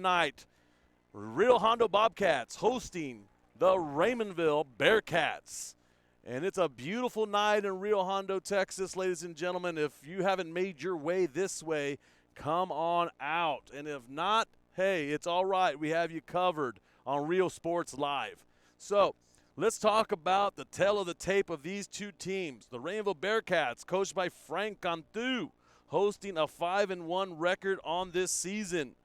tonight. Rio Hondo Bobcats hosting the Raymondville Bearcats. And it's a beautiful night in Rio Hondo, Texas, ladies and gentlemen. If you haven't made your way this way, come on out. And if not, hey, it's all right. We have you covered on Rio Sports Live. So let's talk about the tale of the tape of these two teams. The Raymondville Bearcats, coached by Frank Cantu, hosting a 5-1 record on this season.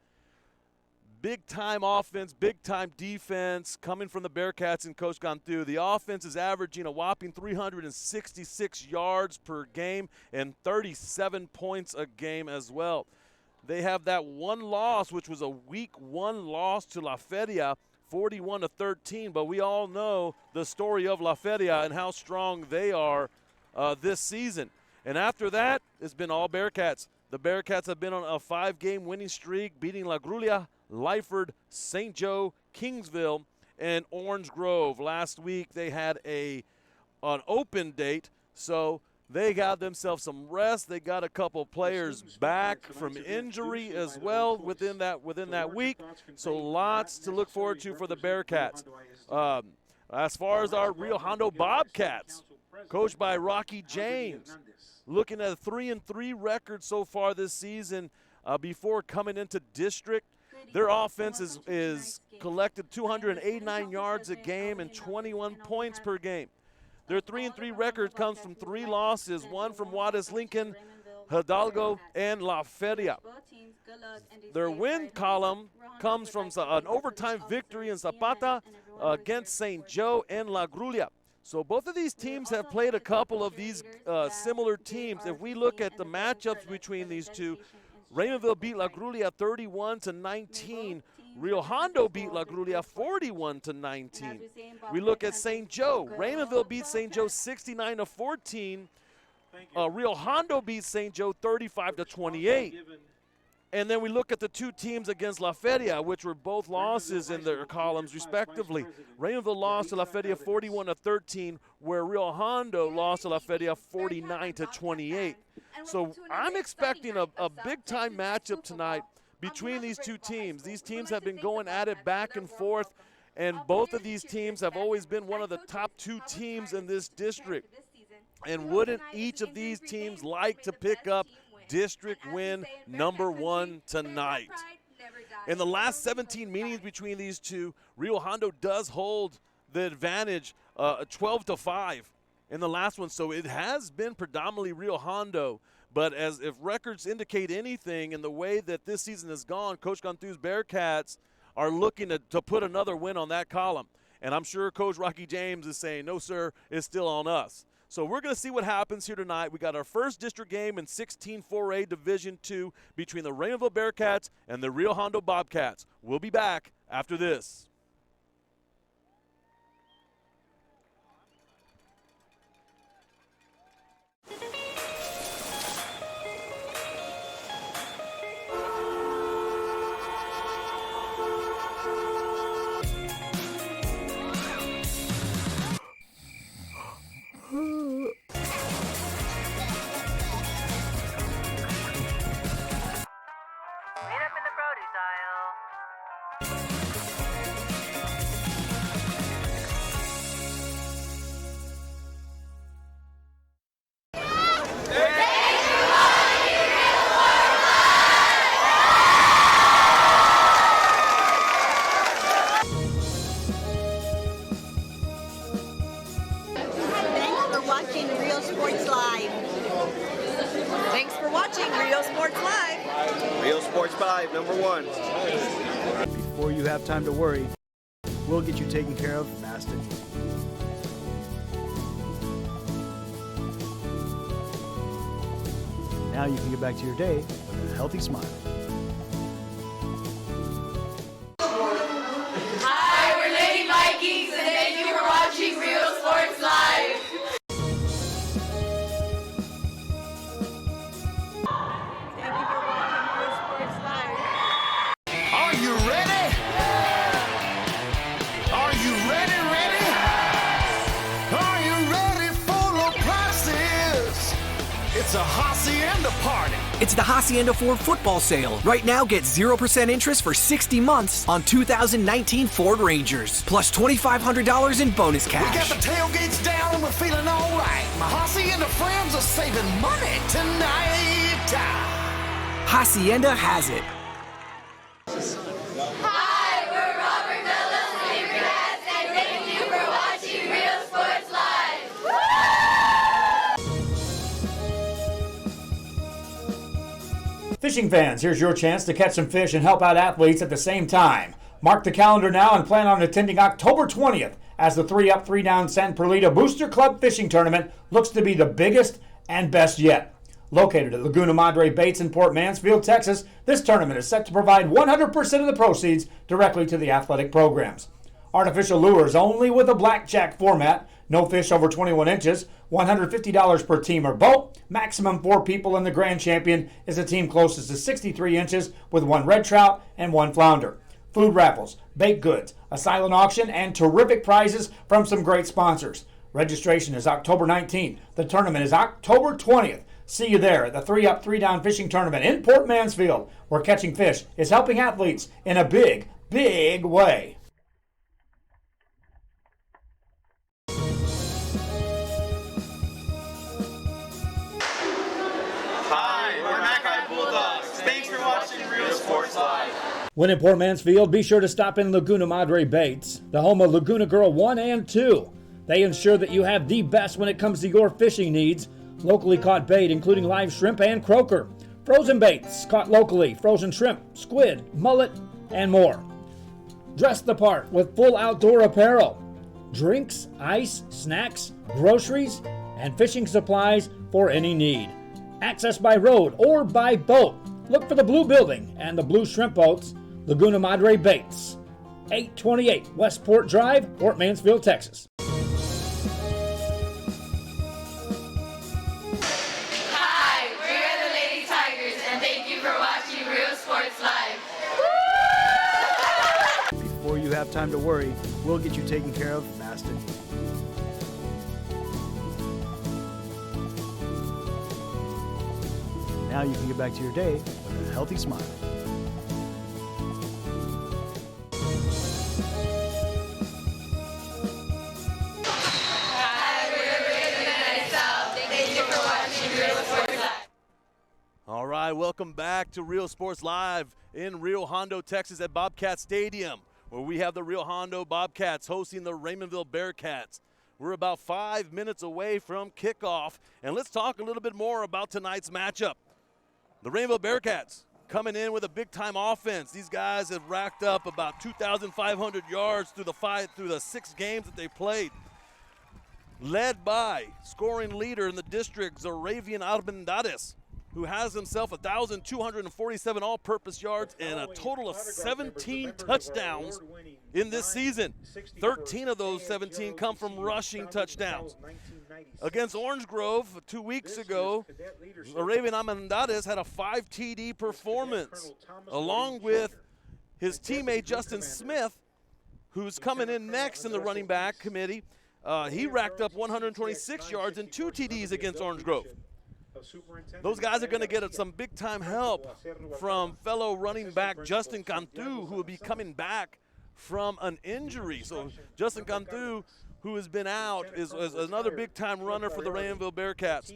Big-time offense, big-time defense coming from the Bearcats and Coach Cantu. The offense is averaging a whopping 366 yards per game and 37 points a game as well. They have that one loss, which was a week 1 loss to La Feria, 41-13, but we all know the story of La Feria and how strong they are this season. And after that, it's been all Bearcats. The Bearcats have been on a 5-game winning streak, beating La Grulla, Lyford, St. Joe, Kingsville, and Orange Grove. Last week they had an open date, so they got themselves some rest. They got a couple players back from injury as well within that week. So lots to look forward to for the Bearcats. As far as our Rio Hondo Bobcats, coached by Rocky James, looking at a 3-3 record so far this season before coming into district. Their offense is collected 289 yards a game and 21 points per game. Their 3-3 record comes from 3 losses, one from Juarez Lincoln, Hidalgo, and La Feria. Their win column comes from an overtime victory in Zapata against St. Joe and La Grulla. So both of these teams have played a couple of these similar teams. If we look at the matchups between these two, Raymondville beat La Grulla 31-19. Rio Hondo beat La Grulla 41-19. We look at St. Joe. Raymondville beat St. Joe 69-14. Rio Hondo beat St. Joe 35-28. And then we look at the two teams against La Feria, which were both losses in their columns respectively. Raymondville lost to La Feria 41-13, where Rio Hondo lost to La Feria 49-28. So I'm expecting a big-time matchup tonight between these two teams. These teams have been going at it back and forth, and both of these teams have always been one of the top 2 teams in this district. And wouldn't each of these teams like to pick up district win number 1 tonight? In the last 17 meetings between these two, Rio Hondo does hold the advantage 12-5 in the last one. So it has been predominantly Rio Hondo. But as if records indicate anything in the way that this season has gone, Coach Cantu's Bearcats are looking to put another win on that column. And I'm sure Coach Rocky James is saying, no, sir, it's still on us. So we're going to see what happens here tonight. We got our first district game in 16-4A Division II between the Raymondville Bearcats and the Rio Hondo Bobcats. We'll be back after this. Thanks for watching Rio Sports Live. Rio Sports 5, number 1. Before you have time to worry, we'll get you taken care of fast and easy. Now you can get back to your day with a healthy smile. Hi, we're Lady Vikings, and thank you for watching Rio Sports Live. Are you ready? Are you ready? Are you ready for the prices? It's a hacienda party. It's the Hacienda Ford football sale. Right now, get 0% interest for 60 months on 2019 Ford Rangers, plus $2,500 in bonus We got cash. the tailgates down and we're feeling all right. My Hacienda friends are saving money tonight. Hacienda has it. Hi, we're Robert Bella's favorite cats, and thank you for watching Real Sports Live. Fishing fans, here's your chance to catch some fish and help out athletes at the same time. Mark the calendar now and plan on attending October 20th as the 3-Up, 3-Down San Perlita Booster Club Fishing Tournament looks to be the biggest and best yet. Located at Laguna Madre Baits in Port Mansfield, Texas, this tournament is set to provide 100% of the proceeds directly to the athletic programs. Artificial lures only with a blackjack format, no fish over 21 inches, $150 per team or boat, maximum 4 people, and the grand champion is a team closest to 63 inches with 1 red trout and 1 flounder. Food raffles, baked goods, a silent auction, and terrific prizes from some great sponsors. Registration is October 19th. The tournament is October 20th. See you there at the 3-Up, 3-Down Fishing Tournament in Port Mansfield, where catching fish is helping athletes in a big, big way. Hi, we're Mackay Bulldogs. Thanks for watching Real Sports Live. When in Port Mansfield, be sure to stop in Laguna Madre Baits, the home of Laguna Girl 1 and 2. They ensure that you have the best when it comes to your fishing needs. Locally caught bait, including live shrimp and croaker. Frozen baits, caught locally, frozen shrimp, squid, mullet, and more. Dress the part with full outdoor apparel. Drinks, ice, snacks, groceries, and fishing supplies for any need. Access by road or by boat. Look for the blue building and the blue shrimp boats, Laguna Madre Baits. 828 Westport Drive, Port Mansfield, Texas. Hi, we're the Lady Tigers, and thank you for watching Real Sports Live. Before you have time to worry, we'll get you taken care of, Maston. Now you can get back to your day with a healthy smile. Hi, we're the Night South. Thank you for watching Real Sports Live. All right, welcome back to Real Sports Live in Rio Hondo, Texas at Bobcat Stadium, where we have the Rio Hondo Bobcats hosting the Raymondville Bearcats. We're about 5 minutes away from kickoff, and let's talk a little bit more about tonight's matchup. The Raymondville Bearcats coming in with a big-time offense. These guys have racked up about 2,500 yards through the 6 games that they played. Led by scoring leader in the district, Zoravian Armendariz, who has himself 1,247 all-purpose yards and a total of 17 touchdowns in this season. 13 of those 17 come from rushing touchdowns. Against Orange Grove 2 weeks ago, Raven Armendariz had a 5 TD performance, along with his teammate Justin Smith, who's coming in next in the running back committee. He racked up 126 yards and 2 TDs against Orange Grove. Those guys are going to get some big-time help from fellow running back Justin Cantu, who will be coming back from an injury. So Justin Cantu, who has been out, is another big-time runner for the Raymondville Bearcats.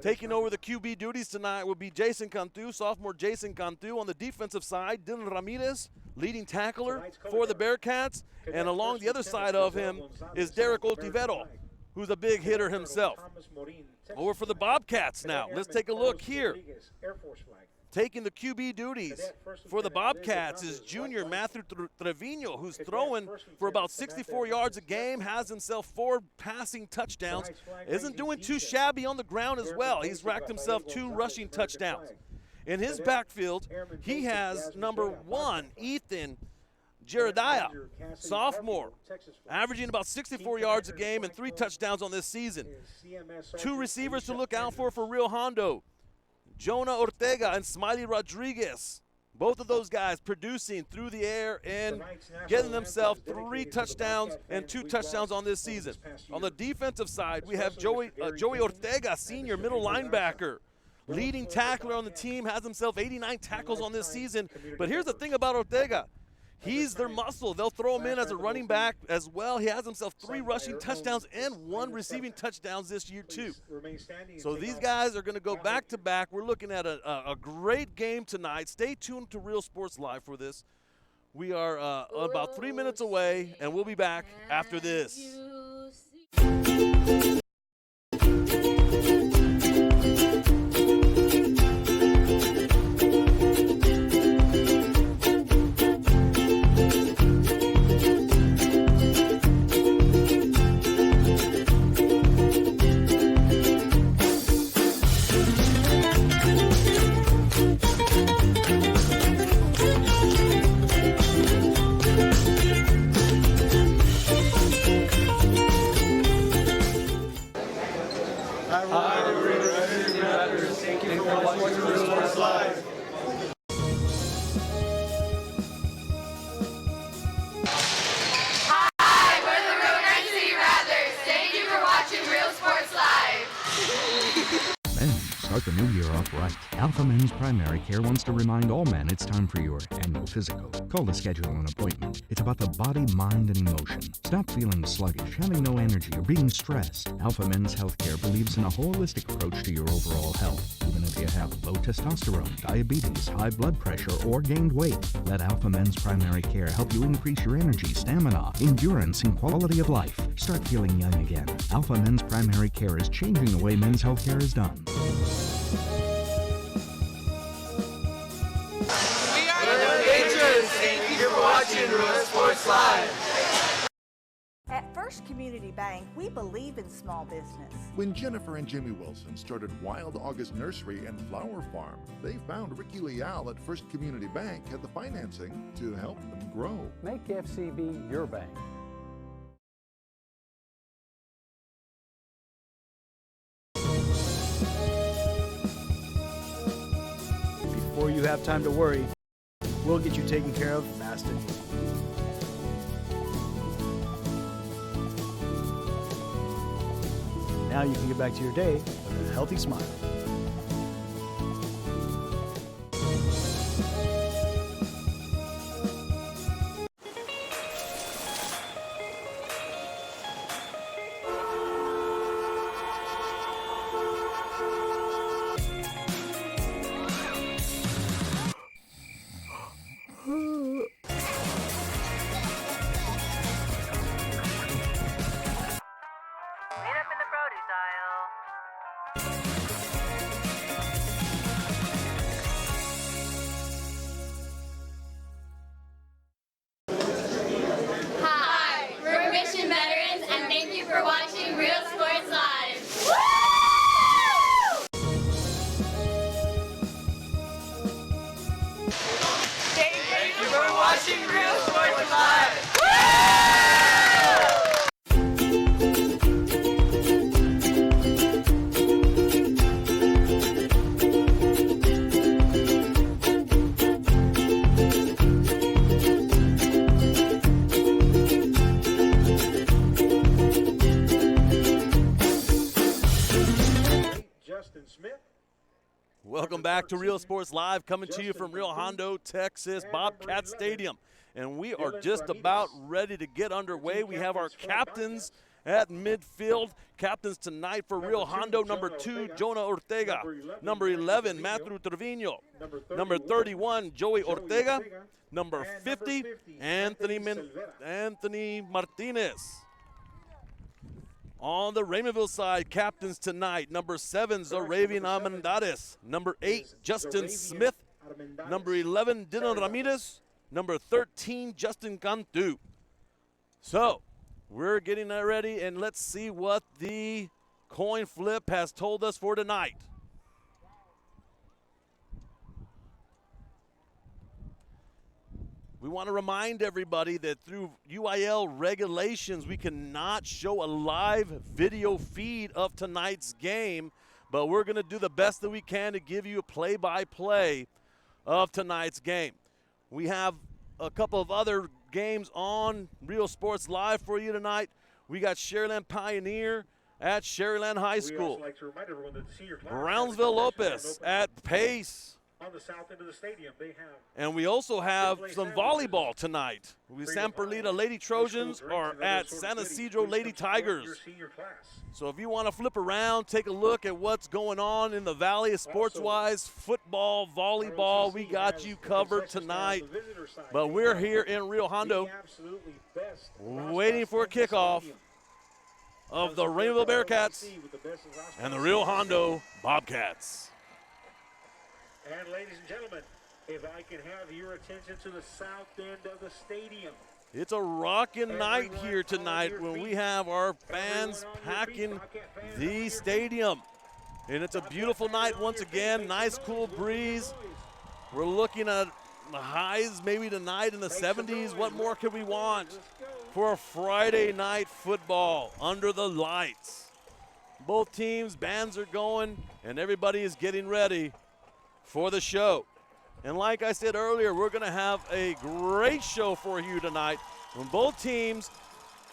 Taking over the QB duties tonight will be Jason Cantu, sophomore Jason Cantu. On the defensive side, Dylan Ramirez, leading tackler for the Bearcats. And along the other side of him is Derek Oltivero, who's a big hitter himself. Over for the Bobcats now. Let's take a look here. Taking the QB duties for the Bobcats is junior Matthew Trevino, who's throwing for about 64 yards a game, has himself 4 passing touchdowns, isn't doing too shabby on the ground as well. He's racked himself 2 rushing touchdowns. In his backfield, he has number 1, Ethan Jerediah, sophomore, averaging about 64 yards a game and 3 touchdowns on this season. 2 receivers to look out for Rio Hondo, Jonah Ortega and Smiley Rodriguez. Both of those guys producing through the air and getting themselves 3 touchdowns and 2 touchdowns on this season. On the defensive side, we have Joey Ortega, senior middle linebacker, leading tackler on the team, has himself 89 tackles on this season. But here's the thing about Ortega. He's their muscle. They'll throw him in as a running back as well. He has himself 3 rushing touchdowns and 1 receiving touchdowns this year too. So these guys are going to go back to back. We're looking at a great game tonight. Stay tuned to Real Sports Live for this. We are about 3 minutes away, and we'll be back after this. Hi, we're the Road 9 City Rattlers. Thank you for watching Real Sports Live. Men, start the new year off right. Alpha Men's Primary Care wants to remind all men it's time for your annual physical. Call to schedule an appointment. It's about the body, mind, and emotion. Stop feeling sluggish, having no energy, or being stressed. Alpha Men's Healthcare believes in a holistic approach to your overall health. Even if you have low testosterone, diabetes, high blood pressure, or gained weight, let Alpha Men's Primary Care help you increase your energy, stamina, endurance, and quality of life. Start feeling young again. Alpha Men's Primary Care is changing the way men's healthcare is done. We are the Patriots. Thank you for watching Real Sports Live. At First Community Bank, we believe in small business. When Jennifer and Jimmy Wilson started Wild August Nursery and Flower Farm, they found Ricky Leal at First Community Bank had the financing to help them grow. Make FCB your bank. Before you have time to worry, we'll get you taken care of fast and easy. Now you can get back to your day with a healthy smile. Hi, we're Mission Veterans, and thank you for watching Real Sports Live. Thank you for watching Real Sports Live. Welcome back to Real Sports Live, coming to you from Real Hondo, Texas, Bobcat Stadium. And we are just about ready to get underway. We have our captains at midfield. Captains tonight for Real Hondo, number 2, Jonah Ortega. Number 11, Matthew Trevino. Number 31, Joey Ortega. Number 50, Anthony Martinez. On the Raymondville side, captains tonight, number 7, Zoravian Armendariz. Number 8, Justin Smith. Number 11, Dylan Ramirez. Number 13, Justin Cantu. So, we're getting that ready, and let's see what the coin flip has told us for tonight. We want to remind everybody that through UIL regulations, we cannot show a live video feed of tonight's game, but we're going to do the best that we can to give you a play-by-play of tonight's game. We have a couple of other games on Real Sports Live for you tonight. We got Sharyland Pioneer at Sherryland High School. Like to remind everyone that the senior class Brownsville Lopez at Pace. On the south end of the stadium, they have. And we also have some volleyball tonight. San Perlita Lady Trojans are at San Isidro Lady Tigers. So if you want to flip around, take a look at what's going on in the Valley sports-wise, football, volleyball, we got you covered tonight. But we're here in Rio Hondo waiting for a kickoff of the Raymondville Bearcats and the Rio Hondo Bobcats. And ladies and gentlemen, if I can have your attention to the south end of the stadium. It's a rockin' night here tonight when we have our fans packing the stadium. And it's a beautiful night once again, nice cool breeze. We're looking at the highs maybe tonight in the 70s. What more could we want for a Friday night football under the lights? Both teams, bands are going, and everybody is getting ready for the show. And like I said earlier, we're going to have a great show for you tonight when both teams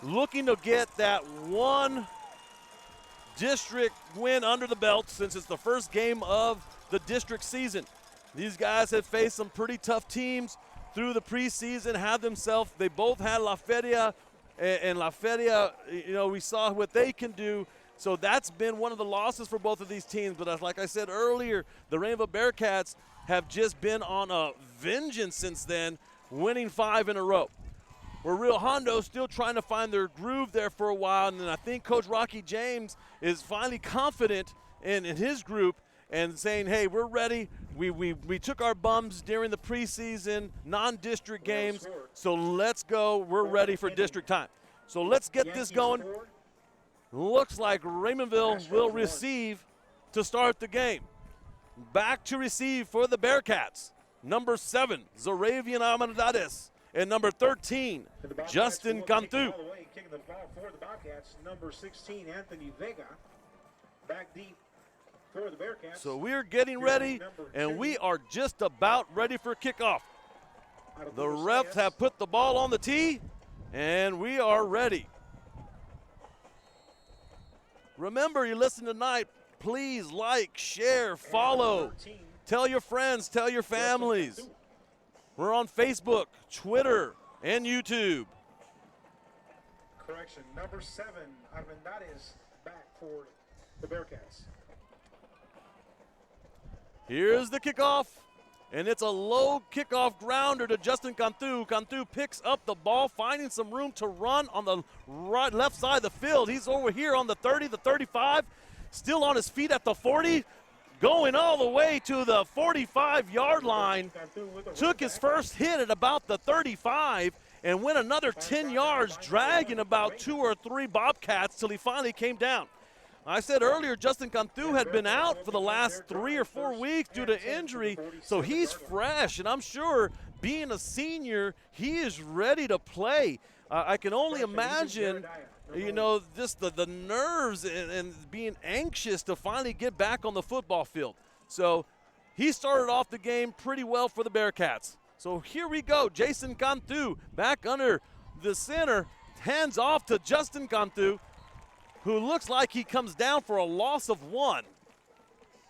looking to get that one district win under the belt since it's the first game of the district season. These guys have faced some pretty tough teams through the preseason, they both had La Feria, and La Feria, we saw what they can do. So that's been one of the losses for both of these teams. But like I said earlier, the Raymondville Bearcats have just been on a vengeance since then, winning 5 in a row. Where Rio Hondo still trying to find their groove there for a while. And then I think Coach Rocky James is finally confident in his group and saying, hey, we're ready. We took our bums during the preseason, non-district games. So let's go. We're ready for district time. So let's get this going. Looks like Raymondville will receive to start the game. Back to receive for the Bearcats. Number 7, Zaravian Armendariz. And number 13, Justin Cantu. Kicking the ball for the Bobcats, number 16, Anthony Vega. Back deep for the Bearcats. So we're getting ready, and we are just about ready for kickoff. The refs have put the ball on the tee, and we are ready. Remember, you listen tonight, please like, share, follow. Tell your friends, tell your families. We're on Facebook, Twitter, and YouTube. Correction, number 7, Armendariz back for the Bearcats. Here's the kickoff, and it's a low kickoff grounder to Justin Cantu. Cantu picks up the ball, finding some room to run on the left side of the field. He's over here on the 30, the 35, still on his feet at the 40, going all the way to the 45-yard line. Took his first hit at about the 35 and went another 10 yards, dragging about 2 or 3 Bobcats till he finally came down. I said earlier Justin Cantu had been out for the last 3 or 4 weeks due to injury, so he's fresh, and I'm sure being a senior, he is ready to play. I can only imagine, just the nerves and being anxious to finally get back on the football field. So he started off the game pretty well for the Bearcats. So here we go, Jason Cantu back under the center, hands off to Justin Cantu, who looks like he comes down for a loss of 1.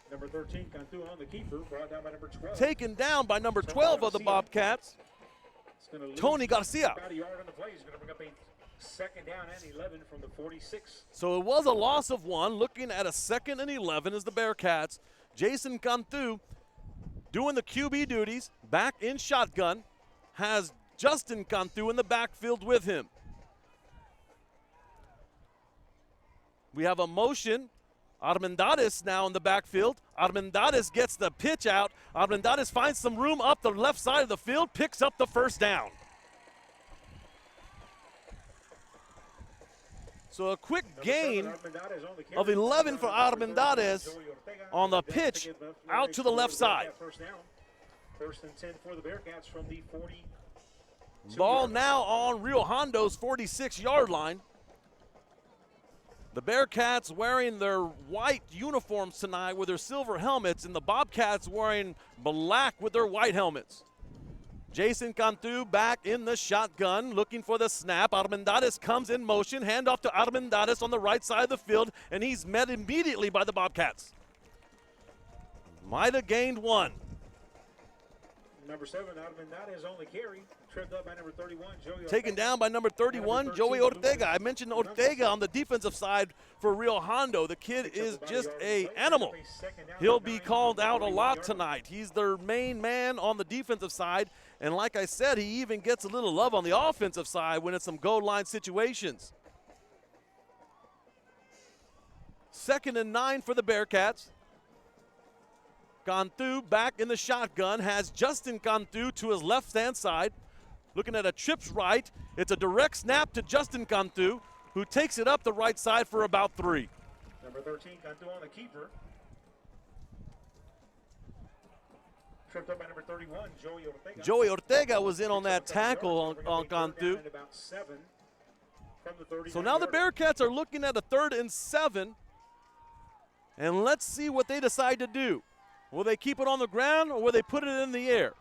Number 13, Cantu on the keeper, brought down by number 12. Taken down by number 12 of the Bobcats, Tony Garcia. About a yard on the play. He's going to bring up a second down and 11 from the 46. So it was a loss of 1. Looking at a 2nd and 11 as the Bearcats. Jason Cantu doing the QB duties, back in shotgun, has Justin Cantu in the backfield with him. We have a motion. Armendariz now in the backfield. Armendariz gets the pitch out. Armendariz finds some room up the left side of the field, picks up the first down. So a quick gain of 11 for Armendariz on the pitch out to the left side. First and 10 for the Bearcats from the 40. Ball now on Rio Hondo's 46-yard line. The Bearcats wearing their white uniforms tonight with their silver helmets, and the Bobcats wearing black with their white helmets. Jason Cantu back in the shotgun, looking for the snap. Armendariz comes in motion, handoff to Armendariz on the right side of the field, and he's met immediately by the Bobcats. Might have gained one. Number 7, Armendariz on the carry. Tripped up by number 31, Joey Ortega. Taken down by number 31, Joey Ortega. I mentioned Ortega on the defensive side for Rio Hondo. The kid is just an animal. He'll be called out a lot tonight. He's their main man on the defensive side. And like I said, he even gets a little love on the offensive side when it's some goal line situations. 2nd and 9 for the Bearcats. Cantu back in the shotgun, has Justin Cantu to his left-hand side. Looking at a trips right. It's a direct snap to Justin Cantu, who takes it up the right side for about 3. Number 13, Cantu on the keeper. Tripped up by number 31, Joey Ortega. Joey Ortega was in on that tackle on Cantu. So now the Bearcats are looking at a 3rd and 7. And let's see what they decide to do. Will they keep it on the ground or will they put it in the air?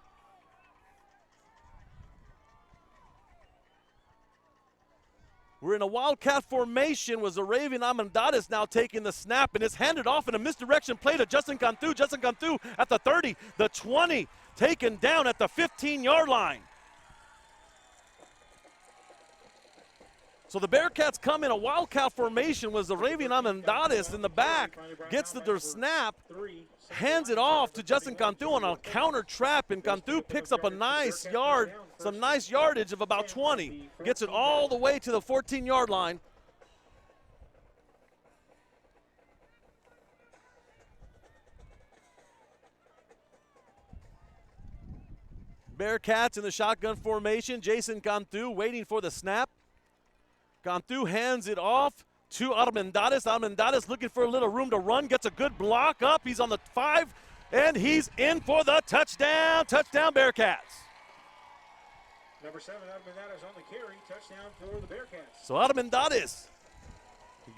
We're in a wildcat formation with Raven Armendariz now taking the snap, and it's handed off in a misdirection play to Justin Cantu. Justin Cantu at the 30, the 20, taken down at the 15-yard line. So the Bearcats come in a wildcat formation with Raven Armendariz in the back, gets the snap, hands it off to Justin Cantu on a counter trap, and Cantu picks up a nice yard, some nice yardage of about 20. Gets it all the way to the 14-yard line. Bearcats in the shotgun formation. Jason Cantu waiting for the snap. Cantu hands it off to Armendariz. Armendariz looking for a little room to run, gets a good block up. He's on the 5, and he's in for the touchdown. Touchdown, Bearcats. Number 7, Armendariz on the carry. Touchdown for the Bearcats. So Armendariz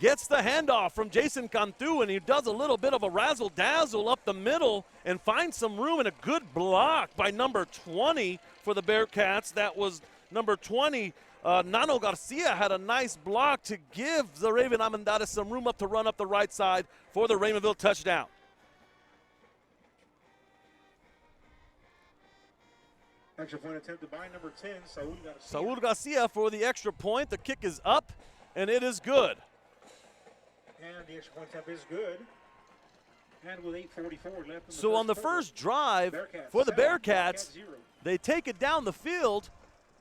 gets the handoff from Jason Cantu, and he does a little bit of a razzle-dazzle up the middle and finds some room, and a good block by number 20 for the Bearcats. That was number 20. Nano Garcia had a nice block to give the Raven Armendariz some room up to run up the right side for the Raymondville touchdown. Extra point attempted by number 10, Saul Garcia. Saul Garcia for the extra point. The kick is up, and it is good. And the extra point attempt is good. And with 8:44 left. So on the first drive for the Bearcats, they take it down the field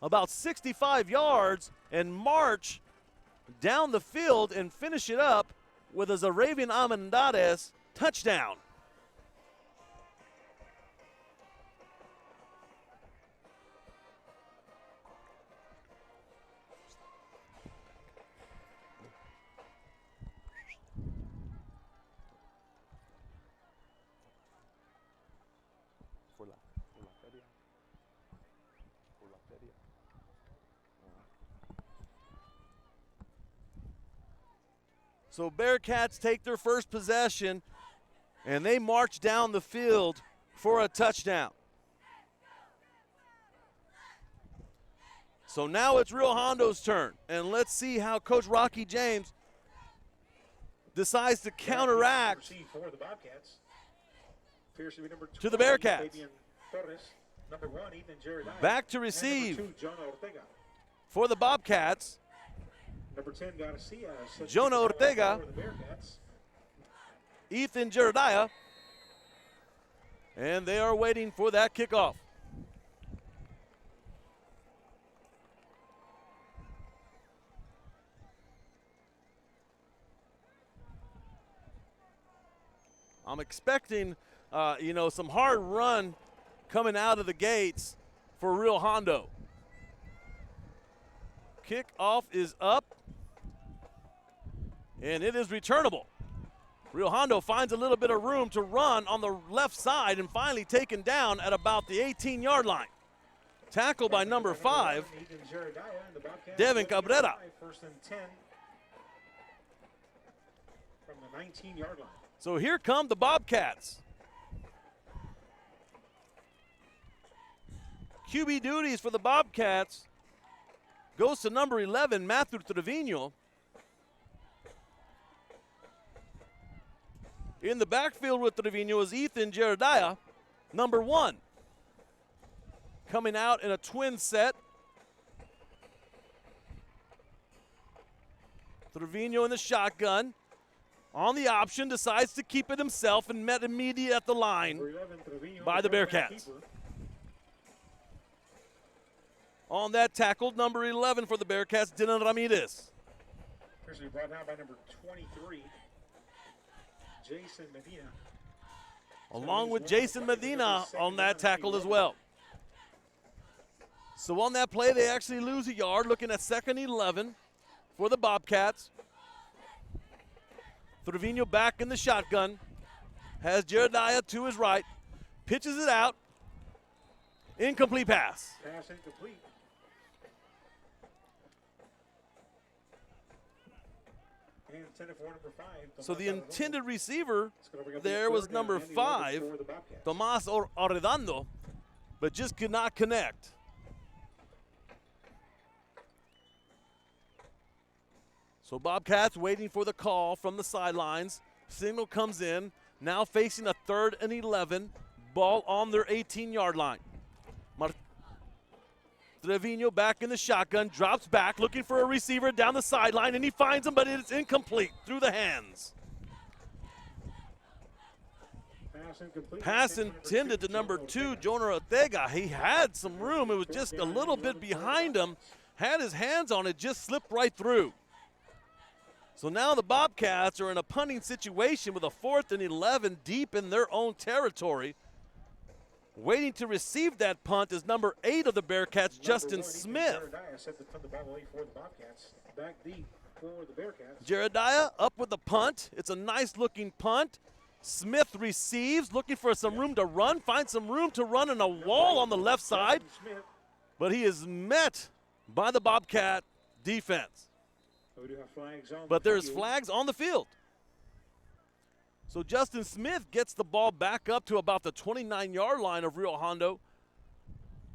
about 65 yards and march down the field and finish it up with a Raven Armendariz touchdown. So Bearcats take their first possession, and they march down the field for a touchdown. So now it's Rio Hondo's turn, and let's see how Coach Rocky James decides to counteract to the Bearcats. Back to receive for the Bobcats. Number 10, Garcia. Jonah Ortega, Ethan Jeremiah, and they are waiting for that kickoff. I'm expecting, some hard run coming out of the gates for Rio Hondo. Kickoff is up, and it is returnable. Rio Hondo finds a little bit of room to run on the left side and finally taken down at about the 18-yard line. Tackle by number 5, Devin Cabrera. First and 10 from the 19-yard line. So here come the Bobcats. QB duties for the Bobcats goes to number 11, Matthew Trevino. In the backfield with Trevino is Ethan Gerardia, number 1. Coming out in a twin set. Trevino in the shotgun. On the option, decides to keep it himself and met immediate at the line by the Bearcats. On that tackle, number 11 for the Bearcats, Dylan Ramirez. Firstly brought down by number 23, Jason Medina. Along with Jason Medina on that tackle as well. So on that play, they actually lose a yard, looking at 2nd and 11 for the Bobcats. Trevino back in the shotgun. Has Gerardia to his right. Pitches it out. Incomplete pass. Pass incomplete. And intended for number 5. So the intended receiver there was number 5, Tomas Arredondo, but just could not connect. So Bobcats waiting for the call from the sidelines. Signal comes in. Now facing a 3rd and 11. Ball on their 18-yard line. Trevino back in the shotgun. Drops back looking for a receiver down the sideline, and he finds him, but it's incomplete through the hands. Pass intended to number 2, Jonah Ortega. He had some room. It was just a little bit behind him. Had his hands on it, just slipped right through. So now the Bobcats are in a punting situation with a 4th and 11 deep in their own territory. Waiting to receive that punt is number 8 of the Bearcats, Justin Smith. Gerardia up with the punt. It's a nice-looking punt. Smith receives, looking for some room to run, finds some room to run in a wall on the left side, but he is met by the Bobcat defense. But there's flags on the field. So Justin Smith gets the ball back up to about the 29-yard line of Rio Hondo,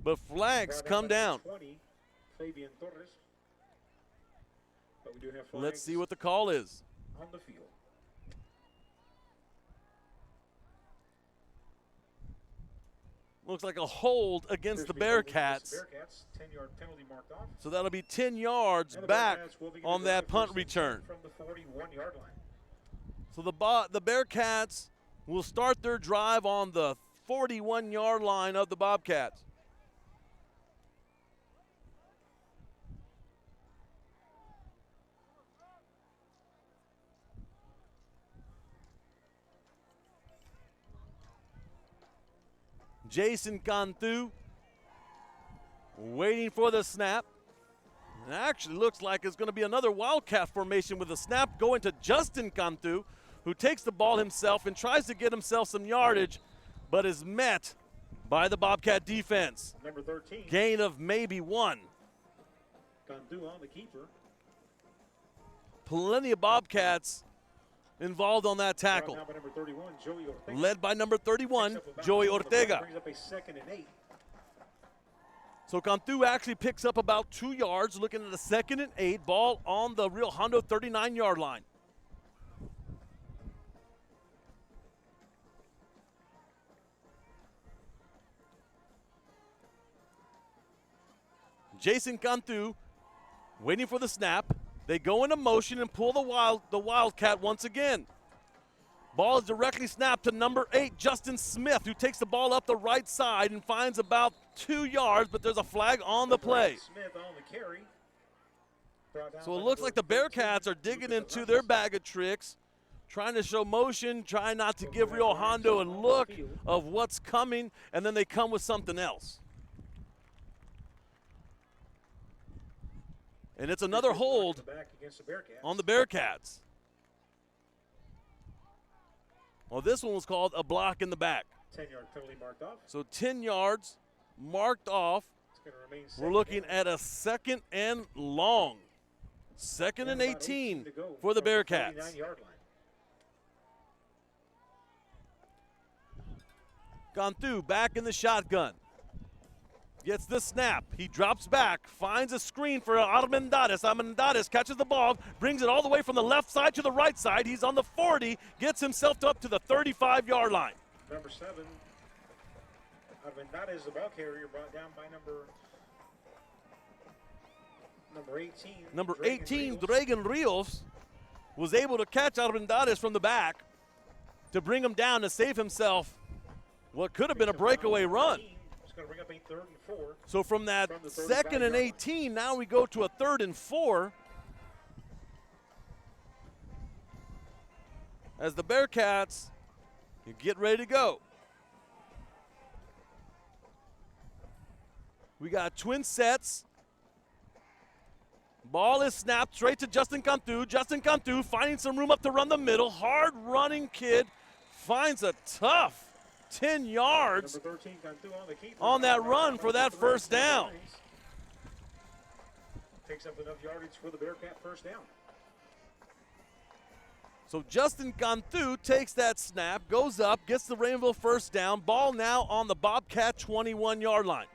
but flags come down. Let's see what the call is. On the field. Looks like a hold against the Bearcats. 10-yard penalty marked off. So that'll be 10 yards back on that punt return. From the 41-yard line. So the Bearcats will start their drive on the 41-yard line of the Bobcats. Jason Cantu waiting for the snap. It actually looks like it's going to be another Wildcat formation with a snap going to Justin Cantu, who takes the ball himself and tries to get himself some yardage, but is met by the Bobcat defense. Number 13. Gain of maybe 1. Cantu on the keeper. Plenty of Bobcats involved on that tackle. By number 31, Joey Ortega. Led by number 31, Joey Ortega. Brings up a 2nd and 8. So Cantu actually picks up about 2 yards, looking at a 2nd and 8. Ball on the Rio Hondo 39-yard line. Jason Cantu waiting for the snap. They go into motion and pull the Wildcat once again. Ball is directly snapped to number 8, Justin Smith, who takes the ball up the right side and finds about 2 yards, but there's a flag on the play. Smith on the carry. So it looks like the Bearcats are digging into their bag of tricks, trying to show motion, trying not to give Rio Hondo a look of what's coming, and then they come with something else. And it's another hold on the Bearcats. Well, this one was called a block in the back. 10-yard penalty marked off. So 10 yards marked off. We're looking at a 2nd and long. 2nd and 18 for the Bearcats. 39-yard line. Cantu back in the shotgun. Gets the snap. He drops back, finds a screen for Armendariz. Armendariz catches the ball, brings it all the way from the left side to the right side. He's on the 40, gets himself up to the 35-yard line. Number 7, Armendariz, the ball carrier, brought down by number 18. Number 18, Dragon Rios, was able to catch Armendariz from the back to bring him down to save himself what could have been a breakaway run. Going to bring up a 3rd and 4. So from that 2nd and 18, now we go to a 3rd and 4. As the Bearcats get ready to go. We got twin sets. Ball is snapped straight to Justin Cantu. Justin Cantu finding some room up to run the middle. Hard running kid finds a tough 10 yards on that run for that first down. Takes up enough yardage for the Bearcat first down. So Justin Cantu takes that snap, goes up, gets the Raymondville first down. Ball now on the Bobcat 21-yard line.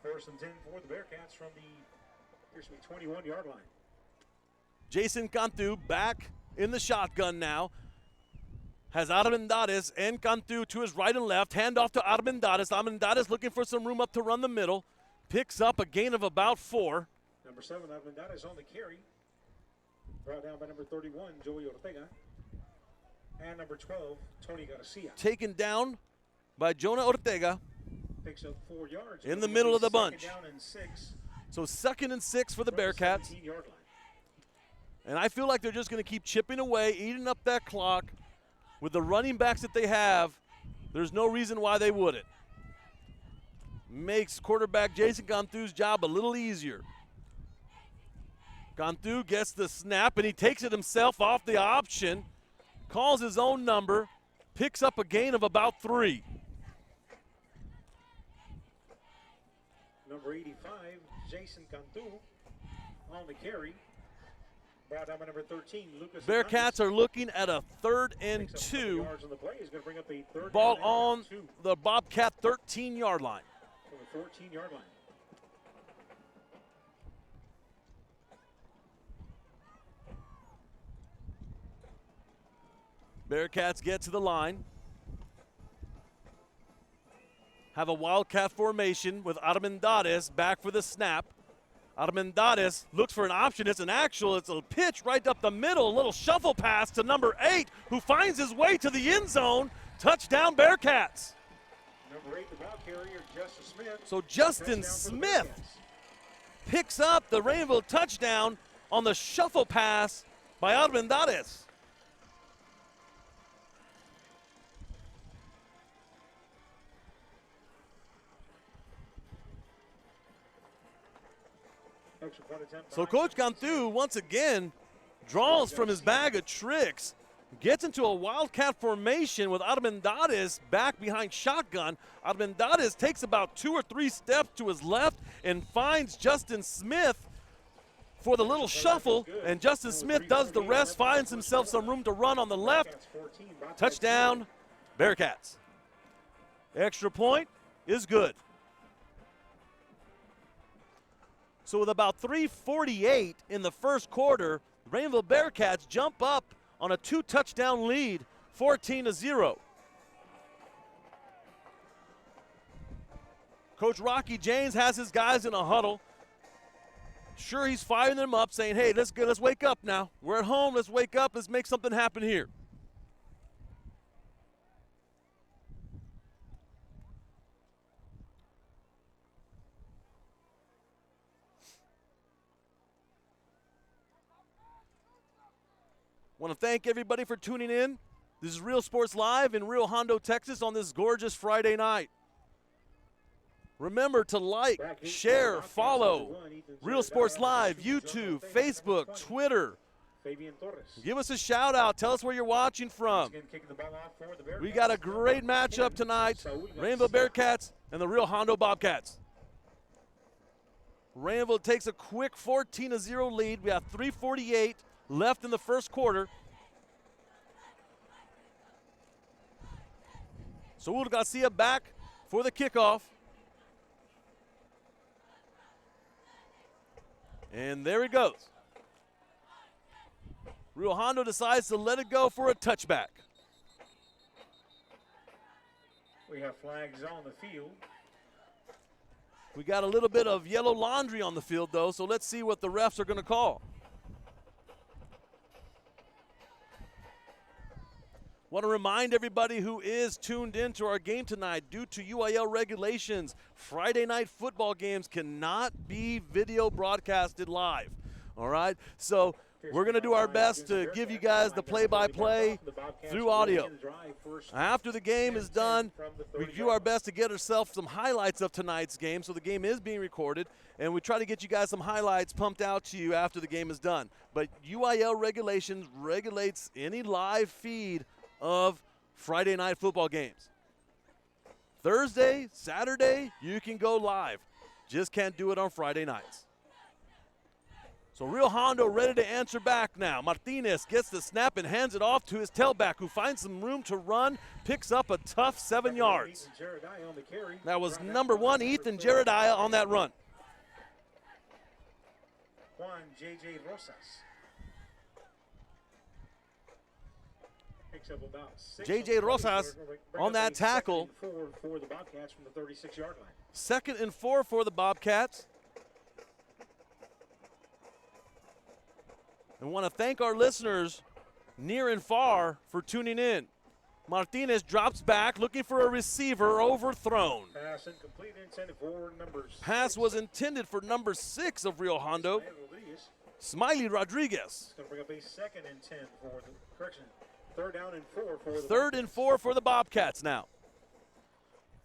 First and 10 for the Bearcats from the 21-yard line. Jason Cantu back in the shotgun now. Has Armendariz and Cantu to his right and left. Hand off to Armendariz. Armendariz looking for some room up to run the middle. Picks up a gain of about 4. Number 7, Armendariz on the carry. Brought down by number 31, Joey Ortega. And number 12, Tony Garcia. Taken down by Jonah Ortega. Picks up 4 yards. In the middle of the bunch. Down and 6. So 2nd and 6 for the Bearcats. 17-yard line. And I feel like they're just going to keep chipping away, eating up that clock. With the running backs that they have, there's no reason why they wouldn't. Makes quarterback Jason Cantu's job a little easier. Cantu gets the snap, and he takes it himself off the option. Calls his own number. Picks up a gain of about 3. Number 85, Jason Cantu on the carry. Brought down by number 13, Lucas. Bearcats are looking at a 3rd and 2. Ball on the Bobcat 13-yard line. From the 14-yard line. Bearcats get to the line. Have a wildcat formation with Armendariz back for the snap. Armendariz looks for an option. It's a pitch right up the middle. A little shuffle pass to number 8, who finds his way to the end zone. Touchdown, Bearcats. Number 8, the ball carrier, Justin Smith. So Justin Smith picks up the Raymondville touchdown on the shuffle pass by Armendariz. So Coach Cantu, once again, draws from his bag of tricks, gets into a wildcat formation with Armendariz back behind shotgun. Armendariz takes about 2 or 3 steps to his left and finds Justin Smith for the little shuffle, and Justin Smith does the rest, finds himself some room to run on the left. Touchdown, Bearcats. Extra point is good. So with about 3:48 in the first quarter, Raymondville Bearcats jump up on a 2-touchdown lead, 14-0. Coach Rocky James has his guys in a huddle. Sure, he's firing them up, saying, hey, let's wake up now. We're at home, let's wake up, let's make something happen here. Want to thank everybody for tuning in. This is Real Sports Live in Real Hondo, Texas on this gorgeous Friday night. Remember to like, share, follow Real Sports Live, YouTube, Facebook, Twitter. Give us a shout out. Tell us where you're watching from. We got a great matchup tonight. Raymondville Bearcats and the Real Hondo Bobcats. Raymondville takes a quick 14-0 lead. We have 3:48 left in the first quarter. Saul Garcia back for the kickoff. And there he goes. Rio Hondo decides to let it go for a touchback. We have flags on the field. We got a little bit of yellow laundry on the field, though, so let's see what the refs are going to call. Want to remind everybody who is tuned in to our game tonight, due to UIL regulations, Friday night football games cannot be video broadcasted live. All right? So we're going to do our best to give you guys the play-by-play through audio. After the game is done, we do our best to get ourselves some highlights of tonight's game. So the game is being recorded, and we try to get you guys some highlights pumped out to you after the game is done. But UIL regulations regulates any live feed of Friday night football games. Thursday, Saturday, you can go live. Just can't do it on Friday nights. So Rio Hondo ready to answer back now. Martinez gets the snap and hands it off to his tailback, who finds some room to run, picks up a tough 7 yards. That was number 1, Ethan Jerediah, on that run. Juan J.J. Rosas. Picks up about 6. J.J. Rosas on that tackle. 2nd and 4 for the Bobcats from the 36-yard line. 2nd and 4 for the Bobcats. And want to thank our listeners near and far for tuning in. Martinez drops back, looking for a receiver, overthrown. Pass incomplete, intended for number 6. Pass was intended for number 6 of Rio Hondo, Smiley Rodriguez. It's going to bring up a 2nd and 10 for the correction. 3rd down and 4 for the 3rd and 4 for the Bobcats now.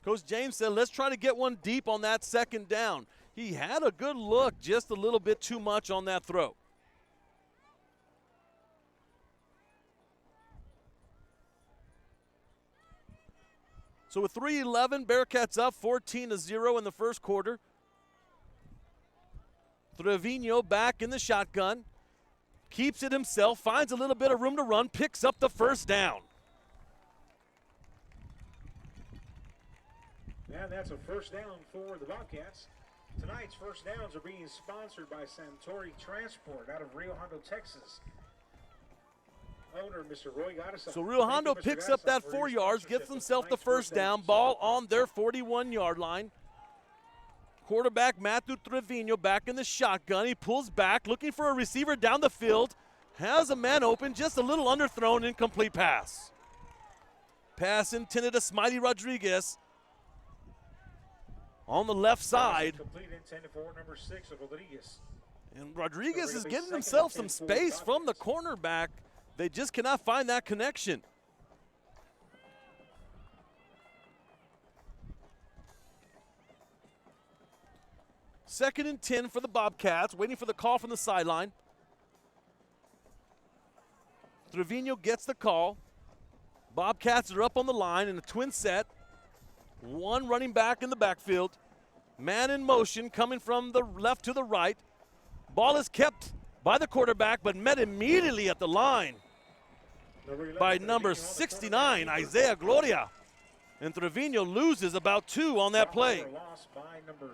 Coach James said, let's try to get one deep on that 2nd down. He had a good look, just a little bit too much on that throw. So with 3:11, Bearcats up 14-0 in the first quarter. Trevino back in the shotgun. Keeps it himself, finds a little bit of room to run, picks up the 1st down. And that's a 1st down for the Bobcats. Tonight's 1st downs are being sponsored by Santori Transport out of Rio Hondo, Texas. Owner, Mr. Roy Gaddis. So Rio Hondo picks up that 4 yards, gets himself the 1st down, ball on their 41-yard line. Quarterback Matthew Trevino back in the shotgun. He pulls back, looking for a receiver down the field. Has a man open, just a little underthrown, incomplete pass. Pass intended to Smiley Rodriguez on the left side. Complete intended for number 6 of Rodriguez. And Rodriguez is getting himself some space from the cornerback. They just cannot find that connection. Second and 10 for the Bobcats, waiting for the call from the sideline. Trevino gets the call. Bobcats are up on the line in a twin set. One running back in the backfield. Man in motion coming from the left to the right. Ball is kept by the quarterback, but met immediately at the line by number 69, Isaiah Gloria. And Trevino loses about 2 on that play. Lost by number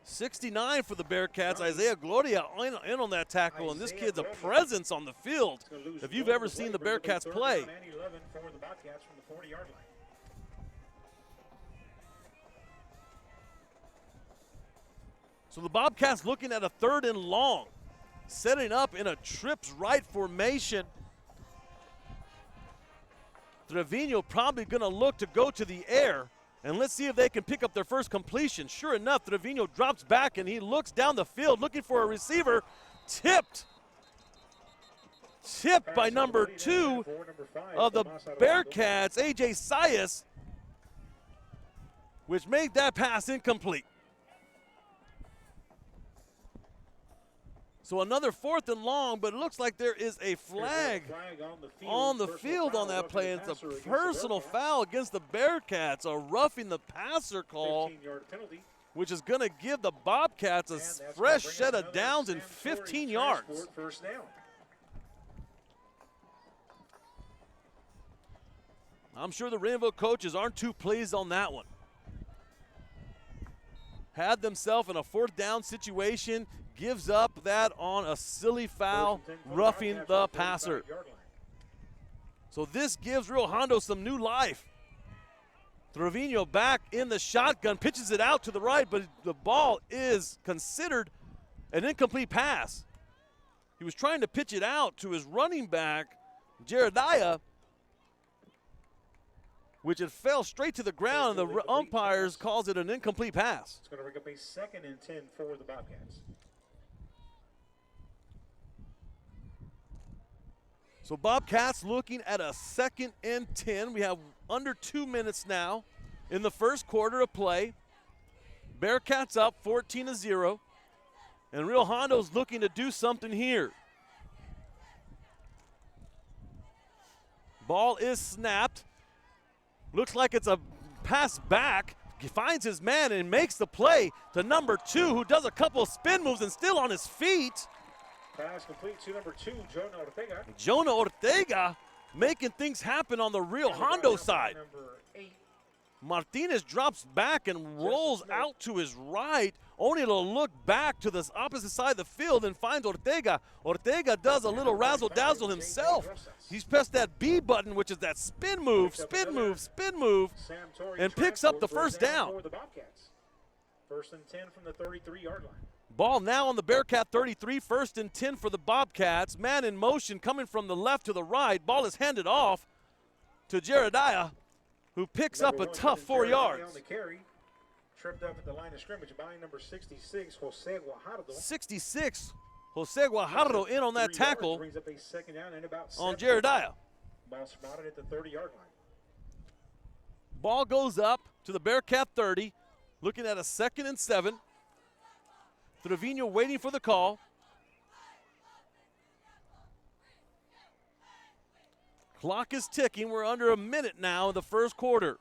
69 for the Bearcats, Isaiah Gloria in on that tackle, and this kid's a presence on the field if you've ever seen the Bearcats play. For the Bobcats from the 40-yard line. So the Bobcats looking at a 3rd and long, setting up in a trips right formation. Trevino probably going to look to go to the air, and let's see if they can pick up their first completion. Sure enough, Trevino drops back, and he looks down the field looking for a receiver. Tipped by number 2 of the Bearcats, A.J. Sayas, which made that pass incomplete. So another 4th and long, but it looks like there is a flag on the field on that play. It's a personal foul against the Bearcats, a roughing the passer call, which is going to give the Bobcats a fresh set of downs and 15 yards. I'm sure the Raymondville coaches aren't too pleased on that one. Had themselves in a 4th down situation, gives up that on a silly foul, roughing the passer. So this gives Rio Hondo some new life. Trevino back in the shotgun, pitches it out to the right, but the ball is considered an incomplete pass. He was trying to pitch it out to his running back, Jeremiah, which it fell straight to the ground, and the umpires calls it an incomplete pass. It's going to bring up a 2nd and 10 for the Bobcats. So Bobcats looking at a 2nd and 10. We have under 2 minutes now in the first quarter of play. Bearcats up 14-0. And Rio Hondo's looking to do something here. Ball is snapped. Looks like it's a pass back. He finds his man and makes the play to number 2, who does a couple of spin moves and still on his feet. Pass complete to number 2, Jonah Ortega. Jonah Ortega making things happen on the Rio Hondo side. Number 8. Martinez drops back and rolls out to his right, only to look back to the opposite side of the field and finds Ortega. Ortega does a little razzle-dazzle himself. He's pressed that B button, which is that spin move, and picks up the first down. For the Bobcats. 1st and 10 from the 33-yard line. Ball now on the Bearcat 33, 1st and 10 for the Bobcats. Man in motion coming from the left to the right. Ball is handed off to Jeremiah, who picks up a tough 4 yards. On the carry, tripped up at the line of scrimmage by number 66, Jose Guajardo. 66, Jose Guajardo in on that tackle brings up a 2nd down and about on Jeremiah. Ball spotted at the 30-yard line. Ball goes up to the Bearcat 30, looking at a 2nd and 7. Trevino waiting for the call. Clock is ticking. We're under a minute now in the first quarter.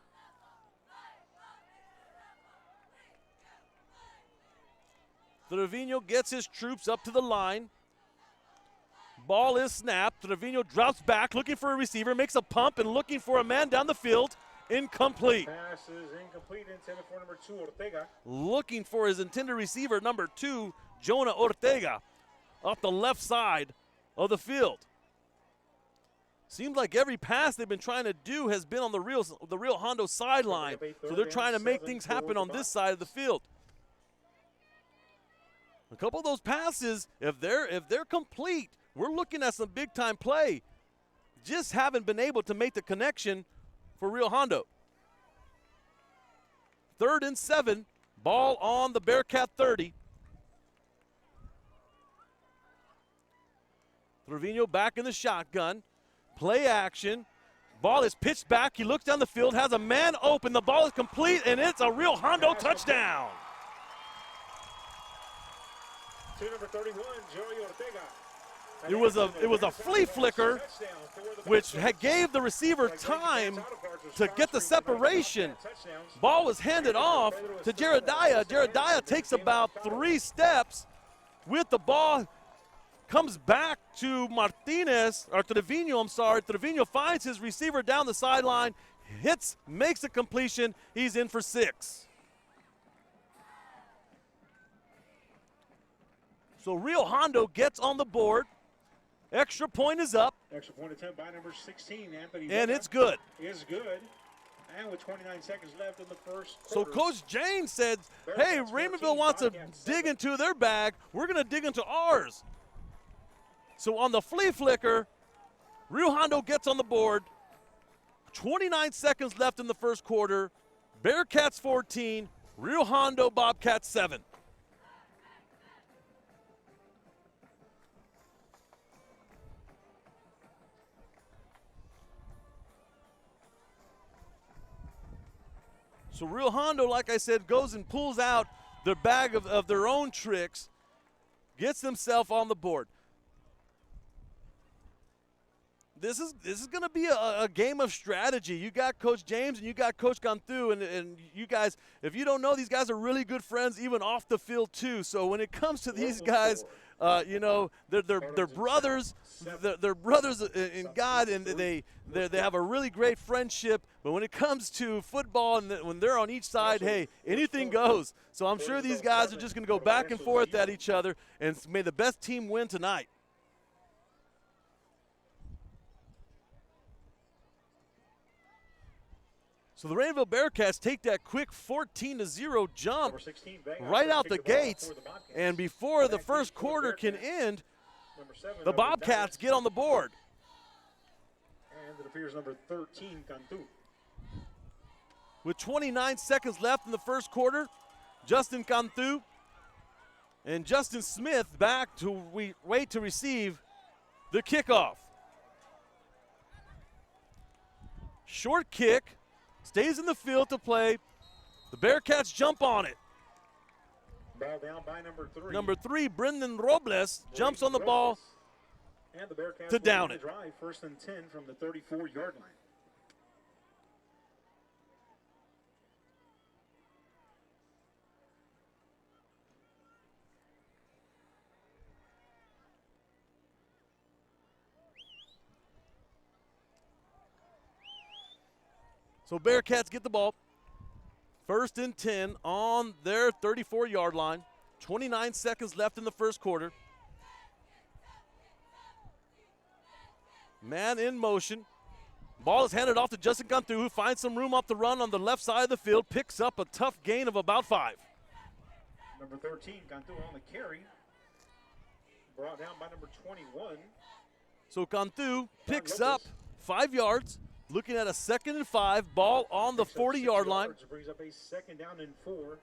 Trevino gets his troops up to the line. Ball is snapped. Trevino drops back, looking for a receiver, makes a pump and looking for a man down the field. Incomplete. Pass is incomplete, intended for number 2, Ortega. Looking for his intended receiver, number 2, Jonah Ortega, off the left side of the field. Seems like every pass they've been trying to do has been on the Rio Hondo sideline. So they're trying to make things happen on this side of the field. A couple of those passes, if they're complete, we're looking at some big-time play. Just haven't been able to make the connection for Rio Hondo. 3rd and 7, ball on the Bearcat 30. Trevino back in the shotgun. Play action. Ball is pitched back. He looks down the field, has a man open. The ball is complete, and it's a Rio Hondo touchdown. To number 31, Joey Ortega. It was a flea flicker, which gave the receiver time to get the separation. Ball was handed off to Jeremiah. Jeremiah takes about 3 steps with the ball, comes back to Martinez, or Trevino, I'm sorry. Trevino finds his receiver down the sideline, hits, makes a completion. He's in for 6. So Rio Hondo gets on the board. Extra point is up. Extra point attempt by number 16, Anthony. And it's good. Is good. And with 29 seconds left in the first So quarter. Coach James said, hey, Raymondville wants to dig into their bag. We're going to dig into ours. So on the flea flicker, Rio Hondo gets on the board. 29 seconds left in the first quarter. Bearcats 14, Rio Hondo Bobcats 7. So Rio Hondo, like I said, goes and pulls out their bag of their own tricks, gets themselves on the board. This is going to be a game of strategy. You got Coach James and you got Coach Ganthu, and you guys, if you don't know, these guys are really good friends even off the field too. So when it comes to these guys, You know, they're brothers. They're brothers in God, and they have a really great friendship. But when it comes to football, and when they're on each side, hey, anything goes. So I'm sure these guys are just going to go back and forth at each other, and may the best team win tonight. So the Raymondville Bearcats take that quick 14-0 jump right out the gates, and before the first quarter can end, the Bobcats get on the board. And it appears number 13, Cantu. With 29 seconds left in the first quarter, Justin Cantu and Justin Smith back to wait to receive the kickoff. Short kick. Stays in the field to play. The Bearcats jump on it. Ball down by number 3. Number 3, Brendan Robles, jumps on the ball and the Bearcats to down it. Drive, 1st and 10 from the 34-yard line. So Bearcats get the ball. 1st and 10 on their 34-yard line. 29 seconds left in the first quarter. Man in motion. Ball is handed off to Justin Cantu, who finds some room off the run on the left side of the field. Picks up a tough gain of about 5. Number 13, Cantu on the carry. Brought down by number 21. So Cantu picks up 5 yards. Looking at a 2nd and 5, ball on the 40-yard line. Brings up a 2nd down and 4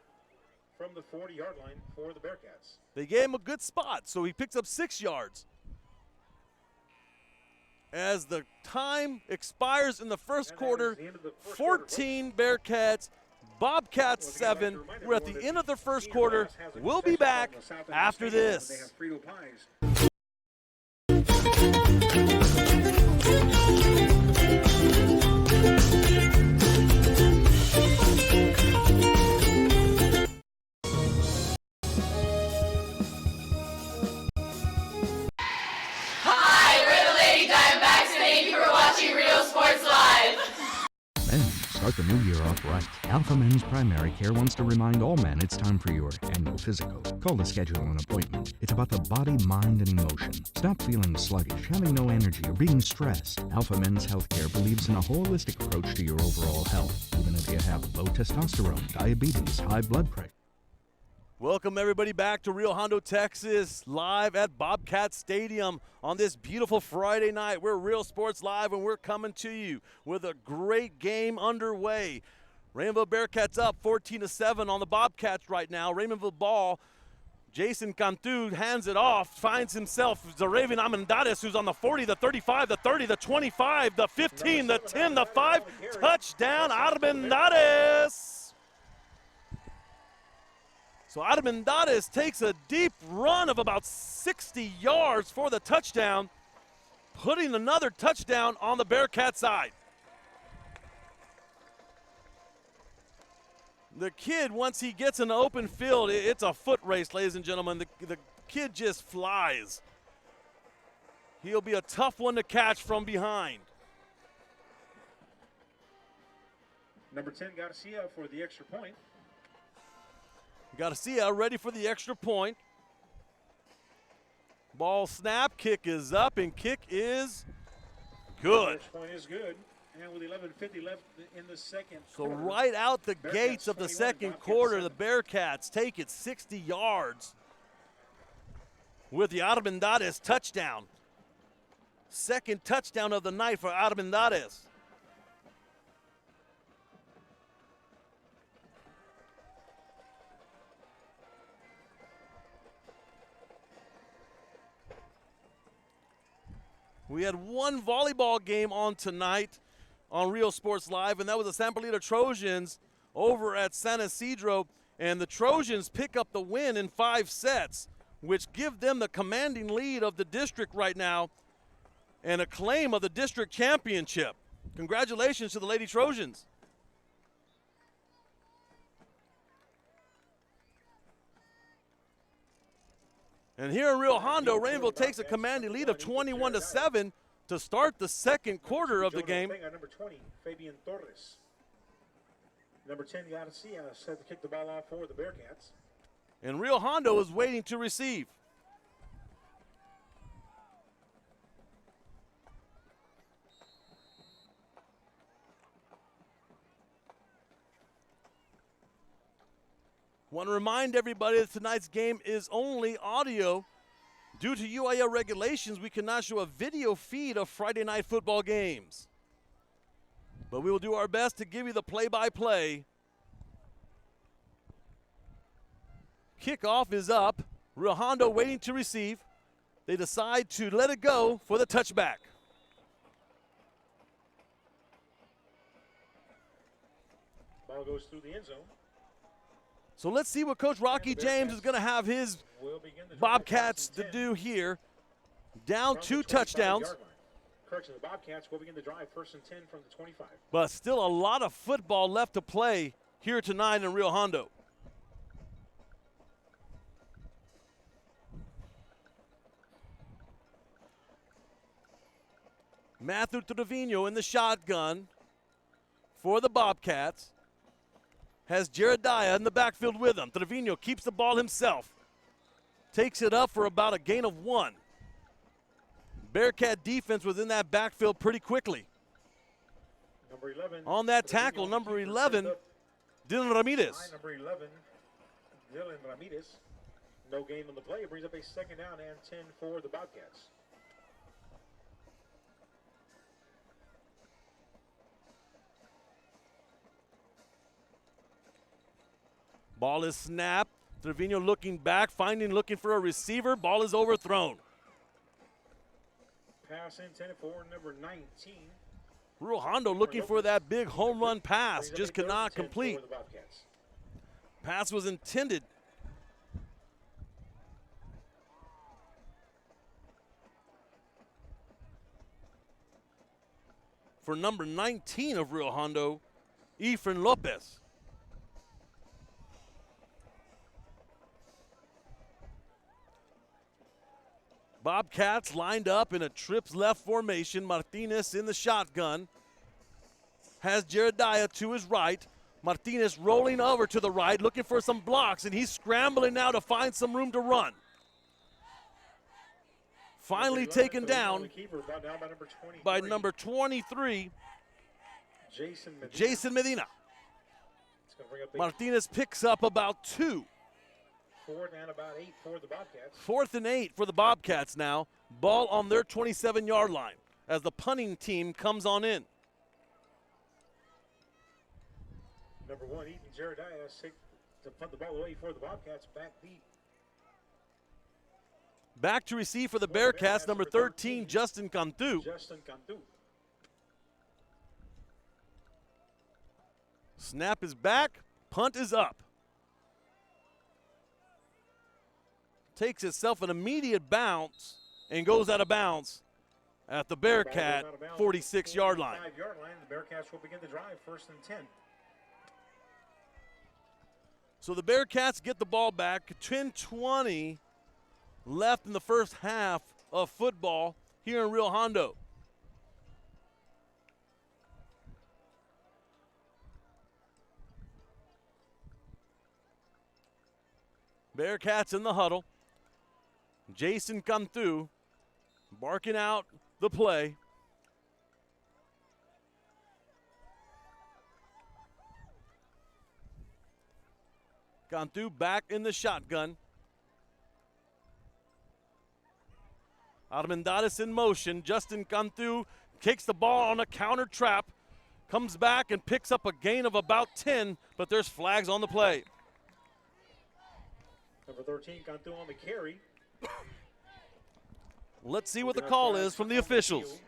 from the 40-yard line for the Bearcats. They gave him a good spot, so he picks up 6 yards. As the time expires in the first quarter, 14 Bearcats, Bobcats 7. We're at the end of the first quarter. We'll be back after this. Start the new year off right. Alpha Men's Primary Care wants to remind all men it's time for your annual physical. Call to schedule an appointment. It's about the body, mind, and emotion. Stop feeling sluggish, having no energy, or being stressed. Alpha Men's Healthcare believes in a holistic approach to your overall health, even if you have low testosterone, diabetes, high blood pressure. Welcome everybody back to Rio Hondo, Texas, live at Bobcat Stadium on this beautiful Friday night. We're Real Sports Live, and we're coming to you with a great game underway. Raymondville Bearcats up 14-7 on the Bobcats right now. Raymondville ball. Jason Cantu hands it off, finds himself Zaravian Amendares, who's on the 40, the 35, the 30, the 25, the 15, the 10, the 5. Touchdown, Amendares. So Armendariz takes a deep run of about 60 yards for the touchdown, putting another touchdown on the Bearcat side. The kid, once he gets in the open field, it's a foot race, ladies and gentlemen. The kid just flies. He'll be a tough one to catch from behind. Number 10, Garcia for the extra point. Garcia ready for the extra point. Ball snap, kick is up, and kick is good. First point is good, and with 11:50 left in the second So quarter, right out the Bearcats gates of the 21, second Bobcats quarter, 7. the Bearcats take it 60 yards with the Armendariz touchdown. Second touchdown of the night for Armendariz. We had one volleyball game on tonight on Real Sports Live, and that was the San Polito Trojans over at San Isidro. And the Trojans pick up the win in 5 sets, which give them the commanding lead of the district right now and a claim of the district championship. Congratulations to the Lady Trojans. And here in Rio Hondo, Raymondville takes a commanding lead of 21-7 to start the second quarter of the game. Number 20, Fabian Torres. Number 10, Garcia, set to kick the ball off for the Bearcats. And Rio Hondo is waiting to receive. Want to remind everybody that tonight's game is only audio. Due to UIL regulations, we cannot show a video feed of Friday night football games. But we will do our best to give you the play-by-play. Kickoff is up. Rio Hondo waiting to receive. They decide to let it go for the touchback. Ball goes through the end zone. So let's see what Coach Rocky James is going to have his Bobcats to do here. Down 2 touchdowns. Correction, the Bobcats will begin the drive, 1st and 10 from the 25. But still a lot of football left to play here tonight in Rio Hondo. Matthew Trevino in the shotgun for the Bobcats. Has Jerediah in the backfield with him. Trevino keeps the ball himself. Takes it up for about a gain of 1. Bearcat defense was in that backfield pretty quickly. Number 11. On that tackle, number 11, Dylan Ramirez. Number 11, Dylan Ramirez. No gain on the play. It brings up a 2nd down and 10 for the Bobcats. Ball is snapped. Trevino looking back, looking for a receiver. Ball is overthrown. Pass intended for number 19. Rio Hondo looking for that big home run pass. Just cannot complete. Pass was intended. For number 19 of Rio Hondo, Efren Lopez. Bobcats lined up in a trips left formation. Martinez in the shotgun. Has Jerediah to his right. Martinez rolling over to the right, looking for some blocks, and he's scrambling now to find some room to run. Finally taken down by number 23, Jason Medina. Martinez picks up about 2. 4th and about 8 for the Bobcats. 4th and 8 for the Bobcats now. Ball on their 27-yard line as the punting team comes on in. Number 1, Ethan Jerediah, to punt the ball away for the Bobcats, back deep. Back to receive for the Bearcats, number 13, Justin Cantu. Snap is back, punt is up. Takes itself an immediate bounce and goes out of bounds at the Bearcat 46-yard line. 5-yard line. The Bearcats will begin the drive, 1st and 10. So the Bearcats get the ball back. 10:20 left in the first half of football here in Rio Hondo. Bearcats in the huddle. Jason Cantu barking out the play. Cantu back in the shotgun. Armendariz in motion. Justin Cantu takes the ball on a counter trap. Comes back and picks up a gain of about 10, but there's flags on the play. Number 13, Cantu on the carry. Let's see what the call is from the officials.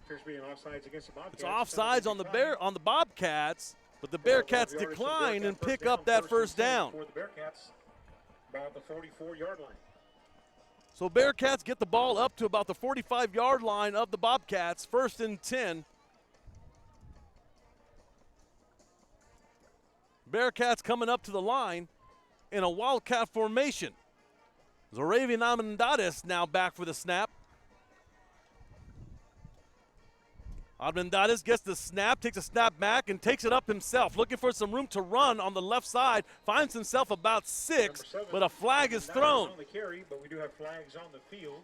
Appears to be an offsides against the Bobcats. It's offsides on the Bobcats, but the Bearcats decline and pick up that first down. For the Bearcats, about the 44-yard line. So Bearcats get the ball up to about the 45-yard line of the Bobcats, 1st and 10. Bearcats coming up to the line in a Wildcat formation. Zoravian Armendariz now back for the snap. Armendariz gets the snap, takes a snap back, and takes it up himself, looking for some room to run on the left side. Finds himself about 6, but a flag is thrown. On the carry, but we do have flags on the field.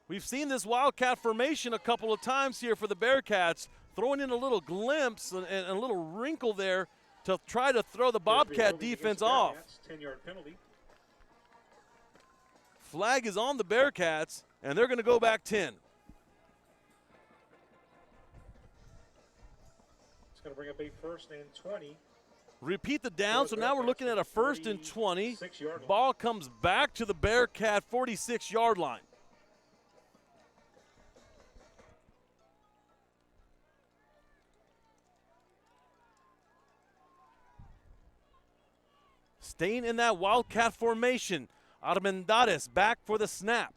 We've seen this Wildcat formation a couple of times here for the Bearcats, throwing in a little glimpse and a little wrinkle there to try to throw the Bobcat defense off. 10-yard penalty. Flag is on the Bearcats, and they're going to go back 10. Going to bring up a 1st and 20. Repeat the down, so now we're looking at a 1st and 20. Ball comes back to the Bearcat 46-yard line. Staying in that Wildcat formation, Armendariz back for the snap.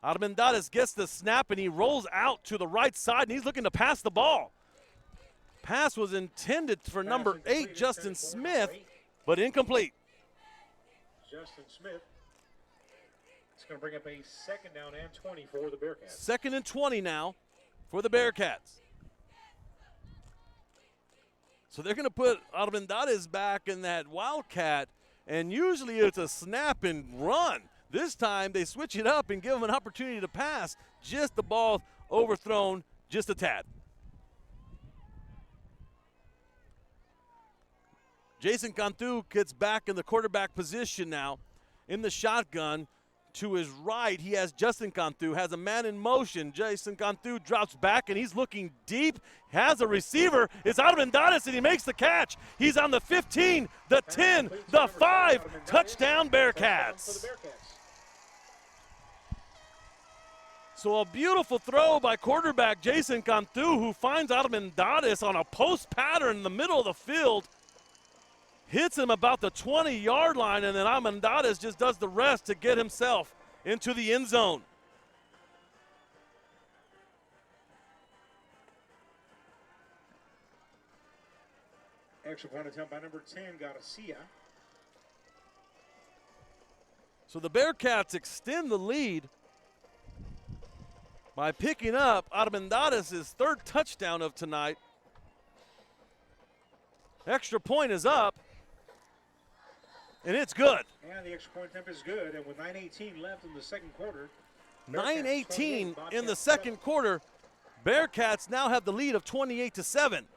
Armendariz gets the snap, and he rolls out to the right side, and he's looking to pass the ball. Pass was intended for number 8, Justin Smith, but incomplete. Justin Smith. It's going to bring up a 2nd down and 20 for the Bearcats. 2nd and 20 now for the Bearcats. So they're going to put Armendariz back in that Wildcat, and usually it's a snap and run. This time they switch it up and give him an opportunity to pass. Just the ball overthrown just a tad. Jason Cantu gets back in the quarterback position now in the shotgun. To his right, he has Justin Cantu, has a man in motion. Jason Cantu drops back, and he's looking deep, has a receiver. It's Armendariz, and he makes the catch. He's on the 15, the 10, the 5. Touchdown, Bearcats. So a beautiful throw by quarterback Jason Cantu, who finds Armendariz on a post pattern in the middle of the field. Hits him about the 20-yard line, and then Armendariz just does the rest to get himself into the end zone. Extra point attempt by number 10, Garcia. So the Bearcats extend the lead by picking up Armendariz's 3rd touchdown of tonight. Extra point is up. And it's good. And the extra point attempt is good. And with 9:18 left in the 2nd quarter. 9:18 in the 2nd quarter. Bearcats now have the lead of 28-7.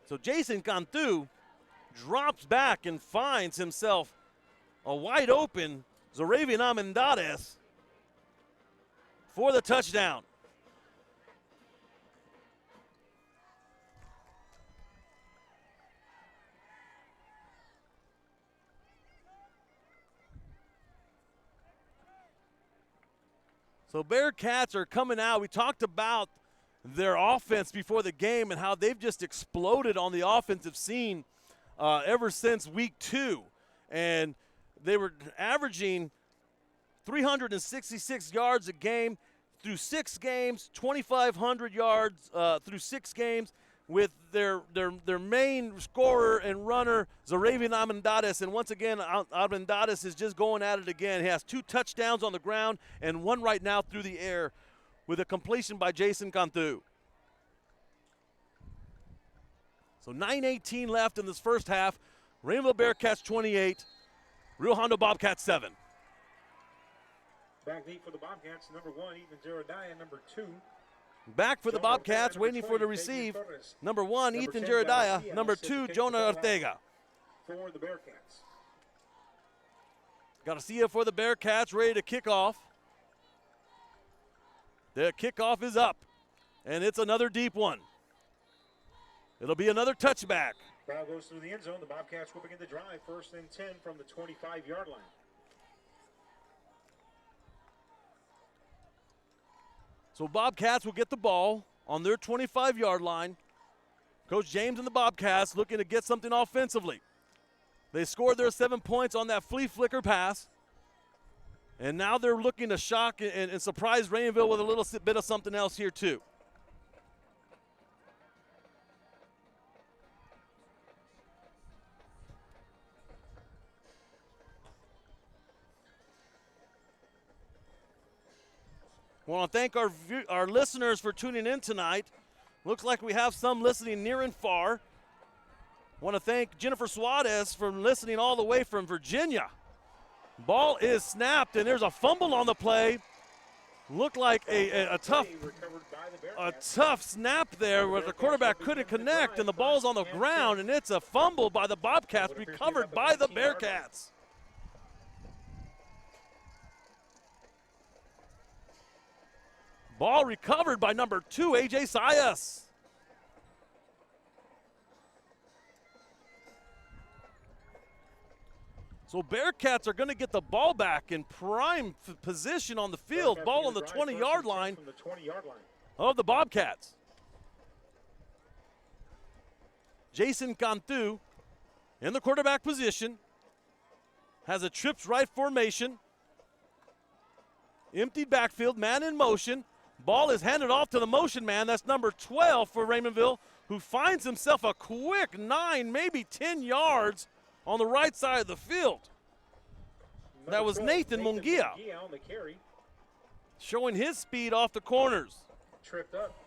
So Jason Cantu drops back and finds himself a wide open Zoravian Armendariz for the touchdown. So Bearcats are coming out. We talked about their offense before the game and how they've just exploded on the offensive scene ever since week 2. And they were averaging 366 yards a game through 6 games, 2,500 yards through 6 games, with their main scorer and runner, Zoravian Armendariz. And once again, Armendariz is just going at it again. He has 2 touchdowns on the ground and 1 right now through the air with a completion by Jason Cantu. So 9:18 left in this first half. Raymondville Bearcats 28, Rio Hondo Bobcats 7. Back deep for the Bobcats, number 1, Ethan Gerardiah, number 2. Back for the Bobcats, waiting for the receive. Number 1, Ethan Gerardiah. Number 2, Jonah Ortega. For the Bearcats. Garcia for the Bearcats, ready to kick off. The kickoff is up, and it's another deep one. It'll be another touchback. Ball goes through the end zone. The Bobcats will begin the drive. 1st and 10 from the 25-yard line. So Bobcats will get the ball on their 25-yard line. Coach James and the Bobcats looking to get something offensively. They scored their 7 points on that flea flicker pass. And now they're looking to shock and surprise Raymondville with a little bit of something else here too. Want to thank our listeners for tuning in tonight. Looks like we have some listening near and far. Want to thank Jennifer Suarez for listening all the way from Virginia. Ball is snapped, and there's a fumble on the play. Looked like a tough snap there where the quarterback couldn't connect, and the ball's on the ground, and it's a fumble by the Bobcats, recovered by the Bearcats. Ball recovered by number 2, A.J. Sayas. So Bearcats are going to get the ball back in prime position on the field. Ball on the 20-yard line of the Bobcats. Jason Cantu in the quarterback position. Has a trips right formation. Empty backfield, man in motion. Ball is handed off to the motion man. That's number 12 for Raymondville, who finds himself a quick 9, maybe 10 yards on the right side of the field. That was Nathan Munguia on the carry. Showing his speed off the corners. Tripped up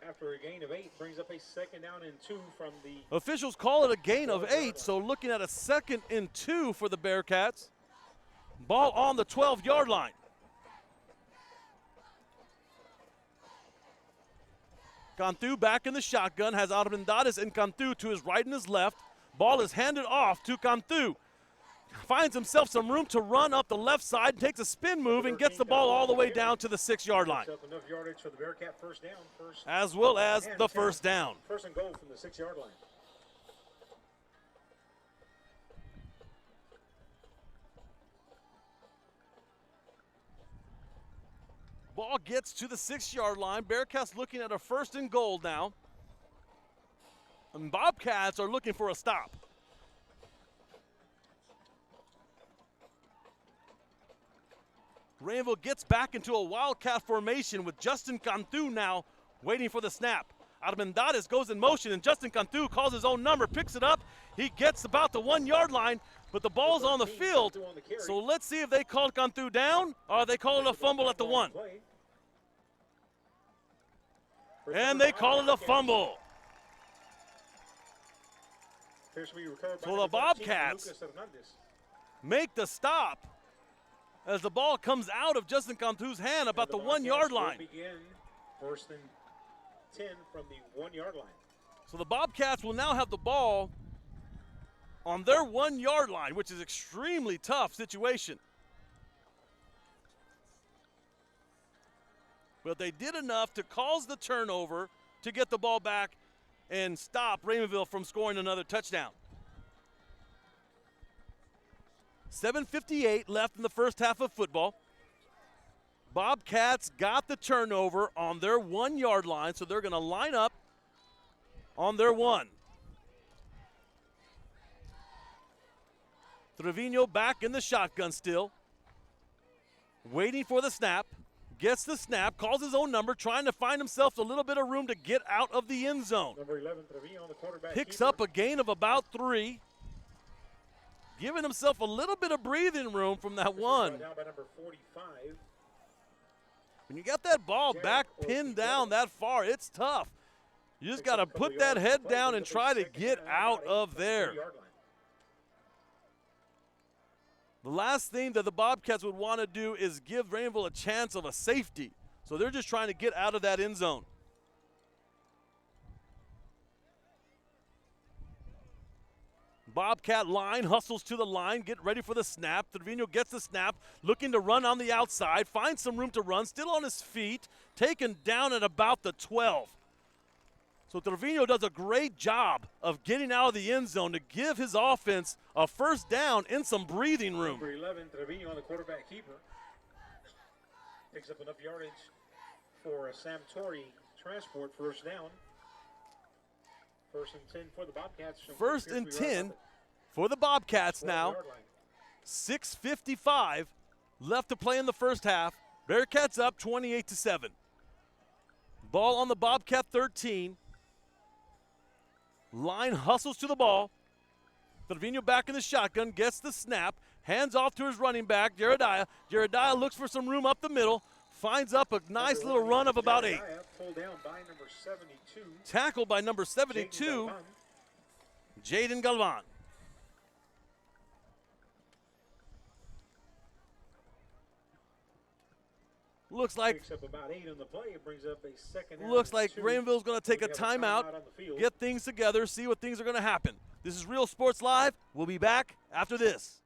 after a gain of 8, brings up a 2nd down and 2 from the. Officials call it a gain of 8, so looking at a 2nd and 2 for the Bearcats. Ball on the 12-yard line. Cantu back in the shotgun, has Armendariz and Cantu to his right and his left. Ball is handed off to Cantu. Finds himself some room to run up the left side, takes a spin move, and gets the ball all the way down to the 6-yard line. Enough yardage for the Bearcat first down. As well as the first down. 1st and goal from the 6-yard line. Ball gets to the 6-yard line. Bearcats looking at a 1st and goal now. And Bobcats are looking for a stop. Raymondville gets back into a wildcat formation with Justin Cantu now waiting for the snap. Armendariz goes in motion, and Justin Cantu calls his own number, picks it up. He gets about the 1-yard line, but the ball's on the field. So let's see if they call Cantu down or they call it a fumble at the 1. And they call it a fumble. So the Bobcats make the stop as the ball comes out of Justin Cantu's hand about the 1-yard line. 1st and 10 from the 1-yard line. So the Bobcats will now have the ball on their 1-yard line, which is extremely tough situation. But they did enough to cause the turnover to get the ball back and stop Raymondville from scoring another touchdown. 7:58 left in the first half of football. Bobcats got the turnover on their 1-yard line, so they're going to line up on their 1. Trevino back in the shotgun still. Waiting for the snap. Gets the snap, calls his own number, trying to find himself a little bit of room to get out of the end zone. Number 11, Trevino on the quarterback. Picks up a gain of about 3. Giving himself a little bit of breathing room from that 1. Down by number 45. When you got that ball back pinned down that far, it's tough. You just got to put that head down and try to get out of there. The last thing that the Bobcats would want to do is give Raymondville a chance of a safety. So they're just trying to get out of that end zone. Bobcat line hustles to the line, get ready for the snap. Trevino gets the snap, looking to run on the outside, finds some room to run, still on his feet, taken down at about the 12. So Trevino does a great job of getting out of the end zone to give his offense a first down in some breathing room. Number 11, Trevino on the quarterback keeper. Picks up enough yardage for a Samtori transport first down. 1st and 10 for the Bobcats. 1st and 10 for the Bobcats now. 6:55 left to play in the first half. Bearcats up 28-7. Ball on the Bobcat 13. Line hustles to the ball. Trevino back in the shotgun, gets the snap, hands off to his running back, Jerediah. Jerediah looks for some room up the middle, finds up a nice little run of about 8. Pulled down by number 72. Tackled by number 72, Jaden Galvan. Looks like Picks up about 8 on the play. It brings up a second down looks and like 2. Raymondville's going to take We a have timeout, on the field. get things together, see what things are going to happen. This is Real Sports Live. We'll be back after this.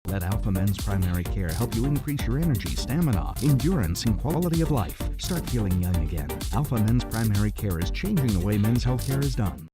Let Alpha Men's Primary Care help you increase your energy, stamina, endurance, and quality of life. Start feeling young again. Alpha Men's Primary Care is changing the way men's health care is done.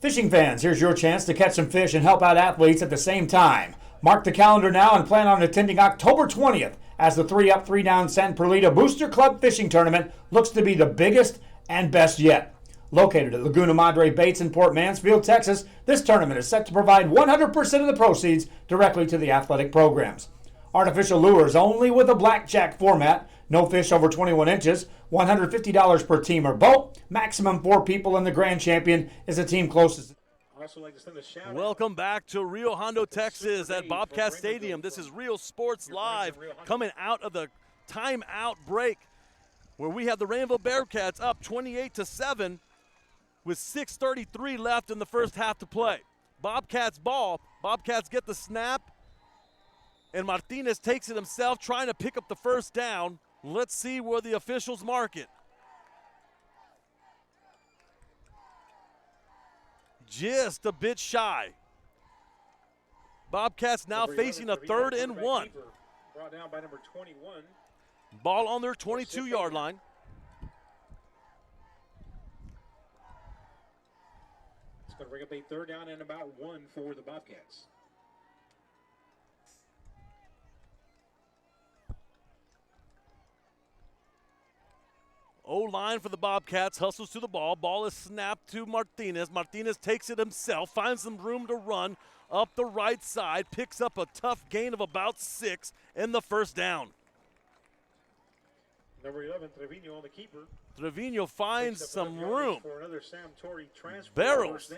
Fishing fans, here's your chance to catch some fish and help out athletes at the same time. Mark the calendar now and plan on attending October 20th as the 3-up, 3-down San Perlita Booster Club Fishing Tournament looks to be the biggest and best yet. Located at Laguna Madre Baits in Port Mansfield, Texas, this tournament is set to provide 100% of the proceeds directly to the athletic programs. Artificial lures only with a blackjack format, no fish over 21 inches, $150 per team or boat, maximum 4 people, and the grand champion is a team closest. Also like to send a shout Welcome back to Rio Hondo, Texas at Bobcat Stadium. This is Real Sports Live coming out of the timeout break where we have the Raymondville Bearcats up 28-7 with 6:33 left in the first half to play. Bobcats ball. Bobcats get the snap, and Martinez takes it himself, trying to pick up the first down. Let's see where the officials mark it. Just a bit shy. Bobcats now facing a 3rd and 1. Brought down by number 21. Ball on their 22-yard line. It's going to bring up a 3rd down and about 1 for the Bobcats. O-line for the Bobcats hustles to the ball. Ball is snapped to Martinez. Martinez takes it himself, finds some room to run up the right side, picks up a tough gain of about 6 and the first down. Number 11, Trevino on the keeper. Trevino finds some room. For another Samtori transfer. Barrels.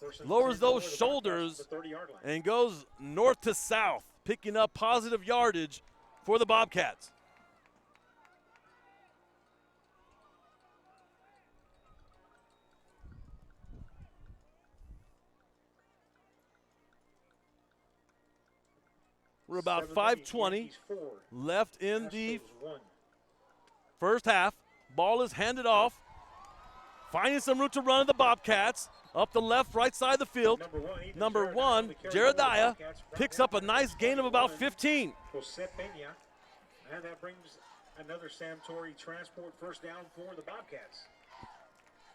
First Lowers those for shoulders the 30-yard line. and goes north to south, picking up positive yardage for the Bobcats. We're about 5:20 left in the first half. Ball is handed off. Finding some room to run in the Bobcats. Up the left, right side of the field. Number 1, Jeremiah, picks up a nice gain of about 15. Jose Peña. And that brings another Samtori transport first down for the Bobcats.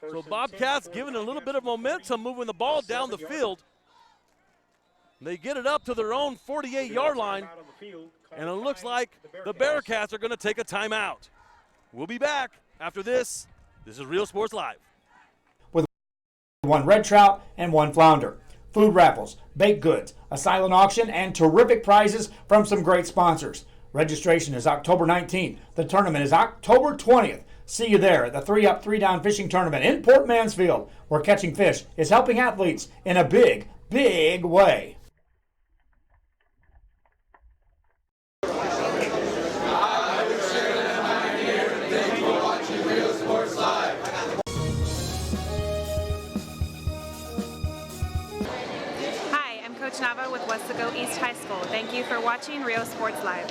So Bobcats giving a little bit of momentum, moving the ball down the field. They get it up to their own 48-yard line, and it looks like the Bearcats are going to take a timeout. We'll be back after this. This is Real Sports Live. With 1 red trout and 1 flounder. Food raffles, baked goods, a silent auction, and terrific prizes from some great sponsors. Registration is October 19th. The tournament is October 20th. See you there at the 3-up, 3-down fishing tournament in Port Mansfield, where catching fish is helping athletes in a big, big way. Coach Nava with Westaco East High School. Thank you for watching Real Sports Live.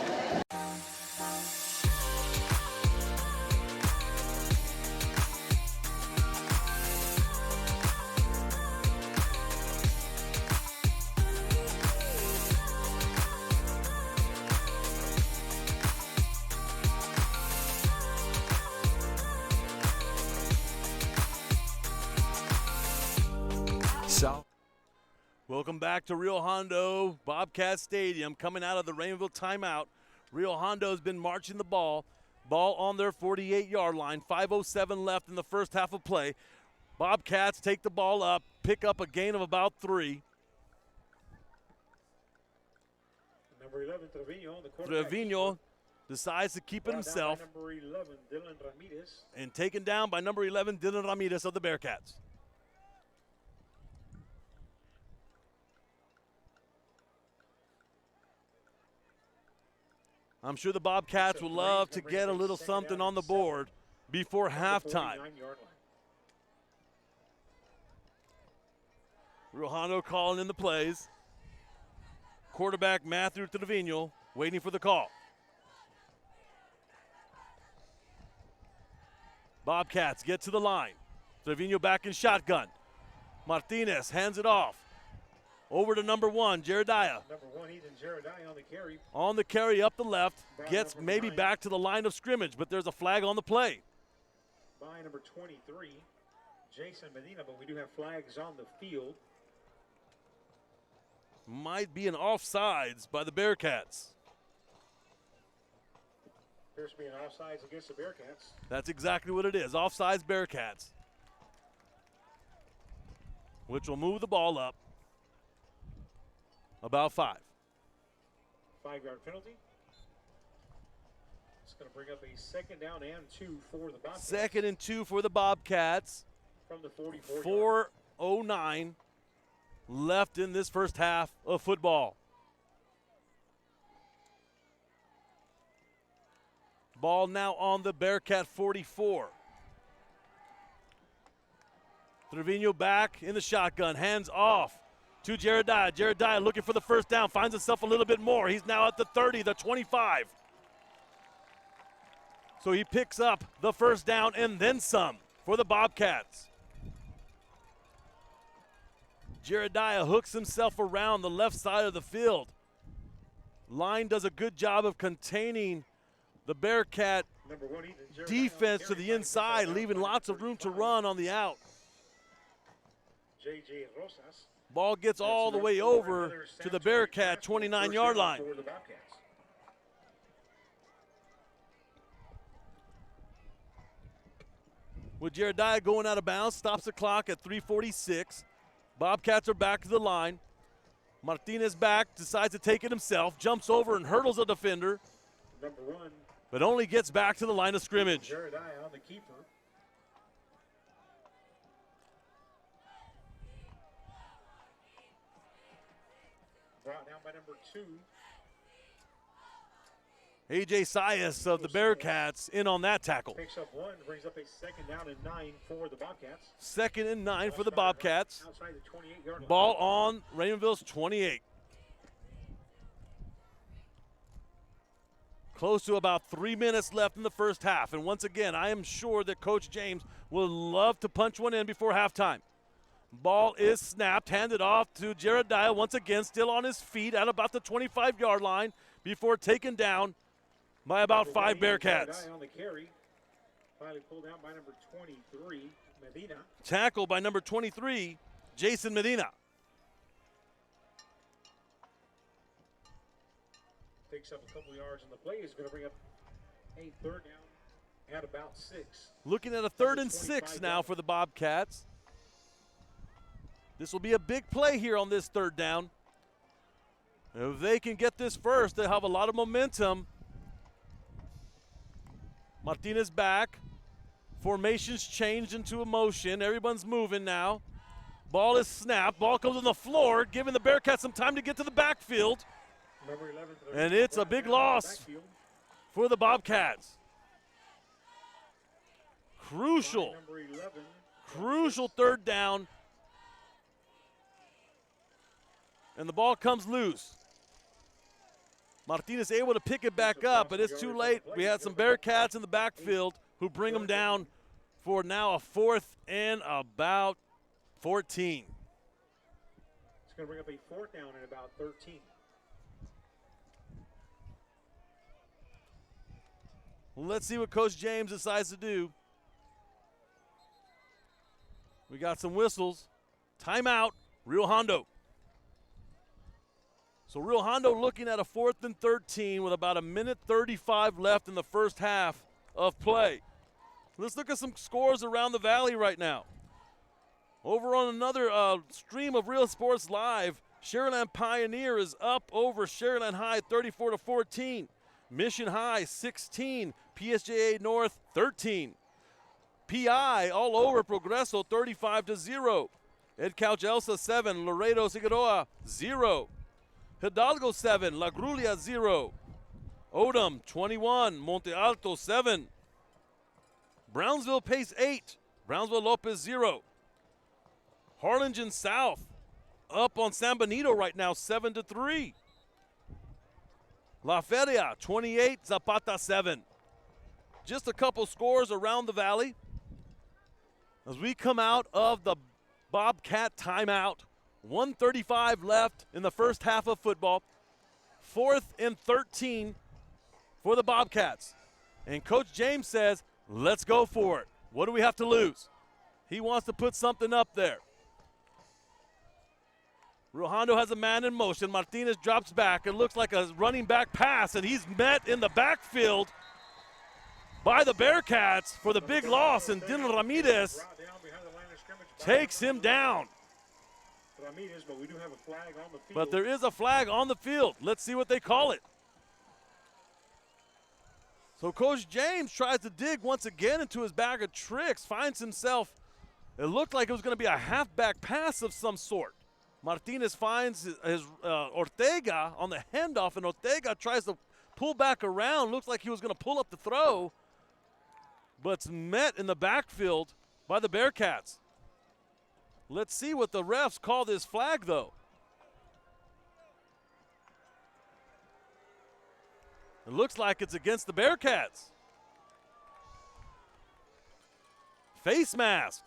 Welcome back to Rio Hondo, Bobcat Stadium, coming out of the Raymondville timeout. Rio Hondo's been marching the ball. Ball on their 48-yard line. 5:07 left in the first half of play. Bobcats take the ball up, pick up a gain of about 3. Number 11, Trevino, the quarterback. Trevino decides to keep it himself. Number 11, Dylan Ramirez. And taken down by number 11, Dylan Ramirez of the Bearcats. I'm sure the Bobcats would love to get a little something on the board before halftime. Rio Hondo calling in the plays. Quarterback Matthew Trevino waiting for the call. Bobcats get to the line. Trevino back in shotgun. Martinez hands it off. Over to number 1, Jerediah. Number 1, Ethan Jerediah on the carry. On the carry up the left. Gets maybe back to the line of scrimmage, but there's a flag on the play. By number 23, Jason Medina, but we do have flags on the field. Might be an offsides by the Bearcats. Appears to be an offsides against the Bearcats. That's exactly what it is, offsides Bearcats. Which will move the ball up about 5. 5-yard penalty. It's going to bring up a 2nd down and 2 for the Bobcats. 2nd and 2 for the Bobcats. From the 44. 4:09 left in this first half of football. Ball now on the Bearcat 44. Trevino back in the shotgun, hands off to Jerediah. Jerediah looking for the first down, finds himself a little bit more. He's now at the 30, the 25. So he picks up the first down and then some for the Bobcats. Jerediah hooks himself around the left side of the field. Line does a good job of containing the Bearcat defense to the inside, leaving lots of room to run on the out. Ball gets all the way over to the Bearcat 29-yard line. With Jerediah going out of bounds, stops the clock at 3:46. Bobcats are back to the line. Martinez back, decides to take it himself, jumps over and hurdles a defender. Number 1. But only gets back to the line of scrimmage. Jerediah on the keeper. Brought down by number 2. A.J. Sias of the Bearcats in on that tackle. Picks up 1, brings up a 2nd down and 9 for the Bobcats. 2nd and 9 for the Bobcats. Outside the 28-yard line. Ball on Raymondville's 28. Close to about 3 minutes left in the first half. And once again, I am sure that Coach James will love to punch one in before halftime. Ball is snapped, handed off to Jerediah once again, still on his feet at about the 25-yard line before taken down by about 5 Bearcats. On the carry. Finally pulled down by number 23, Medina. Tackle by number 23, Jason Medina. Picks up a couple of yards on the play. Is going to bring up a 3rd down at about 6. Looking at a 3rd and 6 now for the Bobcats. This will be a big play here on this 3rd down. If they can get this first, they'll have a lot of momentum. Martinez back. Formations changed into a motion. Everyone's moving now. Ball is snapped. Ball comes on the floor, giving the Bearcats some time to get to the backfield. And it's a big loss for the Bobcats. Crucial 3rd down. And the ball comes loose. Martinez able to pick it back up, but it's too late. We had some Bearcats in the backfield who bring them down for now a 4th and about 14. It's going to bring up a 4th down and about 13. Let's see what Coach James decides to do. We got some whistles. Timeout, Rio Hondo. So Rio Hondo looking at a 4th and 13 with about 1:35 left in the first half of play. Let's look at some scores around the valley right now. Over on another stream of Real Sports Live, Sharyland Pioneer is up over Sharyland High 34-14. Mission High 16, PSJA North 13. PI all over Progreso 35-0. Ed Couch Elsa 7, Laredo Figueroa 0. Hidalgo 7, La Grulia 0. Odom, 21. Monte Alto, 7. Brownsville Pace, 8. Brownsville Lopez, 0. Harlingen South up on San Benito right now, 7-3. La Feria, 28. Zapata, 7. Just a couple scores around the valley as we come out of the Bobcat timeout. 1:35 left in the first half of football. 4th and 13 for the Bobcats. And Coach James says, let's go for it. What do we have to lose? He wants to put something up there. Hondo has a man in motion. Martinez drops back. It looks like a running back pass, and he's met in the backfield by the Bearcats for the big loss, and Dylan Ramirez takes him down. But we do have a flag on the field. But there is a flag on the field. Let's see what they call it. So Coach James tries to dig once again into his bag of tricks, finds himself, it looked like it was going to be a halfback pass of some sort. Martinez finds his Ortega on the handoff, and Ortega tries to pull back around. Looks like he was going to pull up the throw, but it's met in the backfield by the Bearcats. Let's see what the refs call this flag, though. It looks like it's against the Bearcats. Face mask.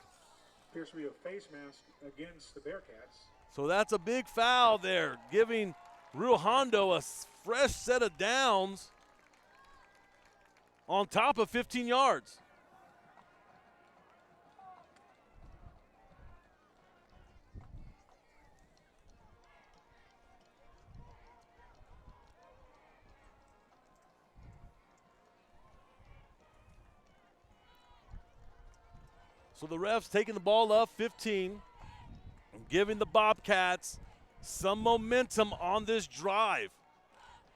Appears to be a face mask against the Bearcats. So that's a big foul there, giving Rio Hondo a fresh set of downs on top of 15 yards. So the refs taking the ball up 15, giving the Bobcats some momentum on this drive.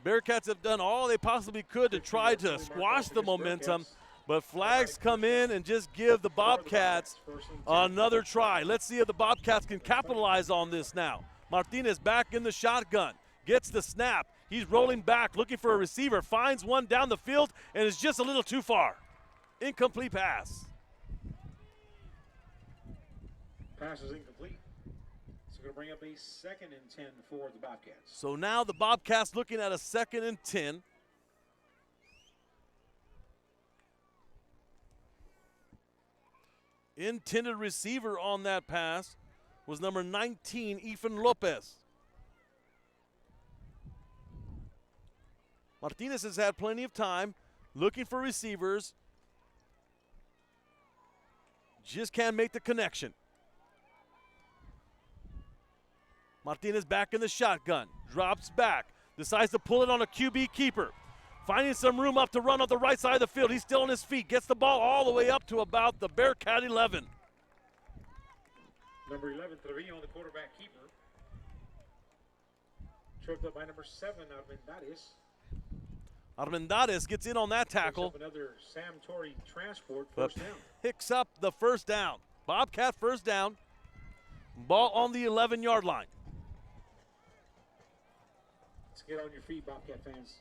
Bearcats have done all they possibly could to try to squash the momentum, but flags come in and just give the Bobcats another try. Let's see if the Bobcats can capitalize on this now. Martinez back in the shotgun, gets the snap. He's rolling back, looking for a receiver, finds one down the field, and is just a little too far. Incomplete pass. Pass is incomplete. So going to bring up a 2nd and 10 for the Bobcats. So now the Bobcats looking at a 2nd and 10. Intended receiver on that pass was number 19, Ethan Lopez. Martinez has had plenty of time looking for receivers. Just can't make the connection. Martinez back in the shotgun, drops back, decides to pull it on a QB keeper. Finding some room up to run on the right side of the field. He's still on his feet, gets the ball all the way up to about the Bearcat 11. Number 11, Trevino, the quarterback keeper. Choked up by number 7, Armendariz. Armendariz gets in on that tackle. Another Sam Torrey transport, first down. Picks up the first down. Bobcat first down. Ball on the 11-yard line. Let's get on your feet, Bobcat fans.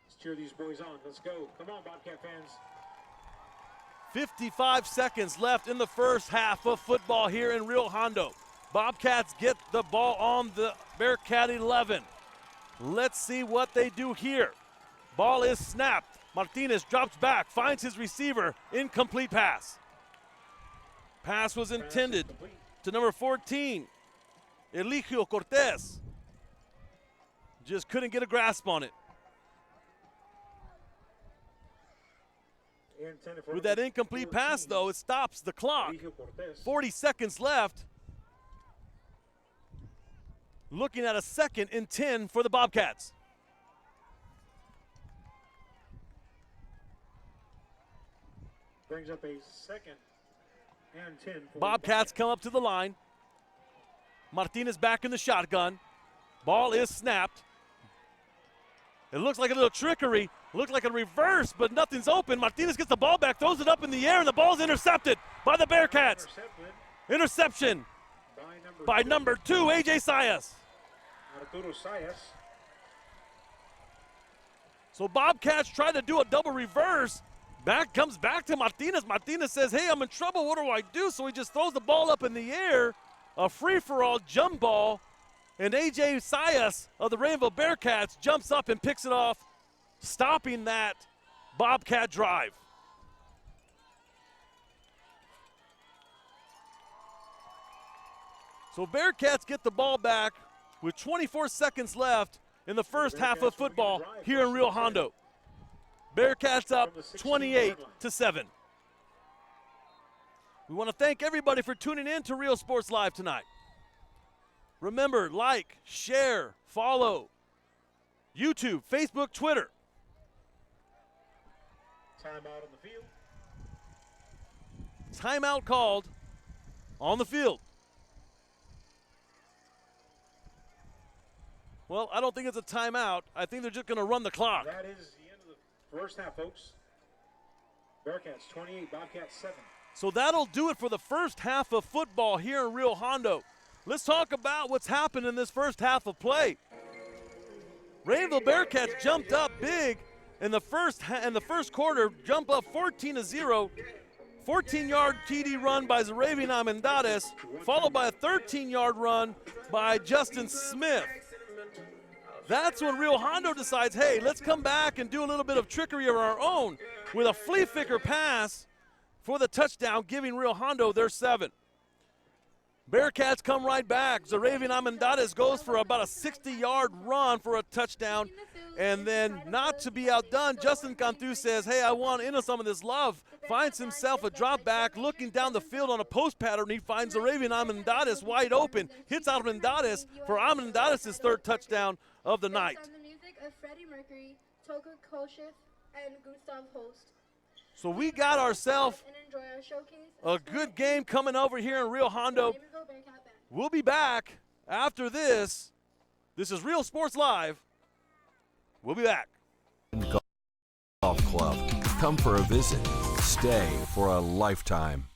Let's cheer these boys on. Let's go. Come on, Bobcat fans. 55 seconds left in the first half of football here in Rio Hondo. Bobcats get the ball on the Bearcat 11. Let's see what they do here. Ball is snapped. Martinez drops back, finds his receiver. Incomplete pass. Pass was intended to number 14, Eligio Cortez. Just couldn't get a grasp on it. With that incomplete pass, though, it stops the clock. 40 seconds left. Looking at a 2nd and 10 for the Bobcats. Brings up a 2nd and 10. Bobcats come up to the line. Martinez back in the shotgun. Ball is snapped. It looks like a little trickery. Looked like a reverse, but nothing's open. Martinez gets the ball back, throws it up in the air, and the ball's intercepted by the Bearcats. Interception by number 2, A.J. Sayas. Arturo Sayas. So Bobcats try to do a double reverse. Comes back to Martinez. Martinez says, hey, I'm in trouble. What do I do? So he just throws the ball up in the air. A free-for-all jump ball. And A.J. Sayas of the Raymondville Bearcats jumps up and picks it off, stopping that Bobcat drive. So Bearcats get the ball back with 24 seconds left in the first half of football here in Rio Hondo. Bearcats up 28-7. We want to thank everybody for tuning in to Real Sports Live tonight. Remember, like, share, follow YouTube, Facebook, Twitter. Timeout on the field. Timeout called on the field. Well, I don't think it's a timeout. I think they're just going to run the clock. That is the end of the first half, folks. Bearcats 28, Bobcats 7. So that'll do it for the first half of football here in Rio Hondo. Let's talk about what's happened in this first half of play. Raymondville Bearcats jumped up big in the first quarter, jump up 14-0. 14-yard TD run by Zaravian Amendades, followed by a 13-yard run by Justin Smith. That's when Rio Hondo decides, hey, let's come back and do a little bit of trickery of our own with a flea flicker pass for the touchdown, giving Rio Hondo their 7. Bearcats come right back. Zaravian Amendades goes for about a 60-yard run for a touchdown. And then, not to be outdone, Justin Cantu says, hey, I want into some of this love. Finds himself a drop back, looking down the field on a post pattern. He finds Zaravian Amendades wide open. Hits Amendades for Amendades' 3rd touchdown of the night. On the music of Freddie Mercury, Toka Kolshif, and Gustav Holst. So we got ourselves a good game coming over here in Rio Hondo. We'll be back after this. This is Real Sports Live. We'll be back. Golf Club. Come for a visit. Stay for a lifetime.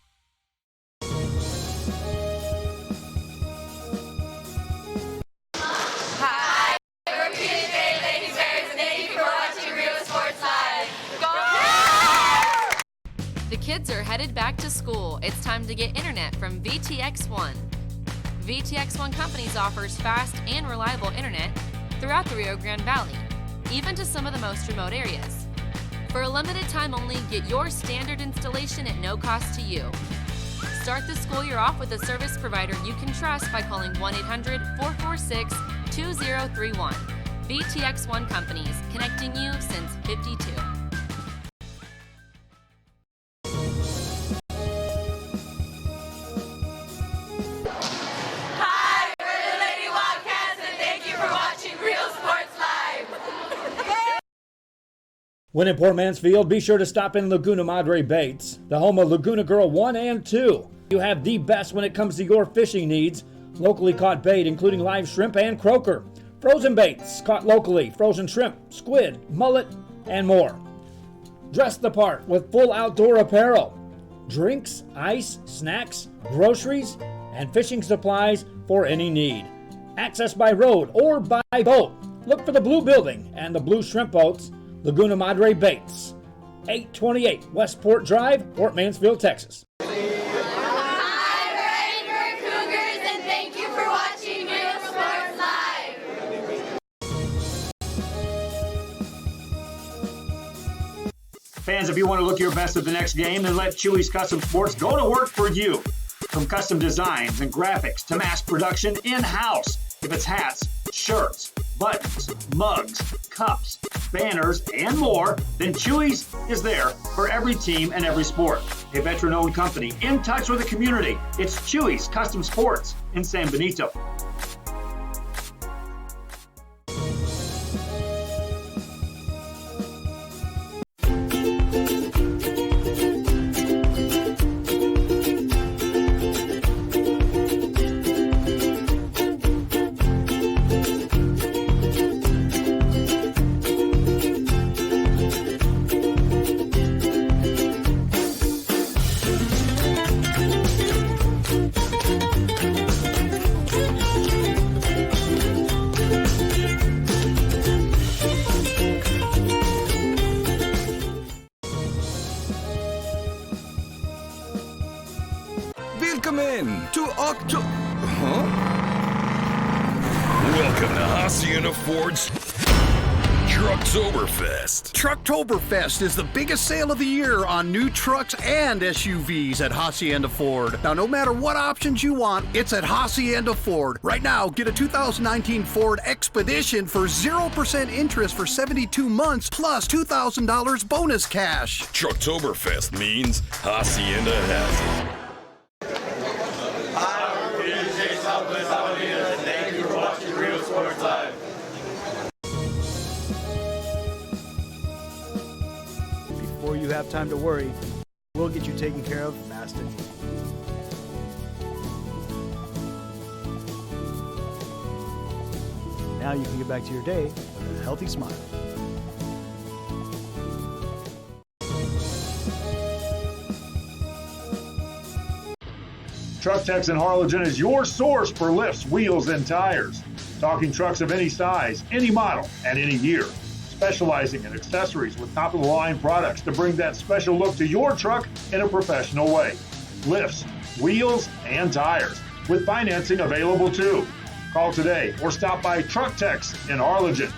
Hi, we're PJ Lady Bears, and thank you for watching Real Sports Live. Go! The kids are headed back to school. It's time to get internet from VTX1. VTX1 Companies offers fast and reliable internet throughout the Rio Grande Valley, even to some of the most remote areas. For a limited time only, get your standard installation at no cost to you. Start the school year off with a service provider you can trust by calling 1-800-446-2031. VTX1 Companies, connecting you since '52. Hi, we're the Lady Bobcats, and thank you for watching Real Sports Live. When in Port Mansfield, be sure to stop in Laguna Madre Baits, the home of Laguna Girl 1 and 2. You have the best when it comes to your fishing needs. Locally caught bait, including live shrimp and croaker. Frozen baits, caught locally, frozen shrimp, squid, mullet, and more. Dress the part with full outdoor apparel. Drinks, ice, snacks, groceries, and fishing supplies for any need. Access by road or by boat. Look for the blue building and the blue shrimp boats. Laguna Madre Baits, 828 Westport Drive, Port Mansfield, Texas. Hi, we're Edinburgh Cougars, and thank you for watching Real Sports Live. Fans, if you want to look your best at the next game, then let Chewy's Custom Sports go to work for you. From custom designs and graphics to mass production in-house. If it's hats, shirts, buttons, mugs, cups, banners, and more, then Chewy's is there for every team and every sport. A veteran-owned company in touch with the community. It's Chewy's Custom Sports in San Benito. Welcome to Hacienda Ford's Trucktoberfest. Trucktoberfest is the biggest sale of the year on new trucks and SUVs at Hacienda Ford. Now, no matter what options you want, it's at Hacienda Ford. Right now, get a 2019 Ford Expedition for 0% interest for 72 months plus $2,000 bonus cash. Trucktoberfest means Hacienda has it. Thank you for watching Real Sports Live. Before you have time to worry, we'll get you taken care of fast and easy. Now you can get back to your day with a healthy smile. Truck Techs in Harlingen is your source for lifts, wheels, and tires. Talking trucks of any size, any model, and any year. Specializing in accessories with top-of-the-line products to bring that special look to your truck in a professional way. Lifts, wheels, and tires, with financing available too. Call today or stop by Truck Techs in Harlingen.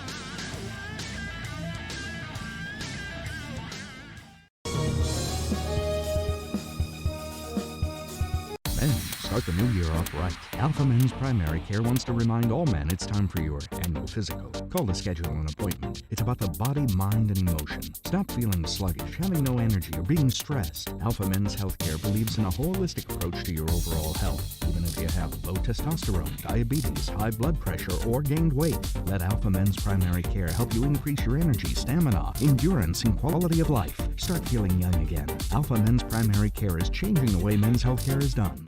Start the new year off right. Alpha Men's Primary Care wants to remind all men it's time for your annual physical. Call to schedule an appointment. It's about the body, mind, and emotion. Stop feeling sluggish, having no energy, or being stressed. Alpha Men's Healthcare believes in a holistic approach to your overall health. Even if you have low testosterone, diabetes, high blood pressure, or gained weight, let Alpha Men's Primary Care help you increase your energy, stamina, endurance, and quality of life. Start feeling young again. Alpha Men's Primary Care is changing the way men's healthcare is done.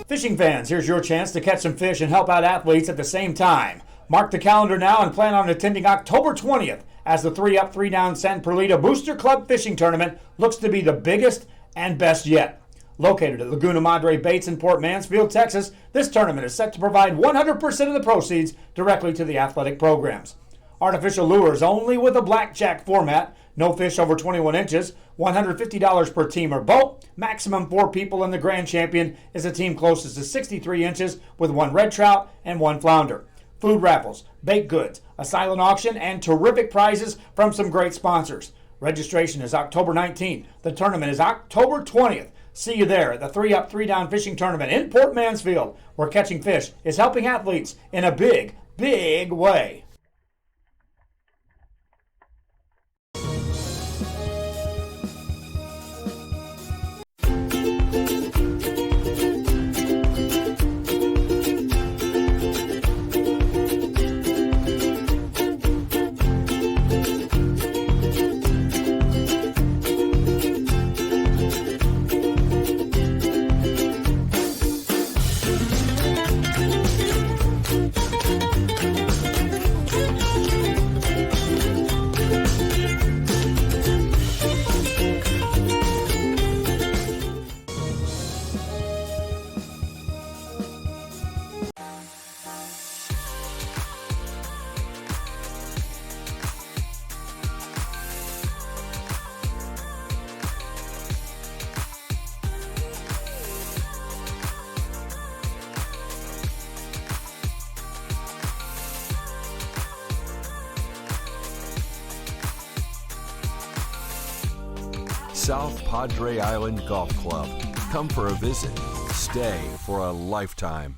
Fishing fans, here's your chance to catch some fish and help out athletes at the same time. Mark the calendar now and plan on attending October 20th as the 3-up, 3-down San Perlita Booster Club Fishing Tournament looks to be the biggest and best yet. Located at Laguna Madre Baits in Port Mansfield, Texas, this tournament is set to provide 100% of the proceeds directly to the athletic programs. Artificial lures only with a blackjack format, no fish over 21 inches, $150 per team or boat, maximum 4 people, and the grand champion is a team closest to 63 inches with 1 red trout and 1 flounder. Food raffles, baked goods, a silent auction, and terrific prizes from some great sponsors. Registration is October 19th. The tournament is October 20th. See you there at the 3-up, 3-down fishing tournament in Port Mansfield, where catching fish is helping athletes in a big, big way. South Padre Island Golf Club. Come for a visit. Stay for a lifetime.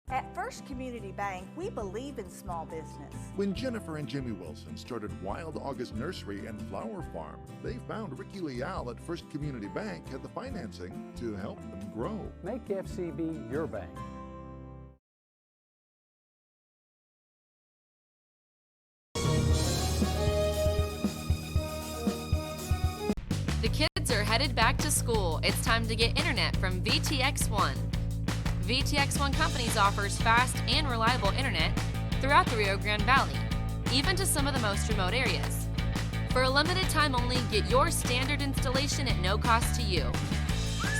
At First Community Bank, we believe in small business. When Jennifer and Jimmy Wilson started Wild August Nursery and Flower Farm, they found Ricky Leal at First Community Bank had the financing to help them grow. Make FCB your bank. The kids are headed back to school. It's time to get internet from VTX1. VTX1 Companies offers fast and reliable internet throughout the Rio Grande Valley, even to some of the most remote areas. For a limited time only, get your standard installation at no cost to you.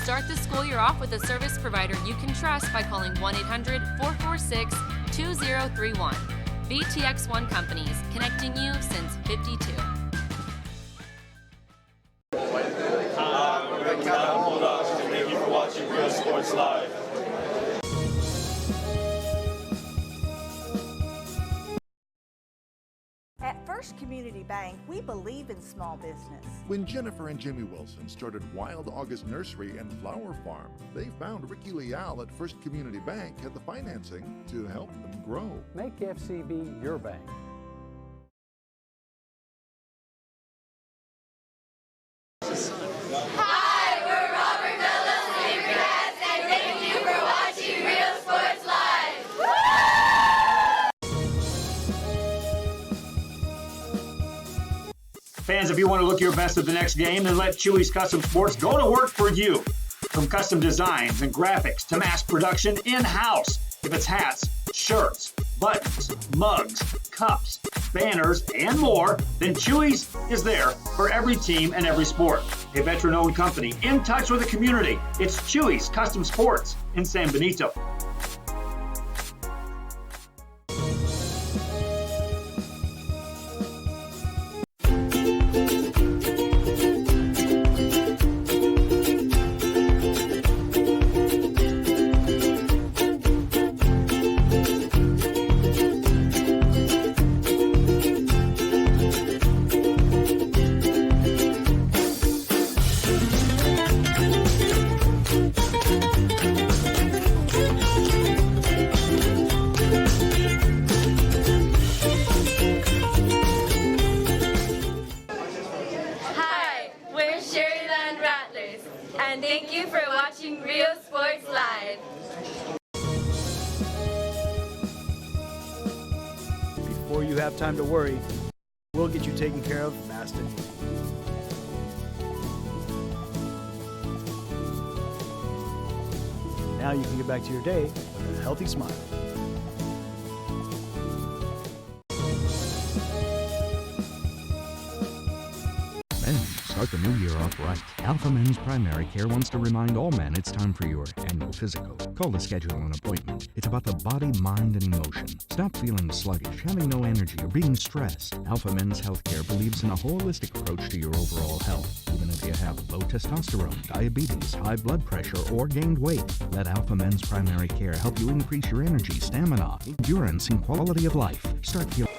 Start the school year off with a service provider you can trust by calling 1-800-446-2031. VTX1 Companies, connecting you since '52. Sports Live. At First Community Bank, we believe in small business. When Jennifer and Jimmy Wilson started Wild August Nursery and Flower Farm, they found Ricky Leal at First Community Bank had the financing to help them grow. Make FCB your bank. Hi, we're Robertville Sabercats, and thank you for watching Real Sports Live. Fans, if you want to look your best at the next game, then let Chewy's Custom Sports go to work for you. From custom designs and graphics to mass production in-house. If it's hats, shirts, buttons, mugs, cups, banners, and more, then Chewy's is there for every team and every sport. A veteran-owned company in touch with the community. It's Chewy's Custom Sports in San Benito. And thank you for watching Real Sports Live. Before you have time to worry, we'll get you taken care of fast and easy. Now you can get back to your day with a healthy smile. Start the new year off right. Alpha Men's Primary Care wants to remind all men it's time for your annual physical. Call to schedule an appointment. It's about the body, mind, and emotion. Stop feeling sluggish, having no energy, or being stressed. Alpha Men's Healthcare believes in a holistic approach to your overall health. Even if you have low testosterone, diabetes, high blood pressure, or gained weight, let Alpha Men's Primary Care help you increase your energy, stamina, endurance, and quality of life. Start feeling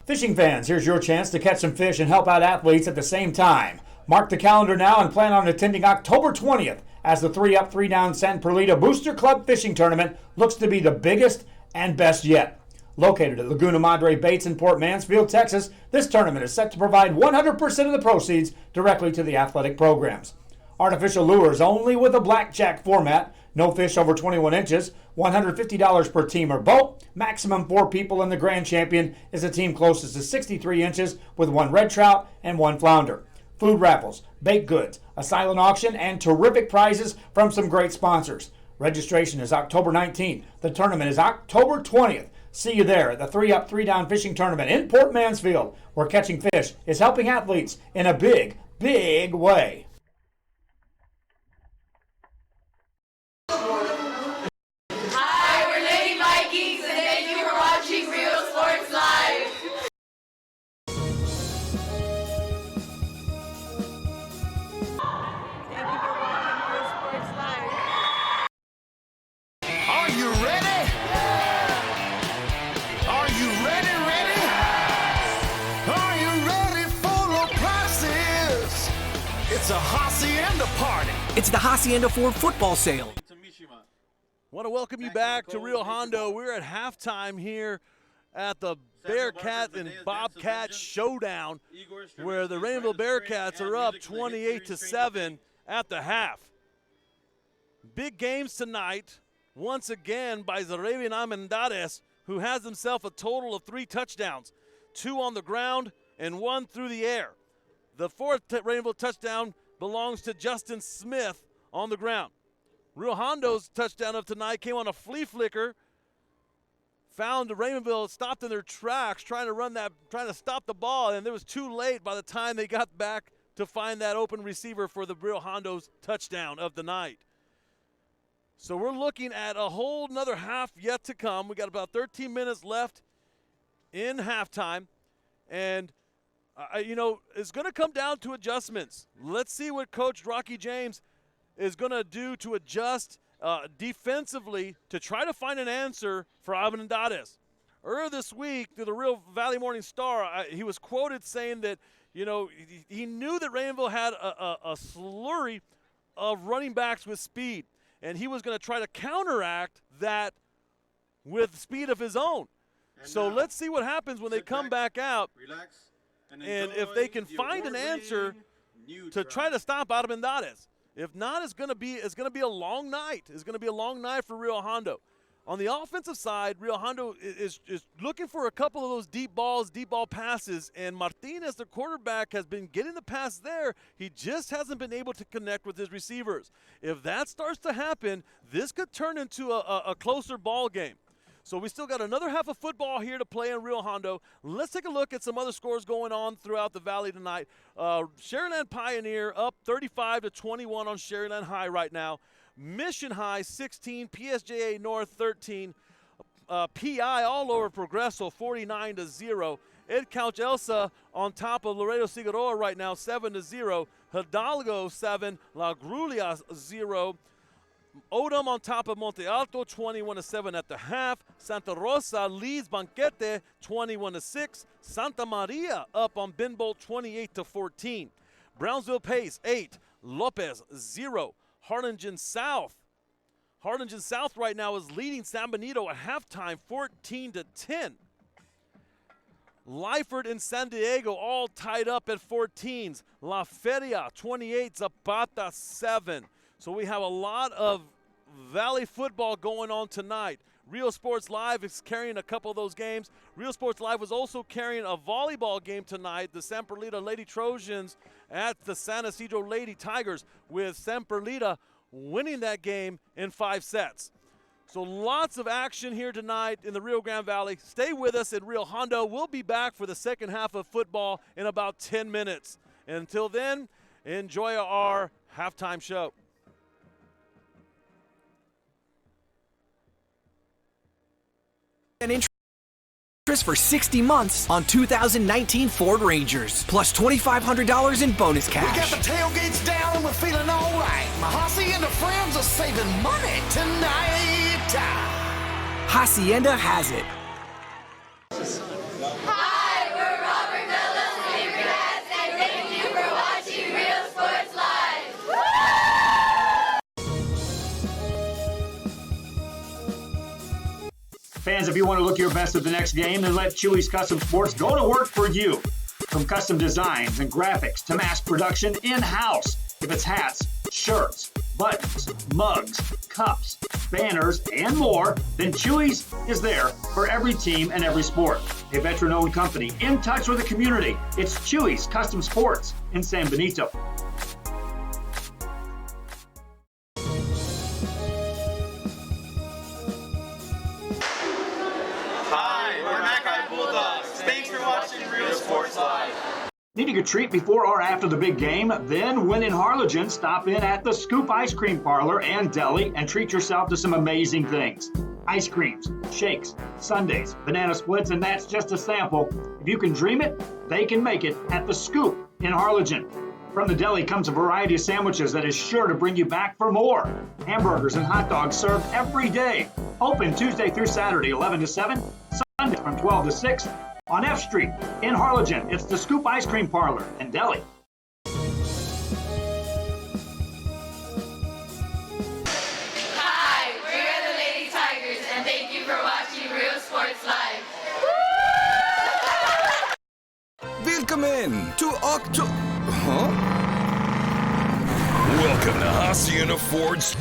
Fishing fans, here's your chance to catch some fish and help out athletes at the same time. Mark the calendar now and plan on attending October 20th as the 3-up, 3-down San Perlita Booster Club Fishing Tournament looks to be the biggest and best yet. Located at Laguna Madre Baits in Port Mansfield, Texas, this tournament is set to provide 100% of the proceeds directly to the athletic programs. Artificial lures only with a blackjack format. No fish over 21 inches, $150 per team or boat. Maximum 4 people, and the grand champion is a team closest to 63 inches with 1 red trout and 1 flounder. Food raffles, baked goods, a silent auction, and terrific prizes from some great sponsors. Registration is October 19th. The tournament is October 20th. See you there at the 3-up, 3-down fishing tournament in Port Mansfield, where catching fish is helping athletes in a big, big way. Hi, we're Lady Vikings, and thank you for watching Real Sports Live. Thank you for watching Real Sports Live. Are you ready? Are you ready? Are you ready for the prices? It's a hacienda party. It's the Hacienda Ford football sale. Want to welcome you back to Real Hondo. We're at halftime here at the Bearcat and Bobcat showdown, where the Raymondville Bearcats are up 28-7 at the half. Big games tonight, once again by Zarabian Armendariz, who has himself a total of 3 touchdowns, 2 on the ground and 1 through the air. The 4th Raymondville touchdown belongs to Justin Smith on the ground. Rio Hondo's touchdown of tonight came on a flea flicker. Found Raymondville stopped in their tracks trying to stop the ball, and it was too late by the time they got back to find that open receiver for the Rio Hondo's touchdown of the night. So we're looking at a whole another half yet to come. We got about 13 minutes left in halftime, and it's going to come down to adjustments. Let's see what Coach Rocky James is going to do to adjust defensively to try to find an answer for Armendariz. Earlier this week, through the Rio Valley Morning Star, he was quoted saying that, he knew that Raymondville had a slurry of running backs with speed, and he was going to try to counteract that with speed of his own. So let's see what happens when they come back out, and if they can find an answer to try to stop Armendariz. If not, it's going to be a long night. It's going to be a long night for Rio Hondo. On the offensive side, Rio Hondo is looking for a couple of those deep ball passes, and Martinez, the quarterback, has been getting the pass there. He just hasn't been able to connect with his receivers. If that starts to happen, this could turn into a closer ball game. So we still got another half of football here to play in Rio Hondo. Let's take a look at some other scores going on throughout the valley tonight. Sharyland Pioneer up 35-21 on Sharyland High right now. Mission High 16, PSJA North 13. PI all over Progreso 49-0. Ed Couch Elsa on top of Laredo Figueroa right now 7-0. Hidalgo 7, La Grulia 0. Odom on top of Monte Alto, 21-7 at the half. Santa Rosa leads Banquete, 21-6. Santa Maria up on Binbolt, 28-14. Brownsville Pace, 8. Lopez, 0. Harlingen South right now is leading San Benito at halftime, 14-10. Lyford and San Diego all tied up at 14s. La Feria, 28. Zapata, 7. So we have a lot of Valley football going on tonight. Rio Sports Live is carrying a couple of those games. Rio Sports Live was also carrying a volleyball game tonight. The San Perlita Lady Trojans at the San Isidro Lady Tigers, with San Perlita winning that game in 5 sets. So lots of action here tonight in the Rio Grande Valley. Stay with us in Rio Hondo. We'll be back for the second half of football in about 10 minutes. Until then, enjoy our halftime show. An interest for 60 months on 2019 Ford Rangers, plus $2,500 in bonus cash. We got the tailgates down and we're feeling all right. Mahasi and the friends are saving money tonight. Hacienda has it. Hi, we're Robert Mello's favorite cats, and thank you for watching Real Sports Live. Fans, if you want to look your best at the next game, then let Chewy's Custom Sports go to work for you. From custom designs and graphics to mass production in-house. If it's hats, shirts, buttons, mugs, cups, banners, and more, then Chewy's is there for every team and every sport. A veteran-owned company in touch with the community. It's Chewy's Custom Sports in San Benito. Needing a treat before or after the big game? Then, when in Harlingen, stop in at the Scoop Ice Cream Parlor and Deli and treat yourself to some amazing things. Ice creams, shakes, sundaes, banana splits, and that's just a sample. If you can dream it, they can make it at the Scoop in Harlingen. From the deli comes a variety of sandwiches that is sure to bring you back for more. Hamburgers and hot dogs served every day. Open Tuesday through Saturday, 11 to 7, Sunday from 12 to 6. On F Street in Harlingen, it's the Scoop Ice Cream Parlor and Deli. Hi, we're the Lady Tigers, and thank you for watching Real Sports Live. Welcome in to Welcome to Hacienda Ford's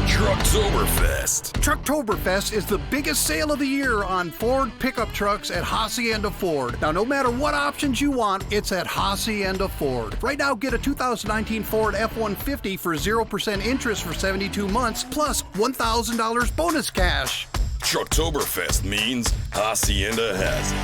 Trucktoberfest. Trucktoberfest is the biggest sale of the year on Ford pickup trucks at Hacienda Ford. Now, no matter what options you want, it's at Hacienda Ford. Right now, get a 2019 Ford F-150 for 0% interest for 72 months, plus $1,000 bonus cash. Trucktoberfest means Hacienda has it.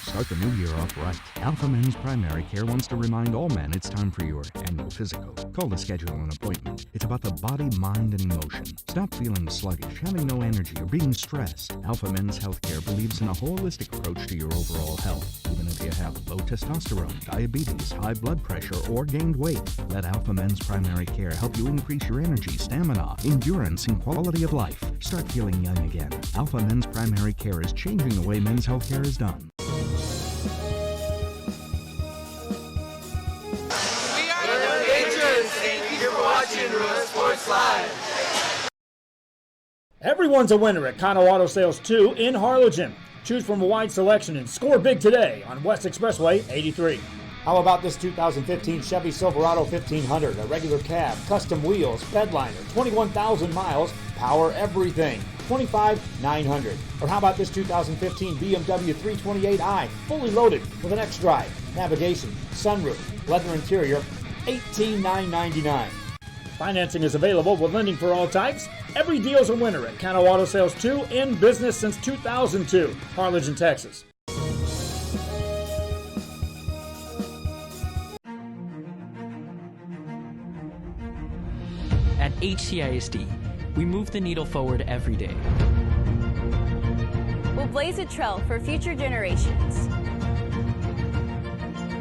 Start the new year off right. Alpha Men's Primary Care wants to remind all men it's time for your annual physical. Call to schedule an appointment. It's about the body, mind, and emotion. Stop feeling sluggish, having no energy, or being stressed. Alpha Men's Healthcare believes in a holistic approach to your overall health. Even if you have low testosterone, diabetes, high blood pressure, or gained weight, let Alpha Men's Primary Care help you increase your energy, stamina, endurance, and quality of life. Start feeling young again. Alpha Men's Primary Care is changing the way men's healthcare is done. Thank you for watching Real Sports Live. Everyone's a winner at Conno Auto Sales 2 in Harlingen. Choose from a wide selection and score big today on West Expressway 83. How about this 2015 Chevy Silverado 1500, a regular cab, custom wheels, bedliner, 21,000 miles, power everything, $25,900. Or how about this 2015 BMW 328i, fully loaded with an X-Drive, navigation, sunroof, leather interior, $18,999. Financing is available with lending for all types. Every deal's a winner at Conno Auto Sales 2, in business since 2002, Harlingen, Texas. At HCISD, we move the needle forward every day. We'll blaze a trail for future generations.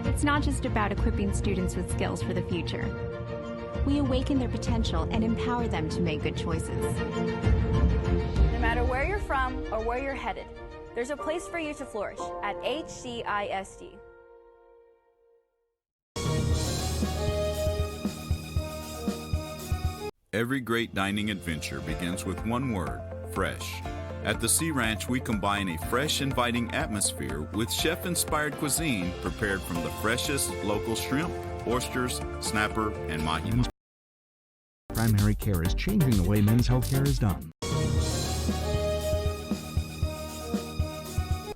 It's not just about equipping students with skills for the future. We awaken their potential and empower them to make good choices. No matter where you're from or where you're headed, there's a place for you to flourish at HCISD. Every great dining adventure begins with one word: fresh. At the Sea Ranch, we combine a fresh, inviting atmosphere with chef-inspired cuisine prepared from the freshest local shrimp, oysters, snapper, and mahi. Primary Care is changing the way men's healthcare is done.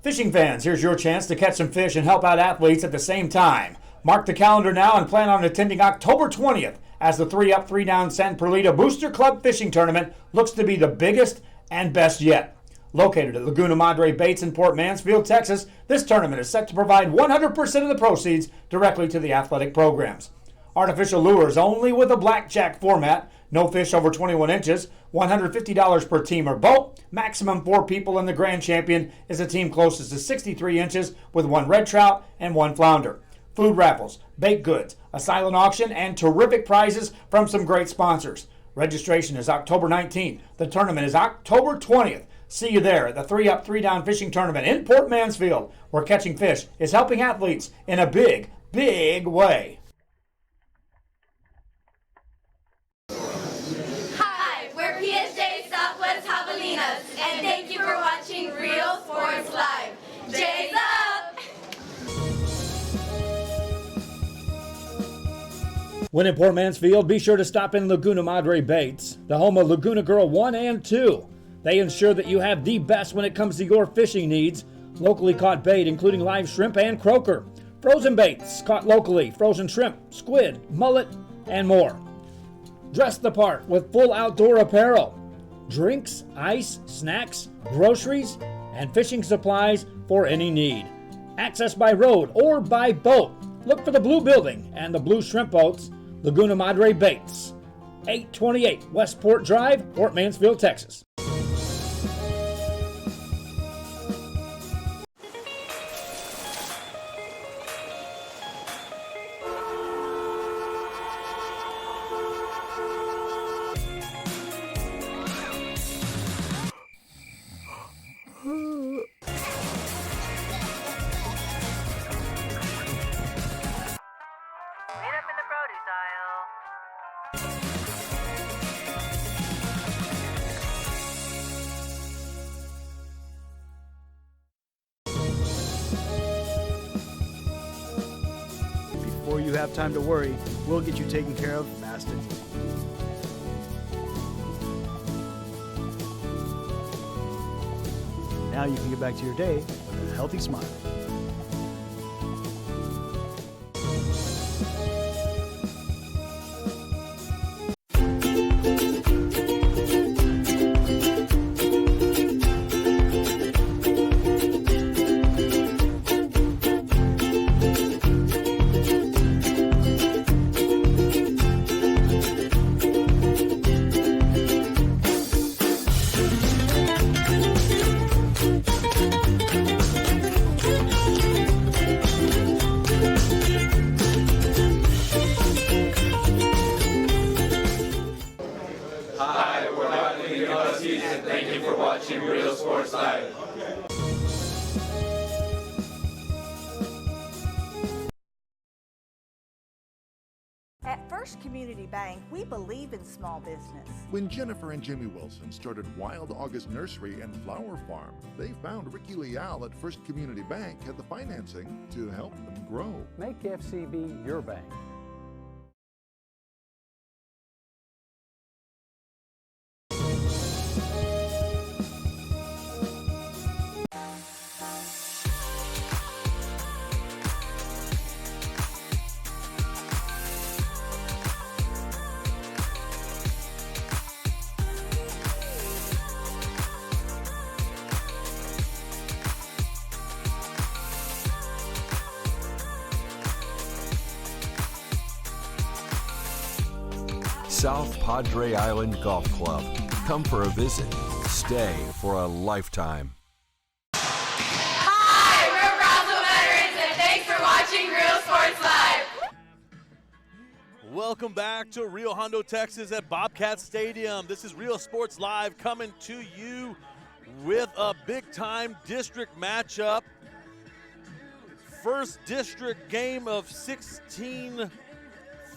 Fishing fans, here's your chance to catch some fish and help out athletes at the same time. Mark the calendar now and plan on attending October 20th as the 3-up, 3-down San Perlita Booster Club Fishing Tournament looks to be the biggest and best yet. Located at Laguna Madre Baits in Port Mansfield, Texas, this tournament is set to provide 100% of the proceeds directly to the athletic programs. Artificial lures only with a blackjack format, no fish over 21 inches, $150 per team or boat, maximum 4 people, and the grand champion is a team closest to 63 inches with 1 red trout and 1 flounder. Food raffles, baked goods, a silent auction, and terrific prizes from some great sponsors. Registration is October 19th. The tournament is October 20th. See you there at the 3-up, 3-down fishing tournament in Port Mansfield, where catching fish is helping athletes in a big, big way. Hi, we're PSJ Southwest Javelinas, and thank you for watching Real Sports Live. J's up! When in Port Mansfield, be sure to stop in Laguna Madre Baits, the home of Laguna Girl 1 and 2. They ensure that you have the best when it comes to your fishing needs. Locally caught bait, including live shrimp and croaker. Frozen baits caught locally, frozen shrimp, squid, mullet, and more. Dress the part with full outdoor apparel. Drinks, ice, snacks, groceries, and fishing supplies for any need. Access by road or by boat. Look for the blue building and the blue shrimp boats, Laguna Madre Baits. 828 Westport Drive, Fort Mansfield, Texas. Before you have time to worry, we'll get you taken care of fast and easy. Now you can get back to your day with a healthy smile. Thank you for watching Real Sports Live. At First Community Bank, we believe in small business. When Jennifer and Jimmy Wilson started Wild August Nursery and Flower Farm, they found Ricky Leal at First Community Bank had the financing to help them grow. Make FCB your bank. South Padre Island Golf Club. Come for a visit. Stay for a lifetime. Hi, we're Brownsville veterans, and thanks for watching Real Sports Live. Welcome back to Rio Hondo, Texas at Bobcat Stadium. This is Real Sports Live coming to you with a big-time district matchup. First district game of 16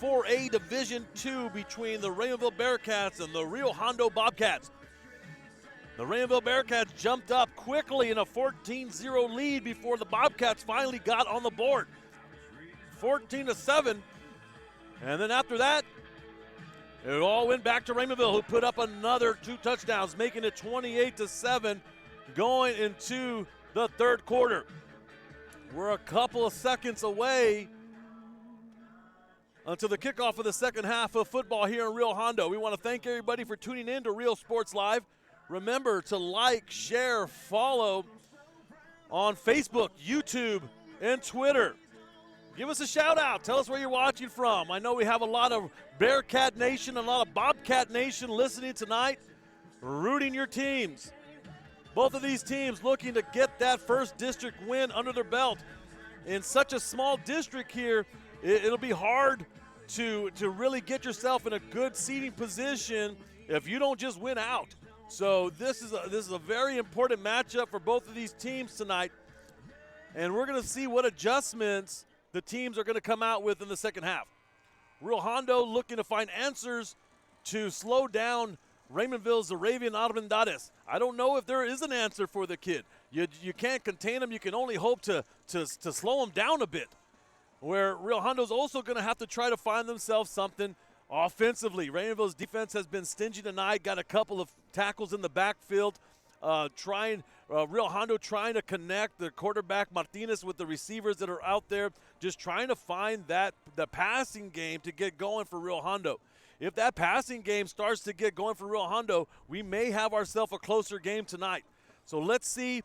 4A Division II between the Raymondville Bearcats and the Rio Hondo Bobcats. The Raymondville Bearcats jumped up quickly in a 14-0 lead before the Bobcats finally got on the board. 14-7. And then after that, it all went back to Raymondville, who put up another 2 touchdowns, making it 28-7 going into the third quarter. We're a couple of seconds away until the kickoff of the second half of football here in Rio Hondo. We want to thank everybody for tuning in to Real Sports Live. Remember to like, share, follow on Facebook, YouTube, and Twitter. Give us a shout out. Tell us where you're watching from. I know we have a lot of Bearcat Nation and a lot of Bobcat Nation listening tonight, rooting your teams. Both of these teams looking to get that first district win under their belt. In such a small district here, it'll be hard to really get yourself in a good seating position if you don't just win out. So this is a very important matchup for both of these teams tonight, and we're going to see what adjustments the teams are going to come out with in the second half. Rio Hondo looking to find answers to slow down Raymondville's Arabian Armendariz. I don't know if there is an answer for the kid. You can't contain him. You can only hope to slow him down a bit. Where Rio Hondo's also going to have to try to find themselves something offensively. Raymondville's defense has been stingy tonight, got a couple of tackles in the backfield, trying Real Hondo trying to connect the quarterback Martinez with the receivers that are out there, just trying to find the passing game to get going for Real Hondo. If that passing game starts to get going for Real Hondo, we may have ourselves a closer game tonight. So let's see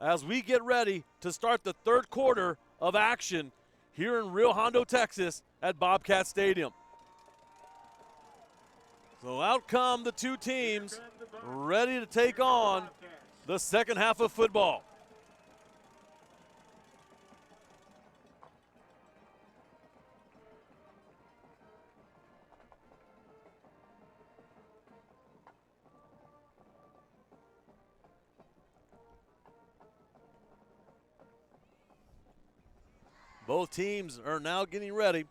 as we get ready to start the third quarter of action here in Real Hondo, Texas at Bobcat Stadium. So out come the two teams ready to take on the second half of football. Both teams are now getting ready.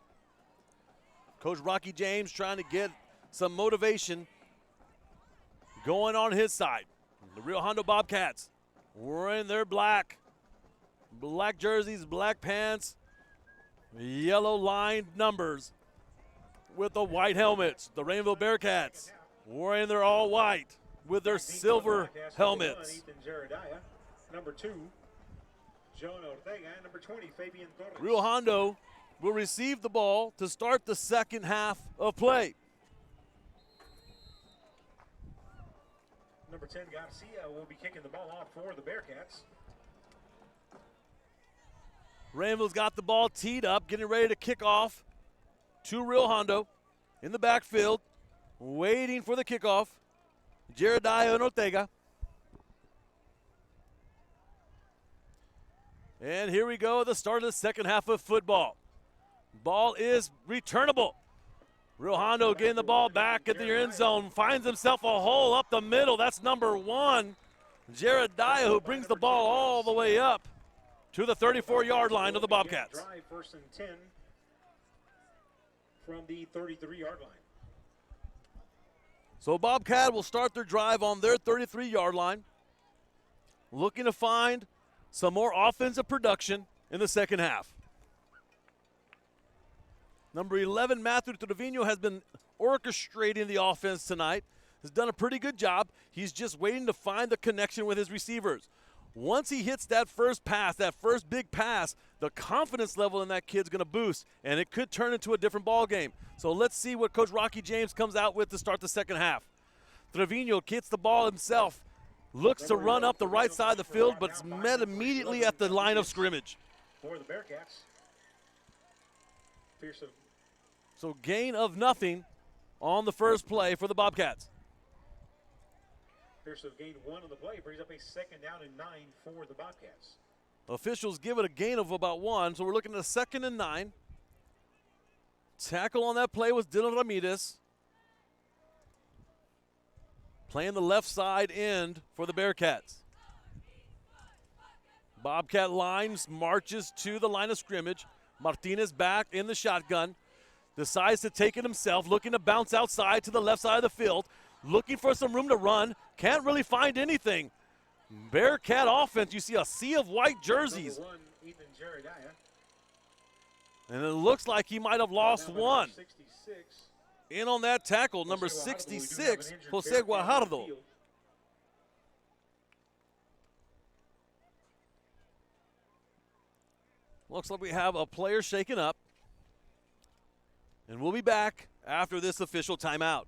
Coach Rocky James trying to get some motivation going on his side. The Real Hondo Bobcats wearing their black jerseys, black pants, yellow lined numbers with the white helmets. The Raymondville Bearcats wearing their all white with their silver helmets. Number 2, John Ortega, number 20, Fabian Torres. Real Hondo will receive the ball to start the second half of play. Number 10, Garcia, will be kicking the ball off for the Bearcats. Raymondville's got the ball teed up, getting ready to kick off to Real Hondo in the backfield, waiting for the kickoff. Jeremiah and Ortega. And here we go at the start of the second half of football. Ball is returnable. Real Hondo getting the ball back at the end zone, finds himself a hole up the middle. That's number 1, Jeremiah, who brings the ball all the way up to the 34-yard line of the Bobcats. Drive 1st and 10 from the 33-yard line. So Bobcat will start their drive on their 33-yard line, looking to find some more offensive production in the second half. Number 11, Matthew Trevino, has been orchestrating the offense tonight. Has done a pretty good job. He's just waiting to find the connection with his receivers. Once he hits that first pass, that first big pass, the confidence level in that kid's going to boost, and it could turn into a different ball game. So let's see what Coach Rocky James comes out with to start the second half. Trevino gets the ball himself, looks to run up the right side of the field, but it's met immediately at the line of scrimmage. For the Bearcats. Pearson. So gain of nothing on the first play for the Bobcats. Pearson gained 1 on the play, brings up a 2nd down and 9 for the Bobcats. Officials give it a gain of about 1, so we're looking at a 2nd and 9. Tackle on that play was Dylan Ramirez. Playing the left side end for the Bearcats. Bobcat lines, marches to the line of scrimmage. Martinez back in the shotgun. Decides to take it himself, looking to bounce outside to the left side of the field. Looking for some room to run. Can't really find anything. Bearcat offense, you see a sea of white jerseys. Number 1, Ethan Jeremiah. And it looks like he might have lost one. 66. In on that tackle, number 66, Jose Guajardo. Looks like we have a player shaken up. And we'll be back after this official timeout.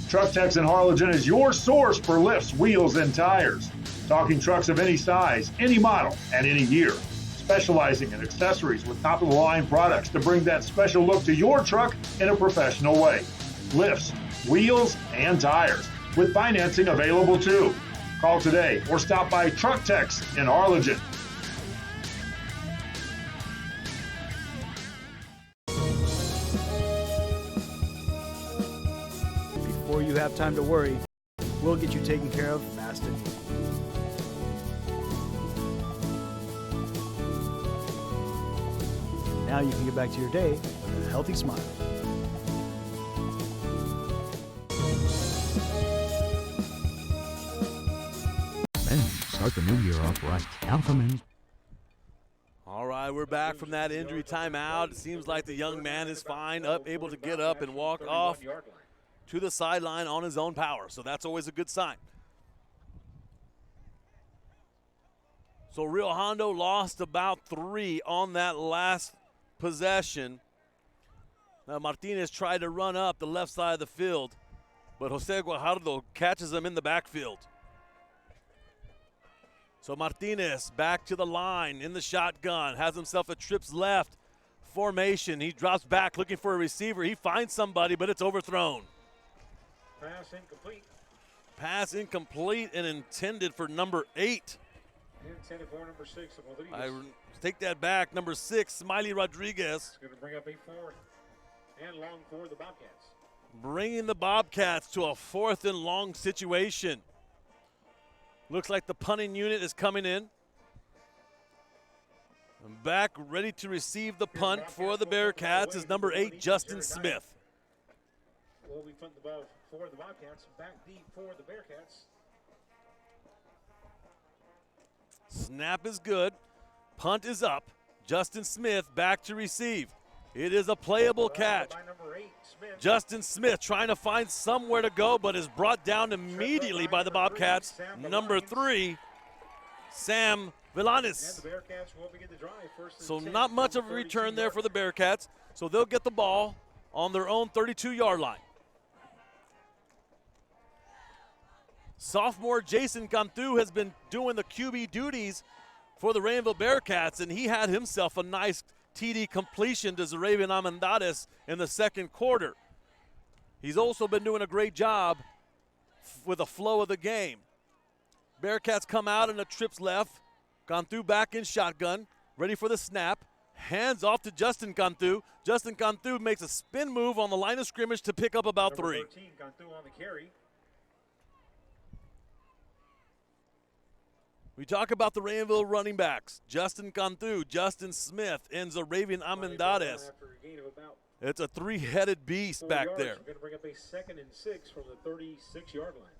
Truck Techs in Harlingen is your source for lifts, wheels, and tires. Talking trucks of any size, any model, and any year. Specializing in accessories with top-of-the-line products to bring that special look to your truck in a professional way. Lifts, wheels, and tires, with financing available too. Call today or stop by Truck Techs in Harlingen. Before you have time to worry, we'll get you taken care of fast and easy. Now you can get back to your day with a healthy smile. Men, start the new year off right. Alpha Men's. All right, right, we're back from that injury timeout. It seems like the young man is fine, able to get up and walk off to the sideline on his own power. So that's always a good sign. So Rio Hondo lost about 3 on that last possession. Now Martinez tried to run up the left side of the field, but Jose Guajardo catches him in the backfield. So Martinez back to the line in the shotgun, has himself a trips left formation. He drops back looking for a receiver. He finds somebody, but it's overthrown. Pass incomplete. Pass incomplete and intended for number 8. Intended for number 6. I take that back. Number 6, Smiley Rodriguez. It's going to bring up a 4th and long for the Bobcats. Bringing the Bobcats to a 4th and long situation. Looks like the punting unit is coming in. And back ready to receive the punt for the Bearcats is number 8, Justin Smith. Will be punting the ball for the Bobcats. Back deep for the Bearcats. Snap is good. Punt is up. Justin Smith back to receive. It is a playable catch. Justin Smith trying to find somewhere to go, but is brought down immediately by the Bobcats. Number 3, Sam Villanes. So not much of a return there for the Bearcats. So they'll get the ball on their own 32-yard line. Sophomore Jason Cantu has been doing the QB duties for the Raymondville Bearcats, and he had himself a nice TD completion to Zaravian Amendades in the second quarter. He's also been doing a great job with the flow of the game. Bearcats come out and a trips left. Cantu back in shotgun, ready for the snap. Hands off to Justin Cantu. Justin Cantu makes a spin move on the line of scrimmage to pick up about 3. 13, Cantu on the carry. We talk about the Raymondville running backs. Justin Cantu, Justin Smith, and Zaravian Amendades. It's a 3-headed beast back there. We're going to bring up a 2nd and 6 from the 36-yard line.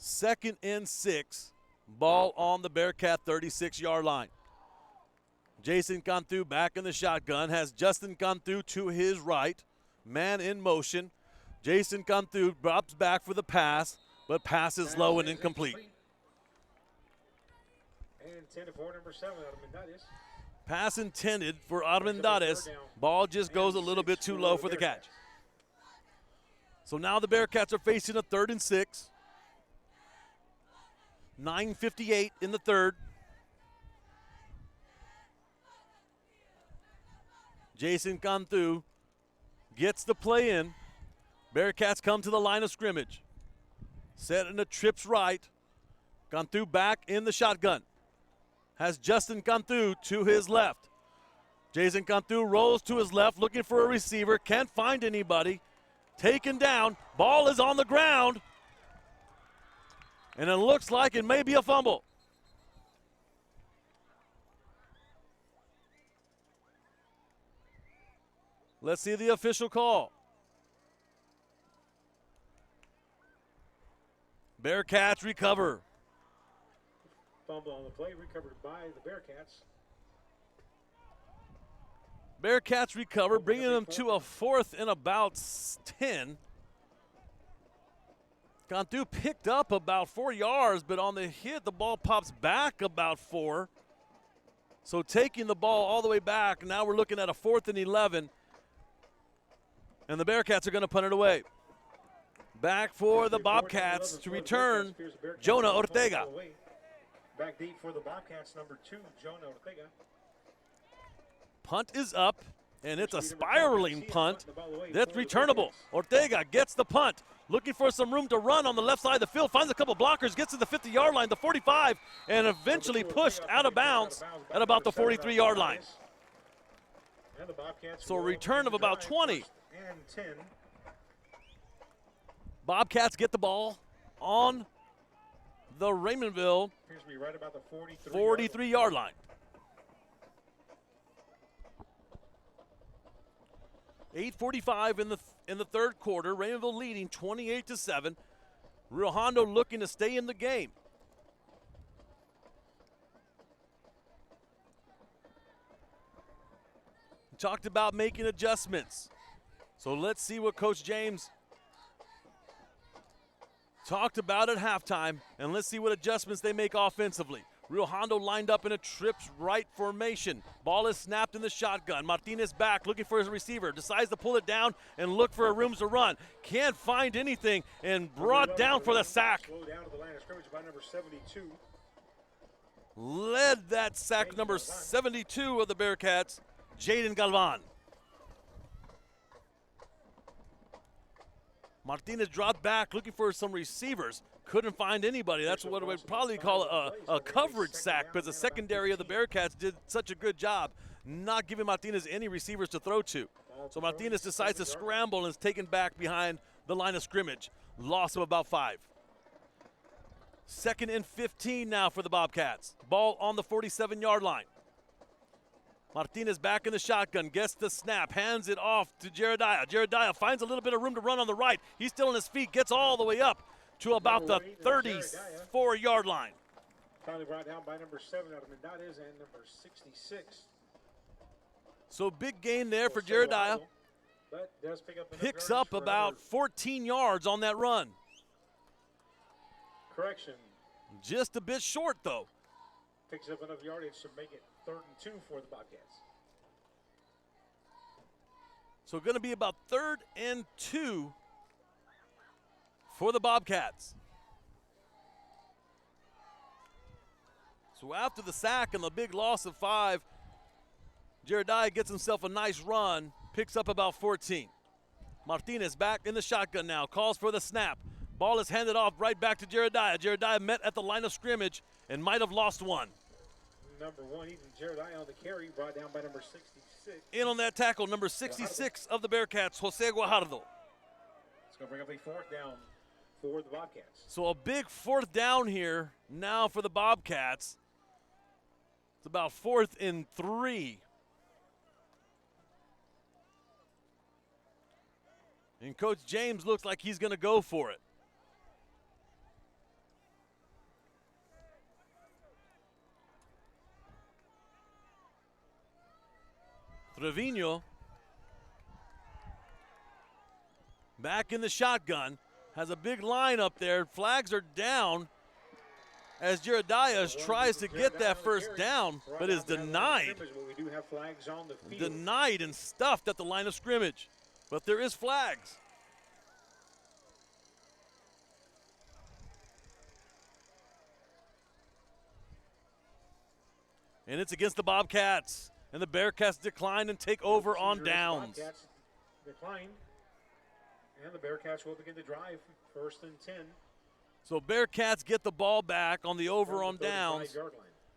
2nd and 6. Ball on the Bearcat 36-yard line. Jason Cantu back in the shotgun. Has Justin Cantu to his right. Man in motion. Jason Cantu drops back for the pass, but pass is low and incomplete. Intended for number 7, Armendariz. Pass intended for Armendariz. Ball just goes a little bit too low for the catch. So now the Bearcats are facing a 3rd and 6. 9:58 in the third. Jason Cantu gets the play in. Bearcats come to the line of scrimmage. Set in the trips right. Cantu back in the shotgun. Has Justin Cantu to his left. Jason Cantu rolls to his left looking for a receiver. Can't find anybody. Taken down. Ball is on the ground. And it looks like it may be a fumble. Let's see the official call. Bearcats recover. Fumble on the play, recovered by the Bearcats. Bearcats recover, bringing them to a 4th and about 10. Cantu picked up about 4 yards, but on the hit, the ball pops back about 4. So taking the ball all the way back, now we're looking at a 4th and 11. And the Bearcats are going to punt it away. Back for the Bobcats to return, Jonah Ortega. Back deep for the Bobcats, number 2, Jonah Ortega. Punt is up, and it's a spiraling punt that's returnable. Ortega gets the punt, looking for some room to run on the left side of the field, finds a couple blockers, gets to the 50-yard line, the 45, and eventually pushed out of bounds at about the 43-yard line. So a return of about 20. And 10. Bobcats get the ball on the Raymondville Appears to be right about the 43-yard line. 8:45 in the third quarter. Raymondville leading 28-7. Rio Hondo looking to stay in the game. talked about making adjustments. So let's see what Coach James talked about at halftime, and let's see what adjustments they make offensively. Rio Hondo lined up in a trips right formation. Ball is snapped in the shotgun. Martinez back, looking for his receiver. Decides to pull it down and look for a room to run. Can't find anything and brought down for the sack. Slow down to the line of scrimmage by number 72. Led that sack number 72 of the Bearcats, Jaden Galvan. Martinez dropped back looking for some receivers. Couldn't find anybody. That's what we'd probably call a coverage sack, because the secondary of the Bearcats did such a good job not giving Martinez any receivers to throw to. So Martinez decides to scramble and is taken back behind the line of scrimmage. Loss of about 5. 2nd and 15 now for the Bobcats. Ball on the 47-yard line. Martinez back in the shotgun, gets the snap, hands it off to Jerediah. Jerediah finds a little bit of room to run on the right. He's still on his feet, gets all the way up to about the 34-yard line. Finally brought down by number 7 out of Mendades and number 66. So big gain there for Jerediah. But does pick up Picks up about 14 yards on that run. Correction. Just a bit short, though. Picks up enough yardage to make it 3rd and 2 for the Bobcats. So going to be about 3rd and 2 for the Bobcats. So after the sack and the big loss of 5, Jerediah gets himself a nice run, picks up about 14. Martinez back in the shotgun now, calls for the snap. Ball is handed off right back to Jerediah. Jerediah met at the line of scrimmage and might have lost one. Number 1, even Jerediah on the carry, brought down by number 66. In on that tackle, number 66 of the Bearcats, Jose Guajardo. It's going to bring up a 4th down for the Bobcats. So a big 4th down here now for the Bobcats. It's about 4th and 3. And Coach James looks like he's going to go for it. Trevino back in the shotgun, has a big line up there. Flags are down as Jerediah tries to get that 1st down, but is denied. We do have flags on the field. Denied and stuffed at the line of scrimmage, but there is flags. And it's against the Bobcats. And the Bearcats decline and take over on downs. Bobcats decline, and the Bearcats will begin to drive 1st and 10. So Bearcats get the ball back on the over on downs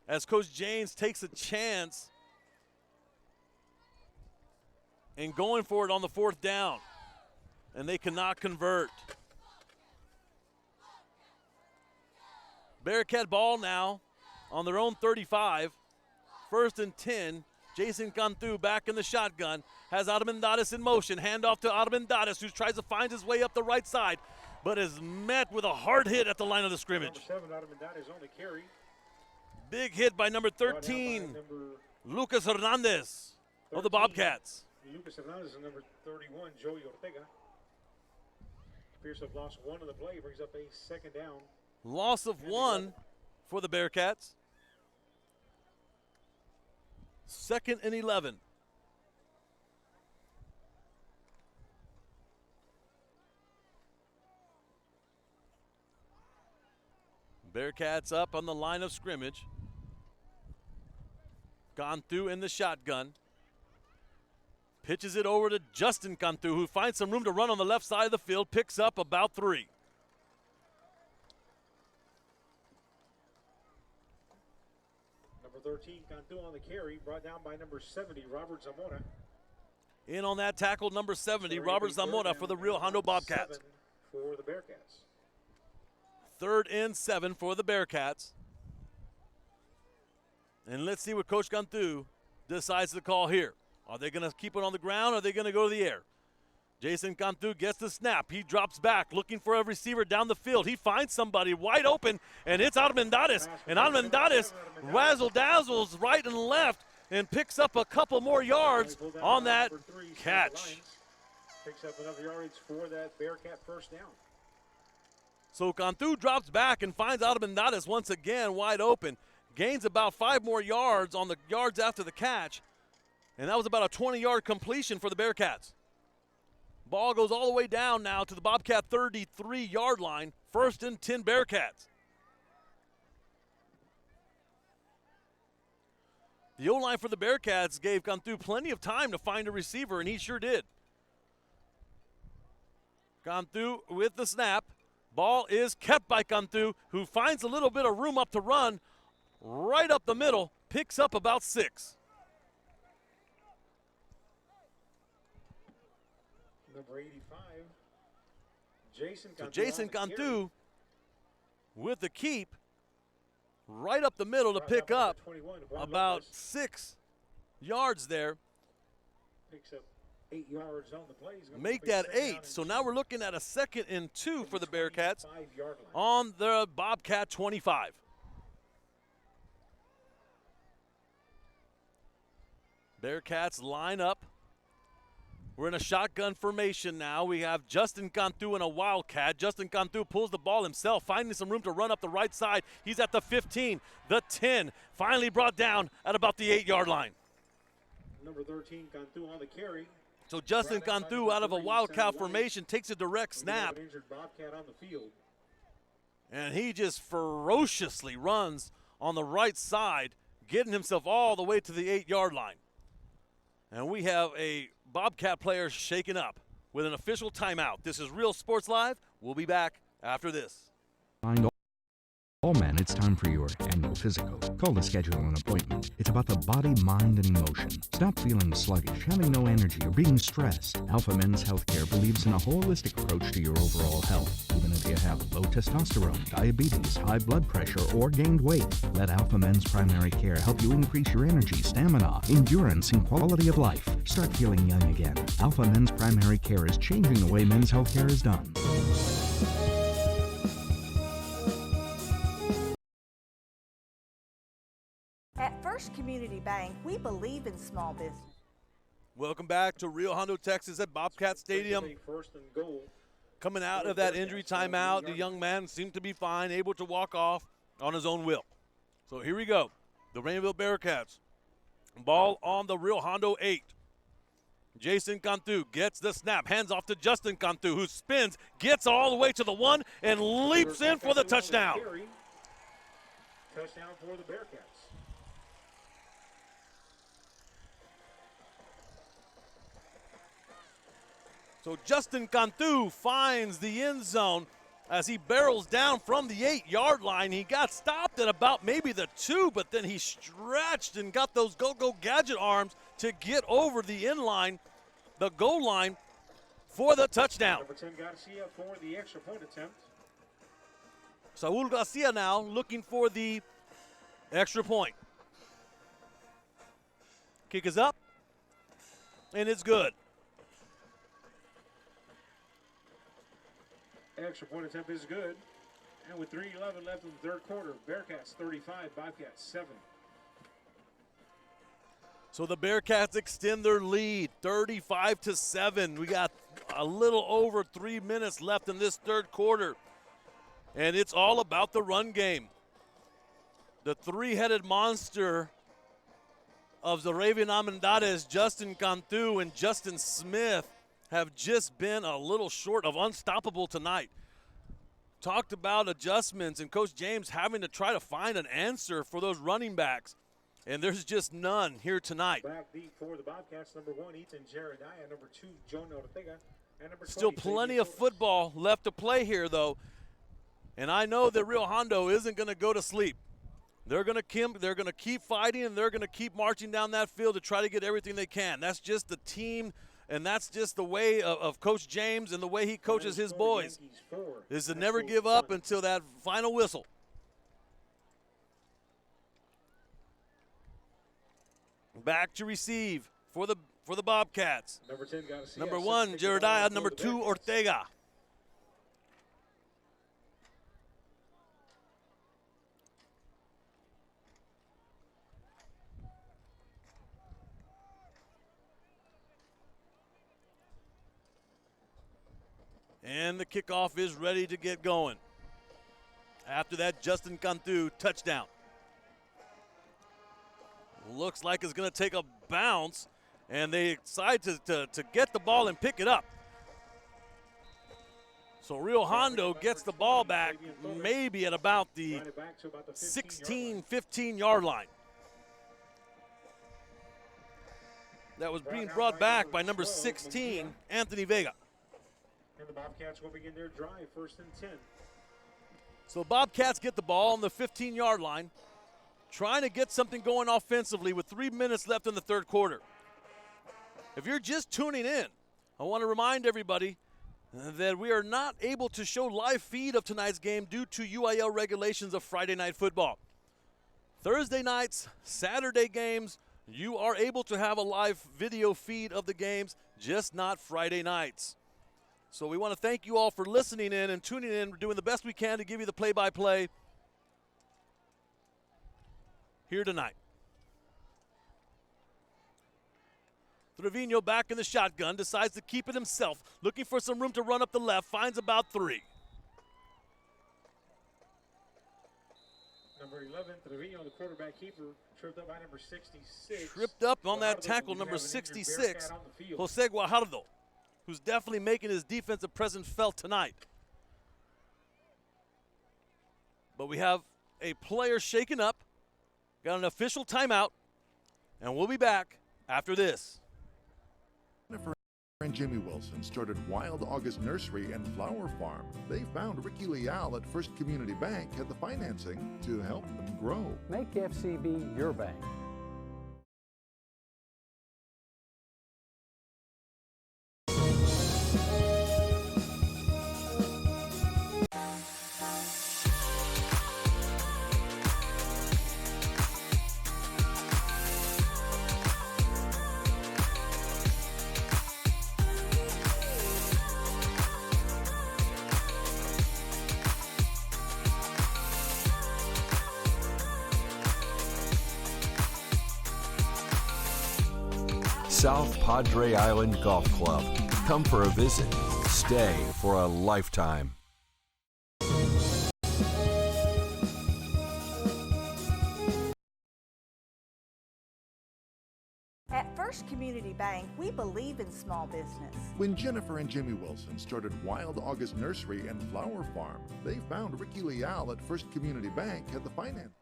as Coach James takes a chance and going for it on the 4th down. And they cannot convert. Bearcat ball now on their own 35. 1st and 10. Jason Cantu back in the shotgun, has Armendariz in motion. Handoff to Armendariz, who tries to find his way up the right side, but is met with a hard hit at the line of the scrimmage. Number 7, Armendariz on the carry. Big hit by number 13, Lucas Hernandez of the Bobcats. Lucas Hernandez and number 31, Joey Ortega. Pierce have lost 1 of the play, brings up a 2nd down. Loss of 1 for the Bearcats. 2nd and 11. Bearcats up on the line of scrimmage. Cantu in the shotgun. Pitches it over to Justin Cantu, who finds some room to run on the left side of the field, picks up about 3. Number 13, Cantu on the carry, brought down by number 70, Robert Zamora. In on that tackle, number 70, Robert Zamora for the Rio Hondo Bobcats. For the Bearcats. 3rd and 7 for the Bearcats. And let's see what Coach Cantu decides to call here. Are they going to keep it on the ground or are they going to go to the air? Jason Cantu gets the snap. He drops back looking for a receiver down the field. He finds somebody wide open, and it's Armendariz. And Armendariz razzle-dazzles right and left and picks up a couple more yards on that catch. Picks up enough yards for that Bearcat first down. So Cantu drops back and finds Armendariz once again wide open. Gains about 5 more yards on the yards after the catch. And that was about a 20-yard completion for the Bearcats. Ball goes all the way down now to the Bobcat 33-yard line. 1st and 10 Bearcats. The O-line for the Bearcats gave Cantu plenty of time to find a receiver, and he sure did. Cantu with the snap. Ball is kept by Cantu, who finds a little bit of room up to run. Right up the middle, picks up about 6. Number 85, Jason Cantu. So Jason Cantu with the keep right up the middle to pick up about 6 yards there. Picks up 8 yards on the play. Make that 8. So now we're looking at a 2nd and 2 for the Bearcats on the Bobcat 25. Bearcats line up. We're in a shotgun formation now. We have Justin Cantu and a Wildcat. Justin Cantu pulls the ball himself, finding some room to run up the right side. He's at the 15, the 10, finally brought down at about the 8-yard line. Number 13, Cantu on the carry. So Justin Cantu out of a Wildcat formation takes a direct snap. Injured Bobcat on the field. And he just ferociously runs on the right side, getting himself all the way to the 8-yard line. And we have a Bobcat player shaken up with an official timeout. This is Real Sports Live. We'll be back after this. Mind all men, it's time for your annual physical. Call to schedule an appointment. It's about the body, mind, and emotion. Stop feeling sluggish, having no energy, or being stressed. Alpha Men's Healthcare believes in a holistic approach to your overall health. Even if you have low testosterone, diabetes, high blood pressure, or gained weight, let Alpha Men's Primary Care help you increase your energy, stamina, endurance, and quality of life. Start feeling young again. Alpha Men's Primary Care is changing the way men's healthcare is done. At First Community Bank, we believe in small business. Welcome back to Real Hondo, Texas at Bobcat Stadium. First and goal. Coming out of that injury timeout, the young man seemed to be fine, able to walk off on his own will. So here we go. The Raymondville Bearcats. Ball on the Real Hondo 8. Jason Cantu gets the snap, hands off to Justin Cantu, who spins, gets all the way to the 1, and leaps in for the touchdown. Touchdown for the Bearcats. So Justin Cantu finds the end zone as he barrels down from the 8-yard line. He got stopped at about maybe the 2, but then he stretched and got those go-go gadget arms to get over the end line, the goal line, for the touchdown. Number 10 Garcia for the extra point attempt. Saul Garcia now looking for the extra point. Kick is up, and it's good. Extra point attempt is good. And with 3:11 left in the third quarter, Bearcats 35, Bobcats 7. So the Bearcats extend their lead, 35-7. We got a little over 3 minutes left in this third quarter. And it's all about the run game. The three-headed monster of the Raven Armendariz, Justin Cantu, and Justin Smith have just been a little short of unstoppable tonight. Talked about adjustments and Coach James having to try to find an answer for those running backs, and there's just none here tonight. Back deep for the Bobcats, number 1, Ethan Jeremiah, number 2, Jonah Ortega, and number 20, Still plenty of football left to play here, though, and I know that Real Hondo isn't going to go to sleep. They're going to keep fighting, and they're going to keep marching down that field to try to get everything they can. That's just the team. And that's just the way of Coach James and the way he coaches his boys, is to never give up until that final whistle. Back to receive for the Bobcats. Number 10 Garcia. Number 1, Jeremiah. Number 2, Ortega. And the kickoff is ready to get going. After that, Justin Cantu, touchdown. Looks like it's going to take a bounce, and they decide to get the ball and pick it up. So Rio Hondo gets the ball back maybe at about the 16, 15-yard line. That was being brought back by number 16, Anthony Vega. And the Bobcats will begin their drive, 1st and 10. So Bobcats get the ball on the 15-yard line, trying to get something going offensively with 3 minutes left in the third quarter. If you're just tuning in, I want to remind everybody that we are not able to show live feed of tonight's game due to UIL regulations of Friday night football. Thursday nights, Saturday games, you are able to have a live video feed of the games, just not Friday nights. So we want to thank you all for listening in and tuning in. We're doing the best we can to give you the play-by-play here tonight. Trevino back in the shotgun, decides to keep it himself, looking for some room to run up the left, finds about 3. Number 11, Trevino, the quarterback keeper, tripped up by number 66. Tripped up on that tackle, number 66, Jose Guajardo, who's definitely making his defensive presence felt tonight. But we have a player shaken up, got an official timeout, and we'll be back after this. Jennifer and Jimmy Wilson started Wild August Nursery and Flower Farm. They found Ricky Leal at First Community Bank had the financing to help them grow. Make FCB your bank. South Padre Island Golf Club. Come for a visit. Stay for a lifetime. At First Community Bank, we believe in small business. When Jennifer and Jimmy Wilson started Wild August Nursery and Flower Farm, they found Ricky Leal at First Community Bank had the finance.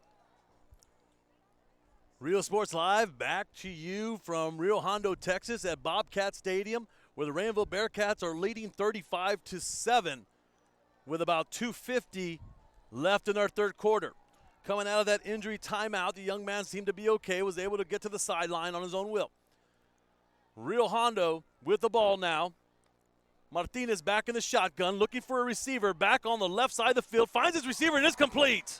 Real Sports Live back to you from Rio Hondo, Texas at Bobcat Stadium, where the Raymondville Bearcats are leading 35-7 with about 2:50 left in our third quarter. Coming out of that injury timeout, the young man seemed to be okay, was able to get to the sideline on his own will. Rio Hondo with the ball now. Martinez back in the shotgun, looking for a receiver, back on the left side of the field, finds his receiver and it's complete.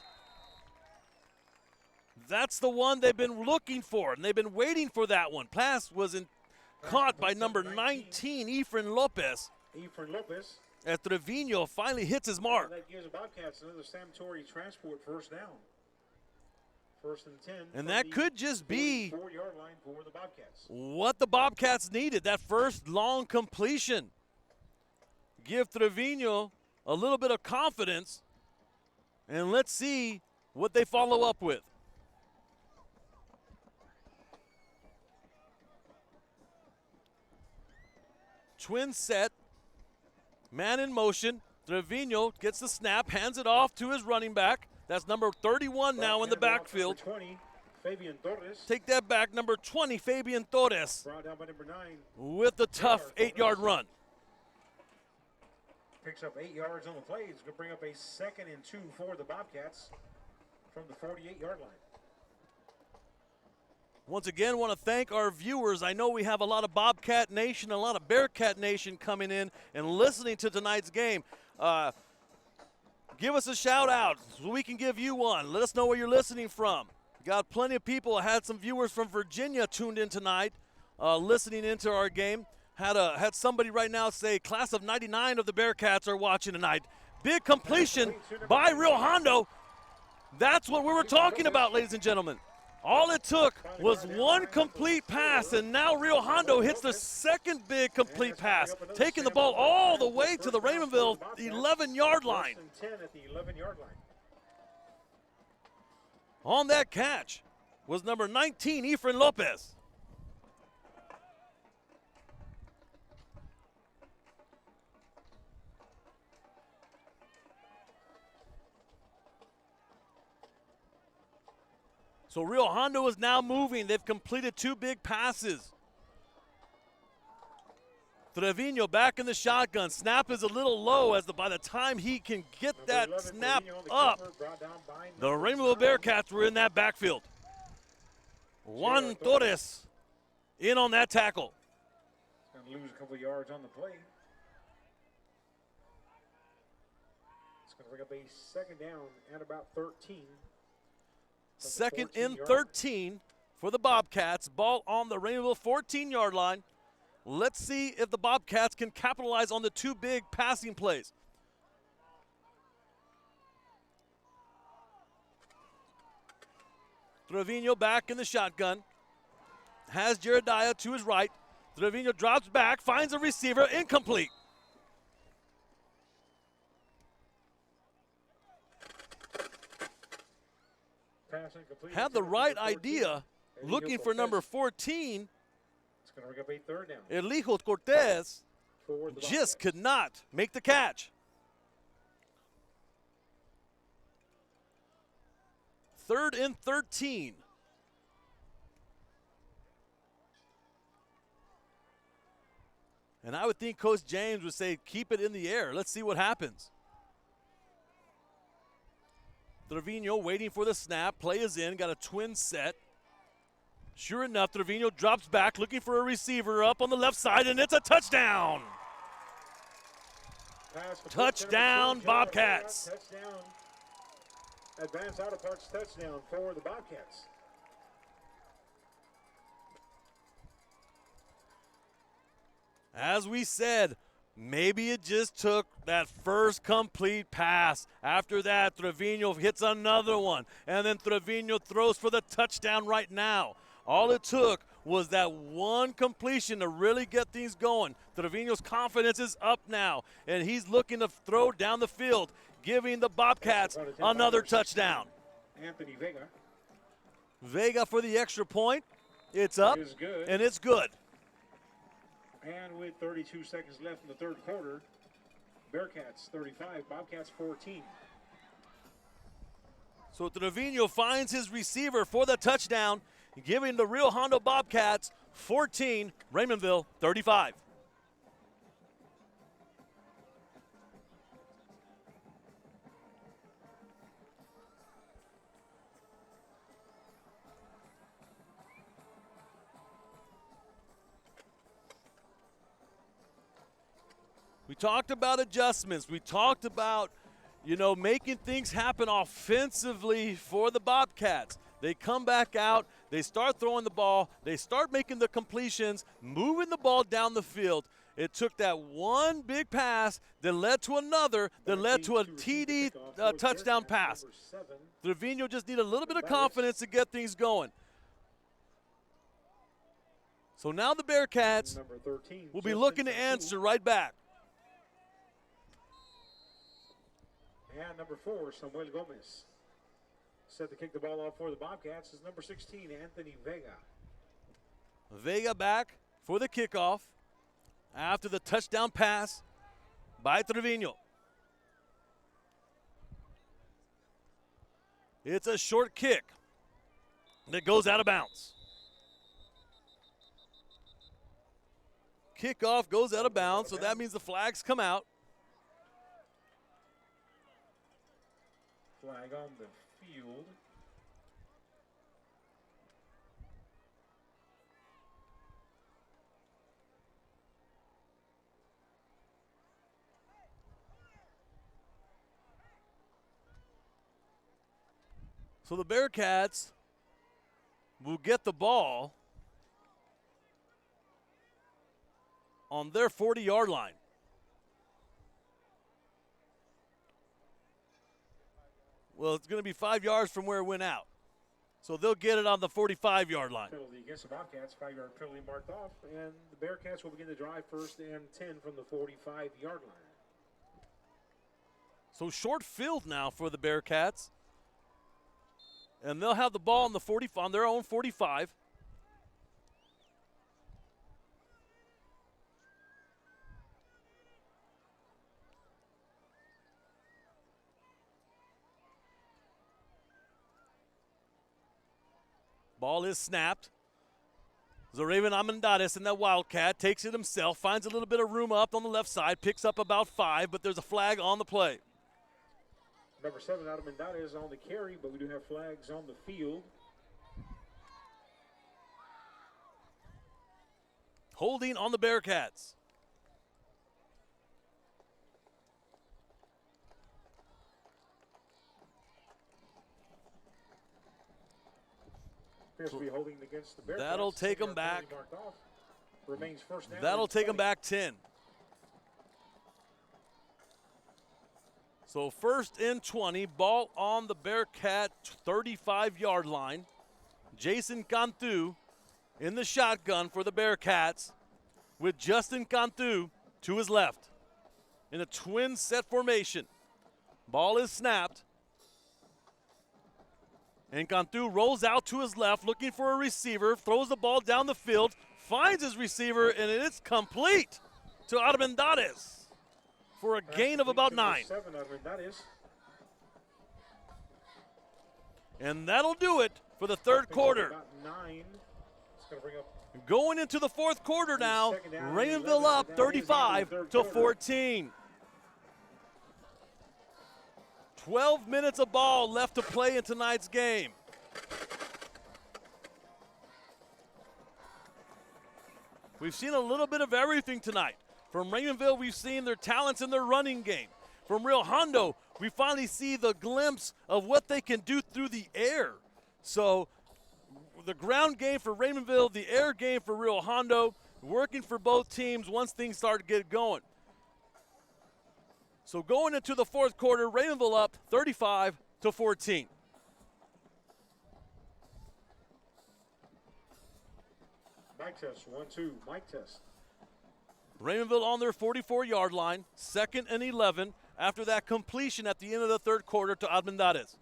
That's the one they've been looking for, and they've been waiting for that one. Pass was caught by number 19, Efren Lopez. As Trevino finally hits his mark. That gives the Bobcats another Sam Torrey transport first down. 1st and 10. And that could just be 4-yard line for the Bobcats. What the Bobcats needed, that first long completion. Give Trevino a little bit of confidence, and let's see what they follow up with. Twin set, man in motion. Trevino gets the snap, hands it off to his running back. That's number 31 now in the backfield. Number 20, Fabian Torres. Take that back, number 20, Fabian Torres. Brought down by number 9. With the tough 8-yard run. Picks up 8 yards on the play. It's going to bring up a 2nd and 2 for the Bobcats from the 48-yard line. Once again, want to thank our viewers. I know we have a lot of Bobcat Nation, a lot of Bearcat Nation coming in and listening to tonight's game. Give us a shout out so we can give you one. Let us know where you're listening from. Got plenty of people. I had some viewers from Virginia tuned in tonight, listening into our game. Had somebody right now say class of 99 of the Bearcats are watching tonight. Big completion by Rio Hondo. That's what we were talking about, ladies and gentlemen. All it took was one complete pass, and now Rio Hondo hits the second big complete pass, taking the ball all the way to the Raymondville 11-yard line. 10 at the 11-yard line. On that catch was number 19, Efrain Lopez. So Rio Hondo is now moving. They've completed 2 big passes. Trevino back in the shotgun. Snap is a little low by the time he can get that snap up, the Raymondville Bearcats were in that backfield. Juan Torres in on that tackle. Going to lose a couple yards on the play. It's going to bring up a second down at about 13. Second and 13 for the Bobcats. Ball on the Raymondville 14-yard line. Let's see if the Bobcats can capitalize on the 2 big passing plays. Trevino back in the shotgun. Has Jeremiah to his right. Trevino drops back, finds a receiver, incomplete. Had the right idea, looking for number 14. It's going to bring up a third down. Elijo Cortez just could not make the catch. 3rd and 13. And I would think Coach James would say, keep it in the air. Let's see what happens. Trevino waiting for the snap. Play is in. Got a twin set. Sure enough, Trevino drops back, looking for a receiver up on the left side, and it's a touchdown. Touchdown, Bobcats. Touchdown. Advanced Auto Parts touchdown for the Bobcats. As we said, maybe it just took that first complete pass. After that, Trevino hits another one, and then Trevino throws for the touchdown right now. All it took was that one completion to really get things going. Trevino's confidence is up now, and he's looking to throw down the field, giving the Bobcats another touchdown. Anthony Vega. Vega for the extra point. It's up, and it's good. And with 32 seconds left in the third quarter, Bearcats 35, Bobcats 14. So Trevino finds his receiver for the touchdown, giving the Rio Hondo Bobcats 14, Raymondville 35. We talked about adjustments. We talked about, making things happen offensively for the Bobcats. They come back out, they start throwing the ball, they start making the completions, moving the ball down the field. It took that one big pass that led to another, that led to a TD touchdown pass. Trevino just needed a little bit of confidence to get things going. So now the Bearcats will be looking to answer right back. And number 4, Samuel Gomez. Set to kick the ball off for the Bobcats is number 16, Anthony Vega. Vega back for the kickoff after the touchdown pass by Trevino. It's a short kick that goes out of bounds. Kickoff goes out of bounds, so that means the flags come out. Flag on the field. So the Bearcats will get the ball on their 40-yard line. Well, it's going to be 5 yards from where it went out. So they'll get it on the 45-yard line. Penalty against the Bobcats, 5-yard penalty marked off, and the Bearcats will begin the drive 1st and 10 from the 45-yard line. So short field now for the Bearcats. And they'll have the ball on their own 45. Ball is snapped. Zoraven Amendades in that Wildcat takes it himself, finds a little bit of room up on the left side, picks up about 5, but there's a flag on the play. Number 7, Amendades on the carry, but we do have flags on the field. Holding on the Bearcats. Appears to be holding against the Bearcats. That'll take them back. Remains first down. That'll take them back 10. So 1st and 20, ball on the Bearcat 35-yard line. Jason Cantu in the shotgun for the Bearcats with Justin Cantu to his left in a twin set formation. Ball is snapped. And Cantu rolls out to his left looking for a receiver, throws the ball down the field, finds his receiver, and it's complete to Armendariz for a gain of about 9. 7, Armendariz. And that'll do it for the 3rd quarter. About 9. It's going to bring up going into the 4th quarter now, Raymondville up 35-14. 12 minutes of ball left to play in tonight's game. We've seen a little bit of everything tonight. From Raymondville, we've seen their talents in their running game. From Real Hondo, we finally see the glimpse of what they can do through the air. So the ground game for Raymondville, the air game for Real Hondo, working for both teams once things start to get going. So going into the 4th quarter, Raymondville up 35-14. Mic test, 1-2, mic test. Raymondville on their 44-yard line, 2nd and 11 after that completion at the end of the 3rd quarter to Armendariz.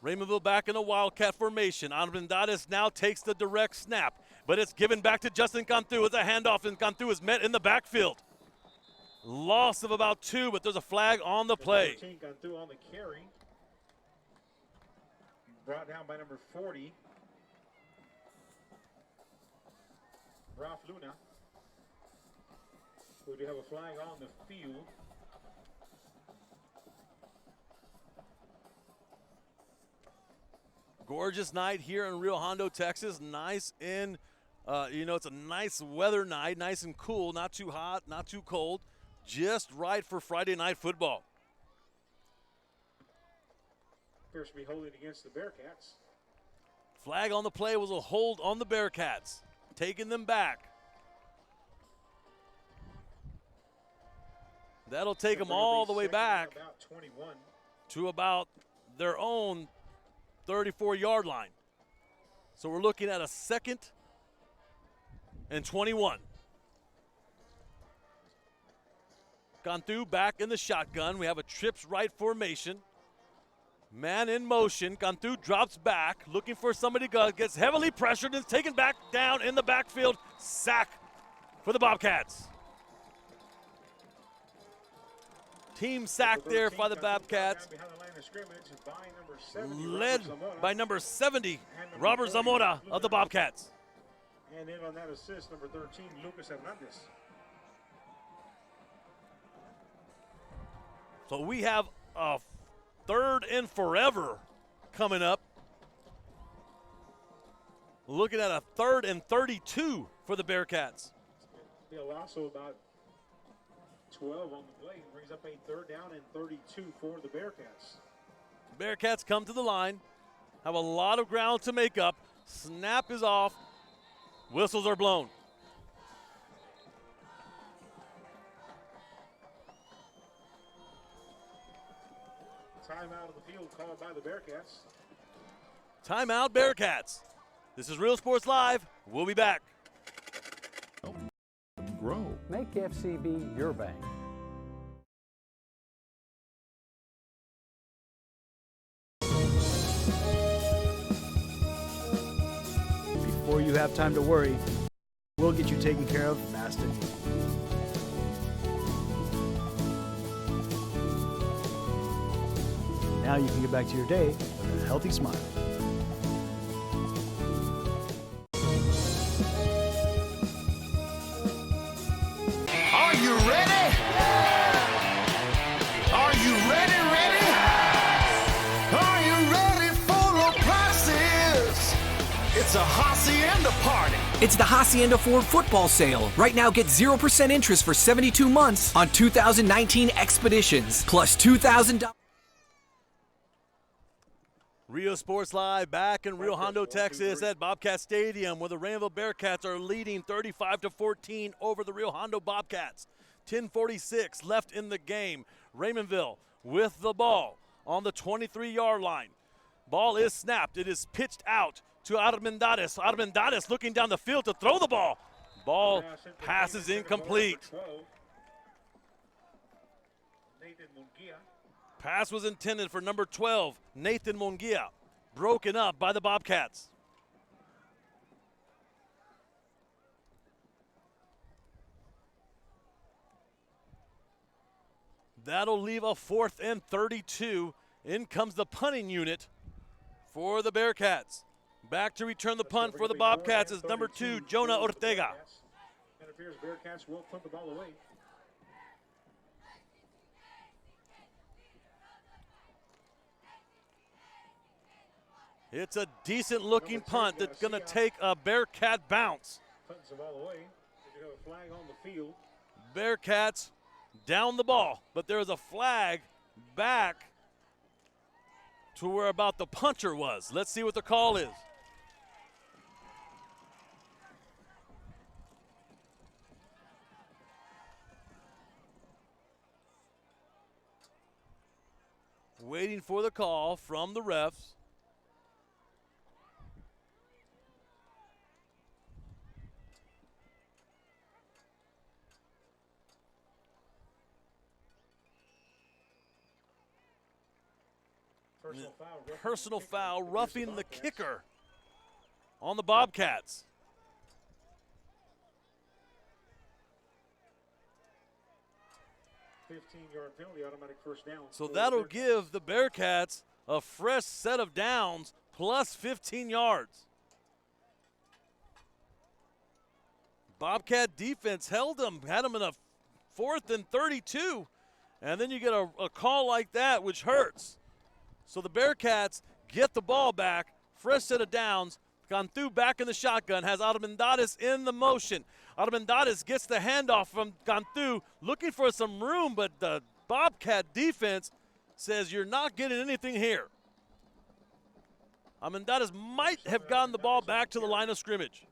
Raymondville back in a Wildcat formation. Armendariz now takes the direct snap, but it's given back to Justin Cantu. It's a handoff, and Cantu is met in the backfield. Loss of about 2, but there's a flag on the play. 13, Cantu on the carry. Brought down by number 40. Ralph Luna. We do have a flag on the field. Gorgeous night here in Rio Hondo, Texas. Nice in, it's a nice weather night, nice and cool, not too hot, not too cold. Just right for Friday night football. Appears to be holding against the Bearcats. Flag on the play was a hold on the Bearcats, taking them back. That'll take them all the way back about 21. to about their own 34-yard line. So we're looking at a 2nd and 21. Cantu back in the shotgun. We have a trips right formation. Man in motion. Cantu drops back, looking for somebody to go. Gets heavily pressured and is taken back down in the backfield. Sack for the Bobcats. Team sack there by the Bobcats. Led by number 70, Robert Zamora of the Bobcats. And in on that assist, number 13, Lucas Hernandez. So we have a 3rd and forever coming up. Looking at a 3rd and 32 for the Bearcats. Be a loss of about 12 on the play. Brings up a 3rd down and 32 for the Bearcats. Bearcats come to the line. Have a lot of ground to make up. Snap is off. Whistles are blown. Timeout of the field called by the Bearcats. Timeout, Bearcats. This is Real Sports Live. We'll be back. Grow. Make FCB your bank. Before you have time to worry, we'll get you taken care of fast and easy. Now you can get back to your day with a healthy smile. Are you ready? Are you ready? Are you ready for low prices? It's a Hacienda party. It's the Hacienda Ford football sale. Right now, get 0% interest for 72 months on 2019 Expeditions, plus $2,000. Rio Sports Live back in Rio Hondo, Texas at Bobcat Stadium, where the Raymondville Bearcats are leading 35-14 over the Rio Hondo Bobcats. 10:46 left in the game. Raymondville with the ball on the 23-yard line. Ball is snapped. It is pitched out to Armendariz. Armendariz looking down the field to throw the ball. Ball passes incomplete. Pass was intended for number 12, Nathan Munguia. Broken up by the Bobcats. That'll leave a 4th and 32. In comes the punting unit for the Bearcats. Back to return the punt for the Bobcats is number 2, Jonah Ortega. It appears Bearcats will punt the ball away. It's a decent-looking punt that's going to take a Bearcat bounce. Punts the ball away. There's a flag on the field. Bearcats down the ball, but there is a flag back to where about the puncher was. Let's see what the call is. Waiting for the call from the refs. Personal foul, roughing the kicker on the Bobcats. Yard penalty, automatic first down. So that'll give the Bearcats a fresh set of downs plus 15 yards. Bobcat defense held them, had them in a 4th and 32, and then you get a call like that, which hurts. So the Bearcats get the ball back, fresh set of downs. Cantu back in the shotgun, has Armendariz in the motion. Armendariz gets the handoff from Cantu, looking for some room, but the Bobcat defense says you're not getting anything here. Armendariz might have gotten the ball back to the line of scrimmage.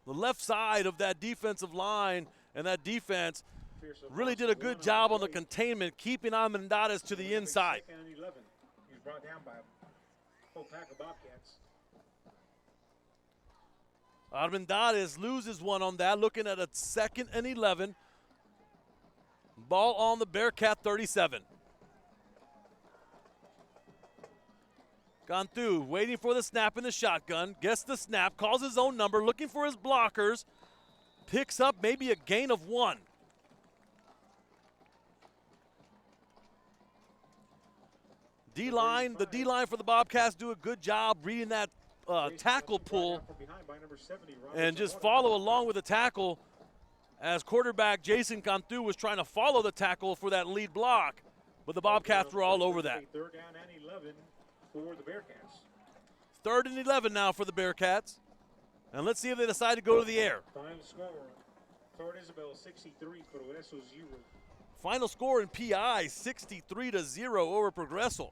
The left side of that defensive line and that defense really did a good job on the containment, keeping Armendariz to the inside. He's brought down by a whole pack of Bobcats. Armendariz loses one on that, looking at a 2nd and 11. Ball on the Bearcat 37. Cantu waiting for the snap in the shotgun, gets the snap, calls his own number, looking for his blockers, picks up maybe a gain of 1. D-line, the D-line for the Bobcats do a good job reading that tackle pull and just follow along with the tackle as quarterback Jason Cantu was trying to follow the tackle for that lead block, but the Bobcats were all over that. 3rd down and 11 for the Bearcats. 3rd and 11 now for the Bearcats. And let's see if they decide to go to the air. Final score, Fort Isabel 63, Progreso 0. Final score in PI, 63-0 over Progreso.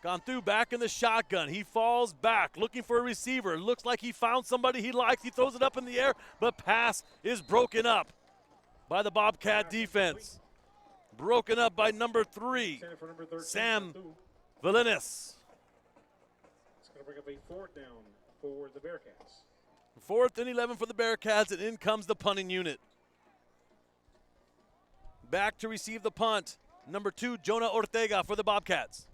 Cantu back in the shotgun. He falls back, looking for a receiver. Looks like he found somebody he likes. He throws it up in the air, but pass is broken up. by the Bobcat defense. Broken up by number 3, Sam Villenis. It's going to bring up a 4th down for the Bearcats. 4th and 11 for the Bearcats, and in comes the punting unit. Back to receive the punt, number 2, Jonah Ortega for the Bobcats.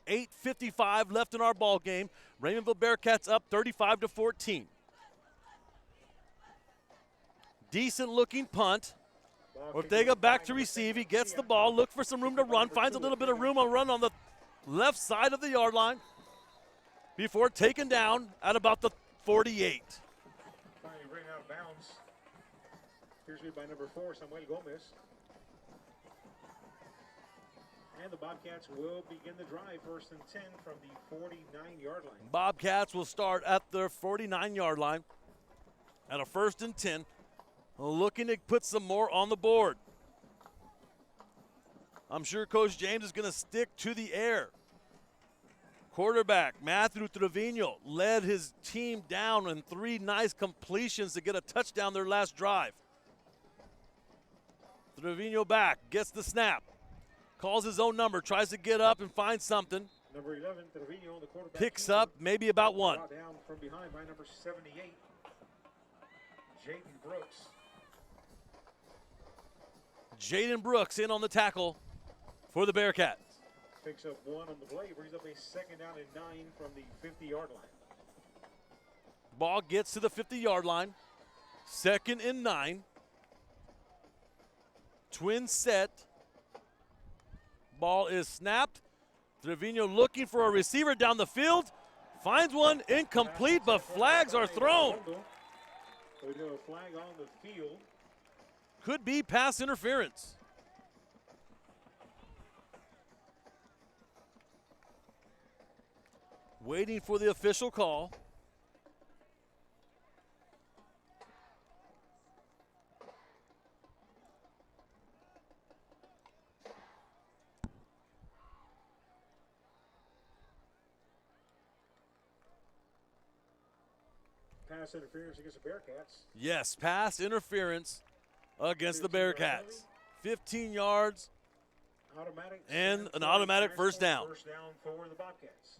.8:55 left in our ball game. Raymondville Bearcats up 35-14. Decent looking punt. Ortega back to receive. He gets the ball, look for some room to run, finds a little bit of room on run on the left side of the yard line before taken down at about the 48. Finally ran out of bounds. Here's me by number 4, Samuel Gomez. And the Bobcats will begin the drive, 1st and 10 from the 49-yard line. Bobcats will start at their 49-yard line at a 1st and 10. Looking to put some more on the board. I'm sure Coach James is going to stick to the air. Quarterback Matthew Trevino led his team down in 3 nice completions to get a touchdown their last drive. Trevino back, gets the snap, calls his own number, tries to get up and find something. Number 11, Trevino, the quarterback. Picks up maybe about 1. Brought down from behind by number 78, Jaden Brooks. Jaden Brooks in on the tackle for the Bearcats. Picks up 1 on the play, brings up a 2nd down and 9 from the 50-yard line. Ball gets to the 50-yard line. 2nd and 9. Twin set. Ball is snapped. Trevino looking for a receiver down the field. Finds one, incomplete, but flags are thrown. We do a flag on the field. Could be pass interference. Waiting for the official call. Pass interference against the Bearcats. Yes, pass interference against the Bearcats. 15 yards Automatic and an automatic first down. First down for the Bobcats.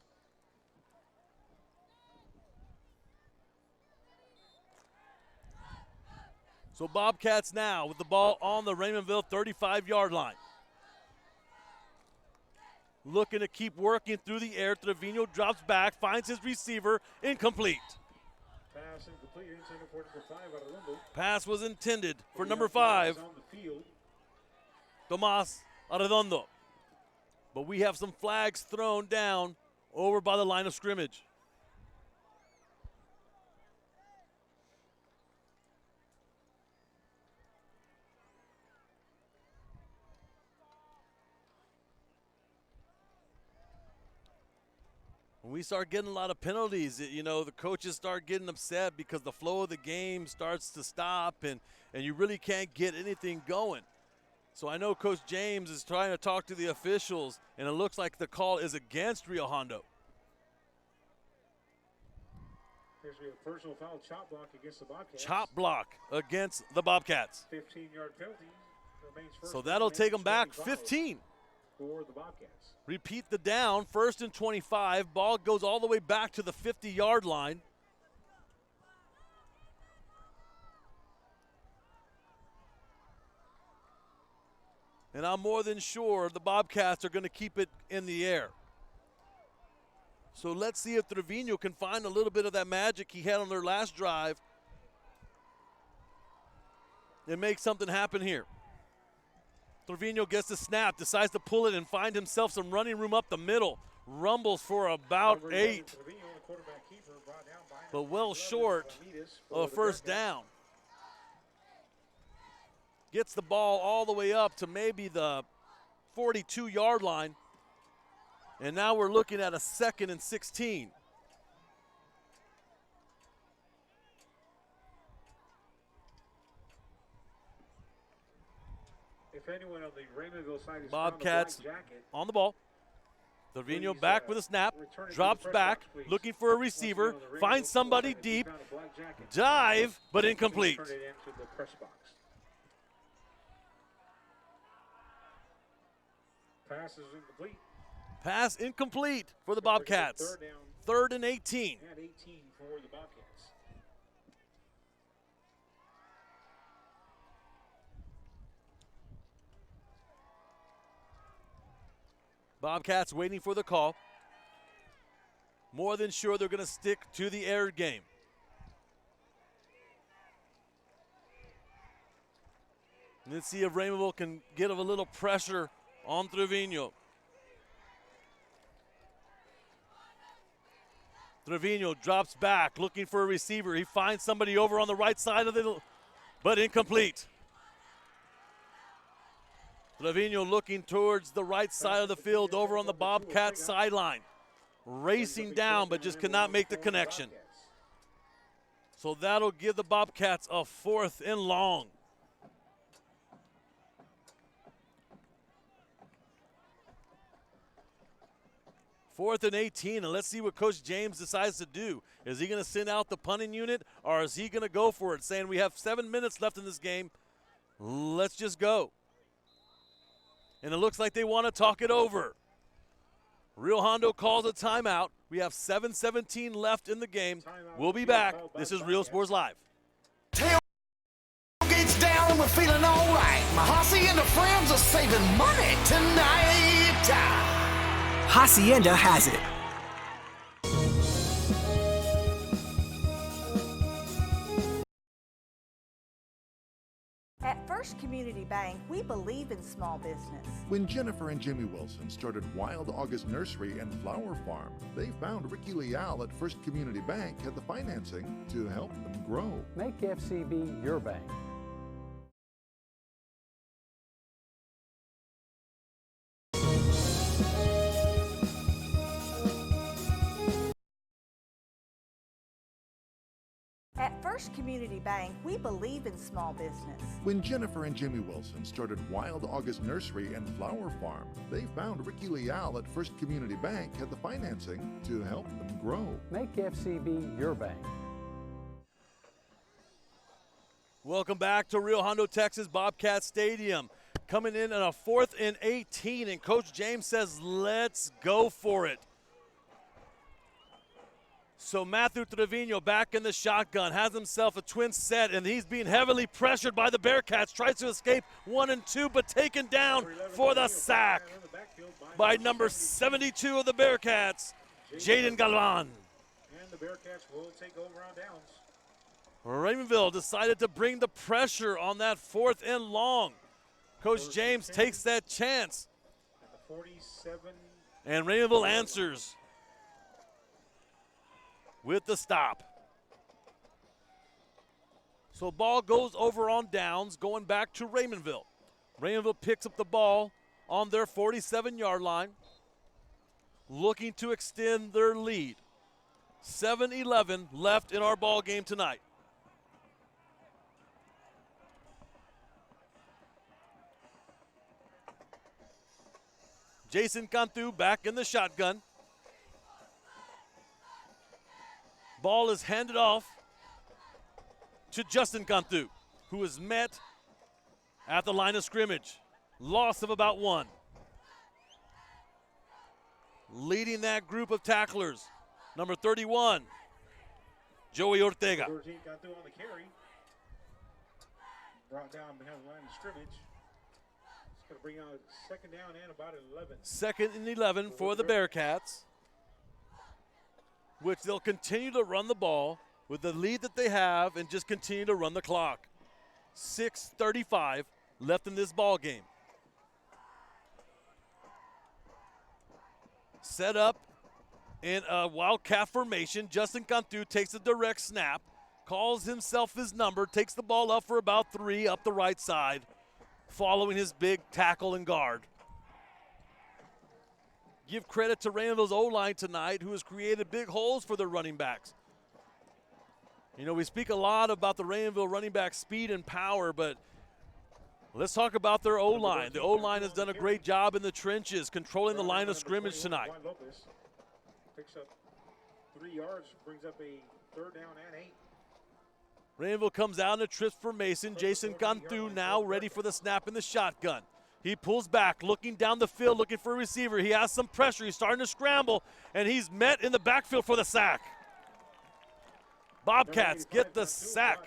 So Bobcats now with the ball on the Raymondville 35-yard line. Looking to keep working through the air. Trevino drops back, finds his receiver, incomplete. Pass incomplete, intended for number 5 out of Hondo. Pass was intended for number 5, On the field. Tomas Arredondo. But we have some flags thrown down over by the line of scrimmage. When we start getting a lot of penalties, the coaches start getting upset because the flow of the game starts to stop and you really can't get anything going. So I know Coach James is trying to talk to the officials, and it looks like the call is against Rio Hondo. There's going to be a personal foul, chop block against the Bobcats. Chop block against the Bobcats. 15-yard penalty. Remains first So that'll take them back 25 15. for the Bobcats. Repeat the down, 1st and 25. Ball goes all the way back to the 50-yard line. And I'm more than sure the Bobcats are going to keep it in the air. So let's see if Trevino can find a little bit of that magic he had on their last drive and make something happen here. Trevino gets the snap, decides to pull it and find himself some running room up the middle. Rumbles for about 8, but well short of a first down. Gets the ball all the way up to maybe the 42-yard line. And now we're looking at a 2nd and 16. If anyone on the Raymondville side is Bobcats found a black jacket, on the ball. Trevino back with a snap, drops back, looking for a receiver, finds somebody deep, dive, but incomplete. Pass is incomplete. Pass incomplete for the Bobcats. Third and 18. And 18 for the Bobcats. Bobcats waiting for the call. More than sure they're going to stick to the air game. Let's see if Raymondville can get a little pressure on Trevino. Trevino drops back, looking for a receiver. He finds somebody over on the right side of the, but incomplete. Trevino looking towards the right side of the field over on the Bobcats sideline. Racing down, but just cannot make the connection. So that'll give the Bobcats a 4th and long. Fourth and 18, and let's see what Coach James decides to do. Is he going to send out the punting unit, or is he going to go for it, saying we have 7 minutes left in this game, let's just go. And it looks like they want to talk it over. Real Hondo calls a timeout. We have 7:17 left in the game. We'll be back. This is Real Sports Live. Tailgates down and we're feeling all right. Mahasi and the friends are saving money tonight. Hacienda has it. At First Community Bank, we believe in small business. When Jennifer and Jimmy Wilson started Wild August Nursery and Flower Farm, they found Ricky Leal at First Community Bank had the financing to help them grow. Make FCB your bank. At First Community Bank, we believe in small business. When Jennifer and Jimmy Wilson started Wild August Nursery and Flower Farm, they found Ricky Leal at First Community Bank had the financing to help them grow. Make FCB your bank. Welcome back to Real Hondo, Texas, Bobcat Stadium. Coming in on a 4th and 18, and Coach James says, let's go for it. So Matthew Trevino back in the shotgun, has himself a twin set, and he's being heavily pressured by the Bearcats. Tries to escape 1 and 2, but taken down for the sack by number 72 of the Bearcats, Jaden Galvan. And the Bearcats will take over on downs. Raymondville decided to bring the pressure on that 4th and long. Coach James takes that chance. 47. And Raymondville answers with the stop. So ball goes over on downs, going back to Raymondville. Raymondville picks up the ball on their 47-yard line, looking to extend their lead. 7-11 left in our ball game tonight. Jason Cantu back in the shotgun. Ball is handed off to Justin Cantu, who is met at the line of scrimmage. Loss of about 1. Leading that group of tacklers, number 31, Joey Ortega. 13 Cantu on the carry. Brought down behind the line of scrimmage. It's going to bring out 2nd down and about 11. 2nd and 11 for the Bearcats, which they'll continue to run the ball with the lead that they have and just continue to run the clock. 6:35 left in this ball game. Set up in a wildcat formation. Justin Cantu takes a direct snap, calls himself his number, takes the ball up for about 3 up the right side, following his big tackle and guard. Give credit to Raymondville's O-line tonight, who has created big holes for their running backs. You know, we speak a lot about the Raymondville running back speed and power, but Let's talk about their O-line. The O-line has done a great job in the trenches, controlling the line of scrimmage tonight. Picks up 3 yards, brings up a 3rd down and 8. Raymondville comes out in a trip for Mason. Jason Cantu now ready for the snap in the shotgun. He pulls back, looking down the field, looking for a receiver. He has some pressure. He's starting to scramble, and he's met in the backfield for the sack. Bobcats get the sack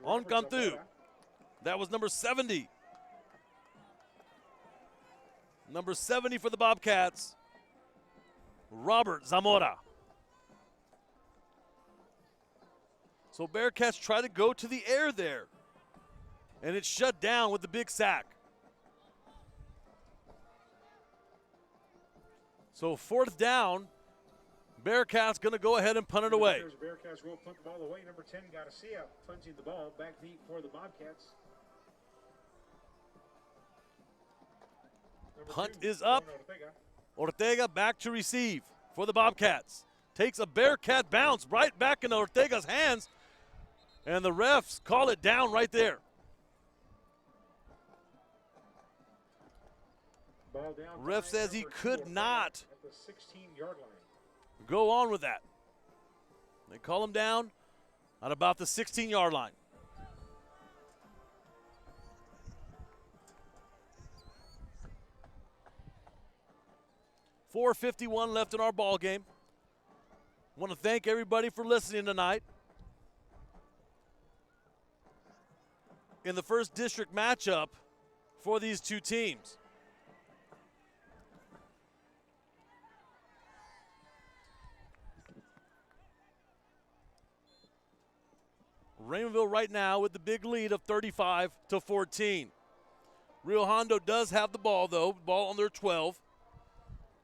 on Cantu. That was number 70. Number 70 for the Bobcats, Robert Zamora. So Bearcats try to go to the air there, and it's shut down with the big sack. So 4th down, Bearcats going to go ahead and punt it away. Bearcats will punt the ball away. Number 10, Garcia, punching the ball back deep for the Bobcats. Punt is up. Ortega back to receive for the Bobcats. Takes a Bearcat bounce right back into Ortega's hands, and the refs call it down right there. Ball down. Ref says he could not at the 16-yard line. Go on with that. They call him down at about the 16-yard line. .451 left in our ball game. Want to thank everybody for listening tonight. In the first district matchup for these two teams. Raymondville right now with the big lead of 35-14. Rio Hondo does have the ball though, ball on their 12.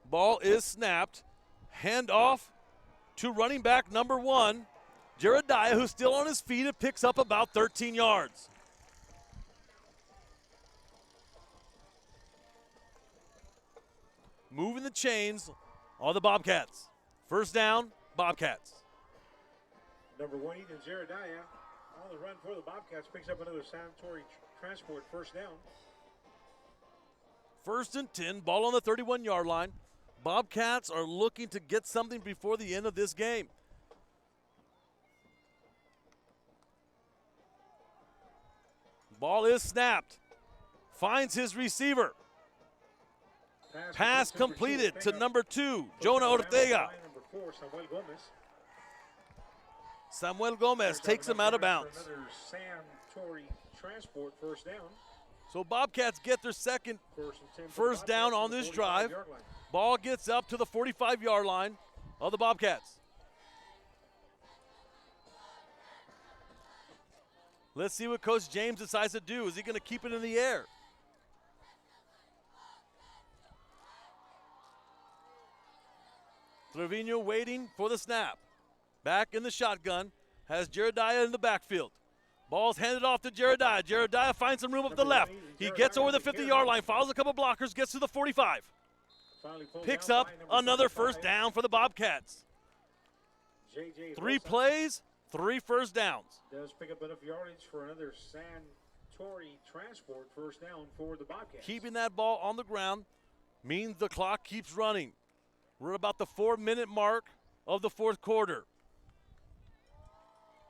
Ball is snapped. Hand off to running back number 1, Jeremiah, who's still on his feet and picks up about 13 yards. Moving the chains are the Bobcats. First down, Bobcats. Number 1, Ethan Jeremiah, on the run for the Bobcats, picks up another sanitary transport first down. 1st and 10, ball on the 31-yard line. Bobcats are looking to get something before the end of this game. Ball is snapped. Finds his receiver. Pass completed to number 2, Jonah Ortega. Number 4, Samuel Gomez. Samuel Gomez takes him out of bounds. Another sanitary transport first down. So Bobcats get their second first down on this drive. Ball gets up to the 45-yard line of the Bobcats. Let's see what Coach James decides to do. Is he going to keep it in the air? Trevino waiting for the snap. Back in the shotgun, has Jeremiah in the backfield. Ball's handed off to Jeremiah. Jeremiah finds some room up the left. He gets over the 50-yard line, follows a couple blockers, gets to the 45. Picks up another first down for the Bobcats. 3 plays, 3 first downs. Does pick up enough yardage for another sanitary transport first down for the Bobcats. Keeping that ball on the ground means the clock keeps running. We're at about the 4-minute mark of the 4th quarter.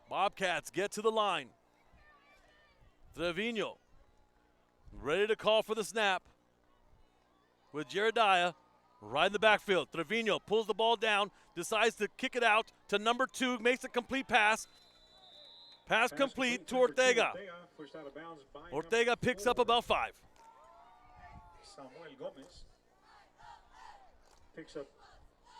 Bobcats get to the line. Trevino ready to call for the snap with Jeremiah right in the backfield. Trevino pulls the ball down, decides to kick it out to number 2, makes a complete pass. Pass complete to Ortega. Ortega picks up about 5. Samuel Gomez picks up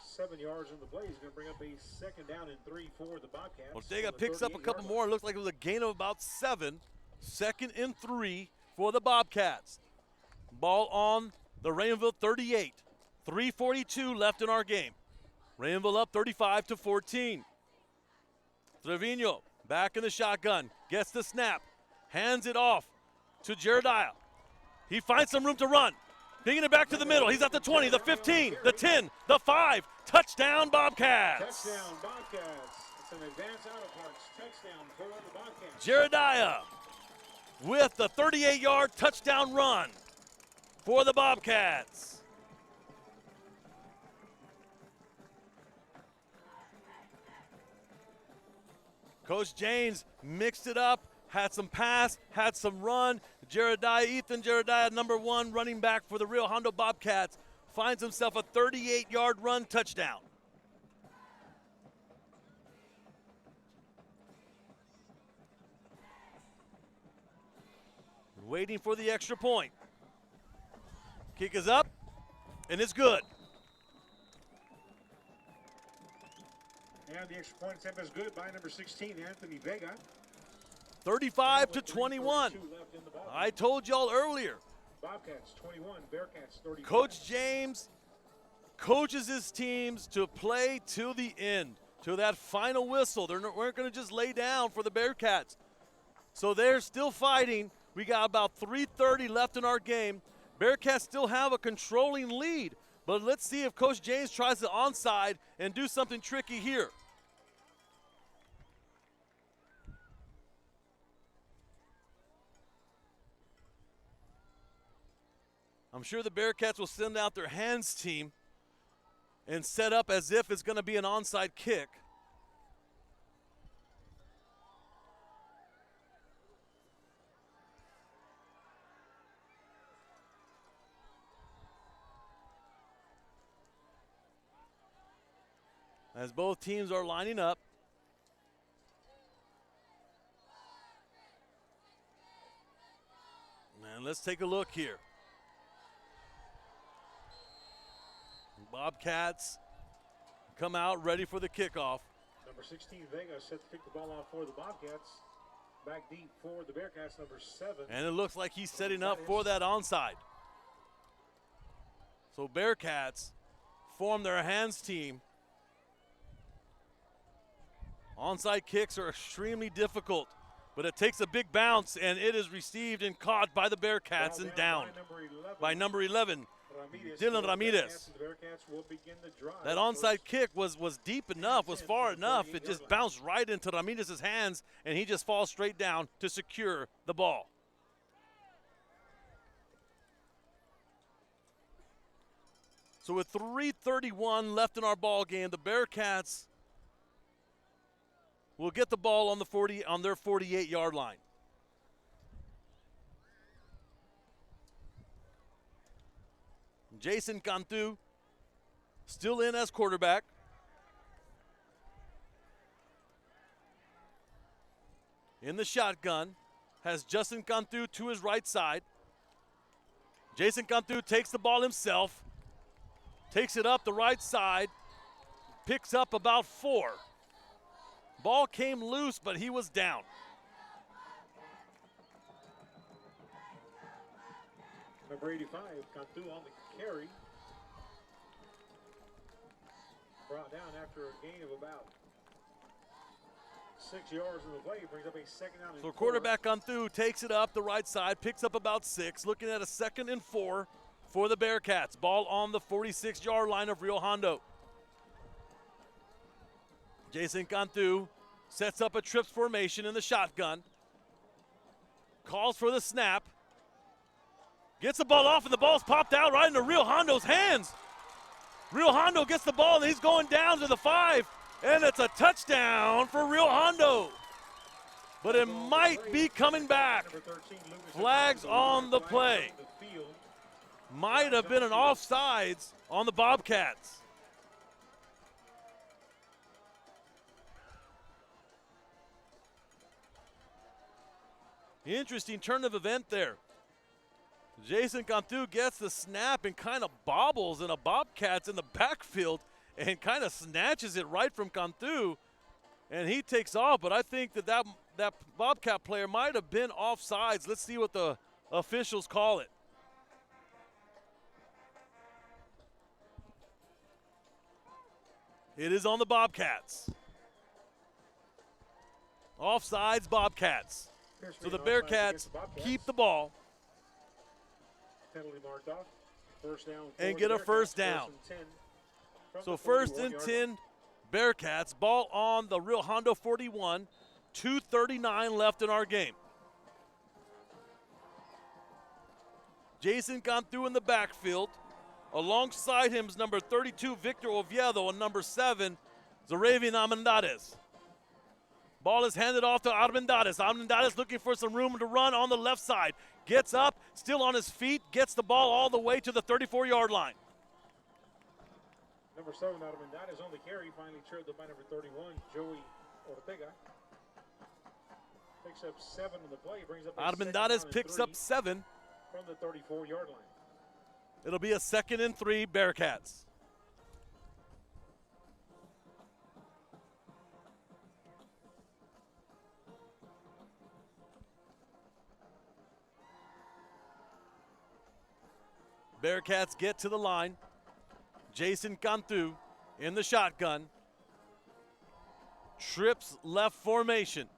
7 yards on the play. He's going to bring up a 2nd down and 3 for the Bobcats. Ortega picks up a couple more. It looks like it was a gain of about 7. 2nd and 3 for the Bobcats. Ball on the Raymondville 38. 3:42 left in our game. Raymondville up 35-14. Trevino back in the shotgun. Gets the snap. Hands it off to Jeremiah. He finds some room to run. Bringing it back to the middle. He's at the 20, the 15, the 10, the 5. Touchdown, Bobcats. Touchdown, Bobcats. It's an advanced out of parks touchdown for the Bobcats. Jeremiah with the 38-yard touchdown run for the Bobcats. Coach James mixed it up, had some pass, had some run. Ethan Jeremiah, number 1 running back for the Rio Hondo Bobcats, finds himself a 38-yard run touchdown. Waiting for the extra point. Kick is up, and it's good. And the extra point attempt is good by number 16, Anthony Vega. 35-21. I told y'all earlier. Bobcats 21, Bearcats 35. Coach James coaches his teams to play till the end, to that final whistle. They weren't going to just lay down for the Bearcats. So they're still fighting. We got about 3:30 left in our game. Bearcats still have a controlling lead, but let's see if Coach James tries the onside and do something tricky here. I'm sure the Bearcats will send out their hands team and set up as if it's going to be an onside kick. As both teams are lining up. And let's take a look here. Bobcats come out ready for the kickoff. Number 16, Vega, set to kick the ball off for the Bobcats. Back deep for the Bearcats, number 7. And it looks like he's setting up for that onside. So Bearcats form their hands team. Onside kicks are extremely difficult, but it takes a big bounce, and it is received and caught by the Bearcats and down by number 11, Dylan Ramirez. That onside kick was deep enough, was far enough. It just bounced right into Ramirez's hands, and he just falls straight down to secure the ball. So with 3:31 left in our ball game, the Bearcats will get the ball on their 48-yard line. Jason Cantu still in as quarterback. In the shotgun, has Justin Cantu to his right side. Jason Cantu takes the ball himself, takes it up the right side, picks up about 4. Ball came loose, but he was down. Number 85, Cantu on the carry. Brought down after a gain of about 6 yards in the play. Brings up a second down. So quarterback Cantu takes it up the right side, picks up about 6, looking at a 2nd and 4 for the Bearcats. Ball on the 46-yard line of Rio Hondo. Jason Cantu sets up a trips formation in the shotgun. Calls for the snap. Gets the ball off, and the ball's popped out right into Rio Hondo's hands. Rio Hondo gets the ball, and he's going down to the 5, and it's a touchdown for Rio Hondo. But it might be coming back. Flags on the play. Might have been an offsides on the Bobcats. Interesting turn of event there. Jason Cantu gets the snap and kind of bobbles, and a Bobcats in the backfield and kind of snatches it right from Cantu, and he takes off. But I think that Bobcat player might have been offsides. Let's see what the officials call it. It is on the Bobcats. Offsides, Bobcats. So the Bearcats keep the ball penalty marked off. First down and get a first down. So 1st and 10 Bearcats. Ball on the Rio Hondo 41. 2:39 left in our game. Jason Cantu in the backfield. Alongside him is number 32, Victor Oviedo, and number 7, Zaravian Armendariz. Ball is handed off to Armendariz. Armendariz looking for some room to run on the left side. Gets up, still on his feet, gets the ball all the way to the 34-yard line. Number 7, Armendariz on the carry, finally trailed by number 31, Joey Ortega. Picks up 7 on the play, brings up Armendariz picks up 7 from the 34-yard line. It'll be a 2nd and 3, Bearcats. Bearcats get to the line. Jason Cantu in the shotgun. Trips left formation.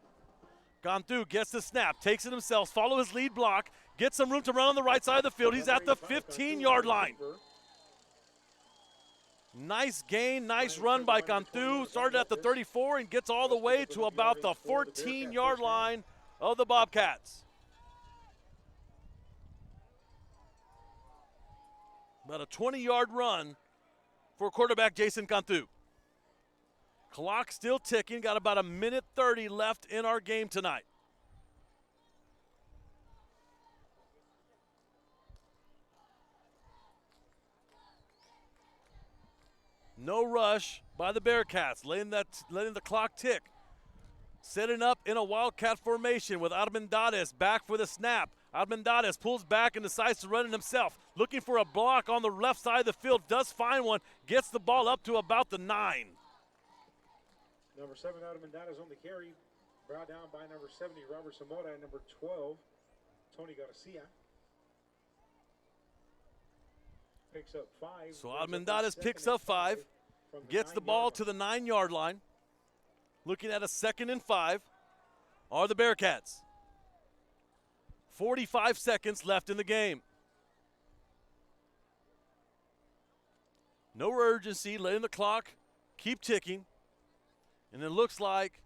Cantu gets the snap, takes it himself, follow his lead block, gets some room to run on the right side of the field. He's at the 15-yard line. Nice gain, nice run by Cantu. Started at the 34 and gets all the way to about the 14-yard line of the Bobcats. About a 20-yard run for quarterback Jason Cantu. Clock still ticking, got about 1:30 left in our game tonight. No rush by the Bearcats, letting the clock tick. Setting up in a wildcat formation with Armendariz back for the snap. Armendariz pulls back and decides to run it himself. Looking for a block on the left side of the field, does find one, gets the ball up to about the 9. Number 7, Armendariz on the carry, brought down by number 70, Robert Zamora, and number 12, Tony Garcia. Picks up 5. So Armendariz picks up 5, gets the ball to the 9-yard line. Looking at a 2nd and 5 are the Bearcats. 45 seconds left in the game. No urgency, letting the clock keep ticking. And it looks like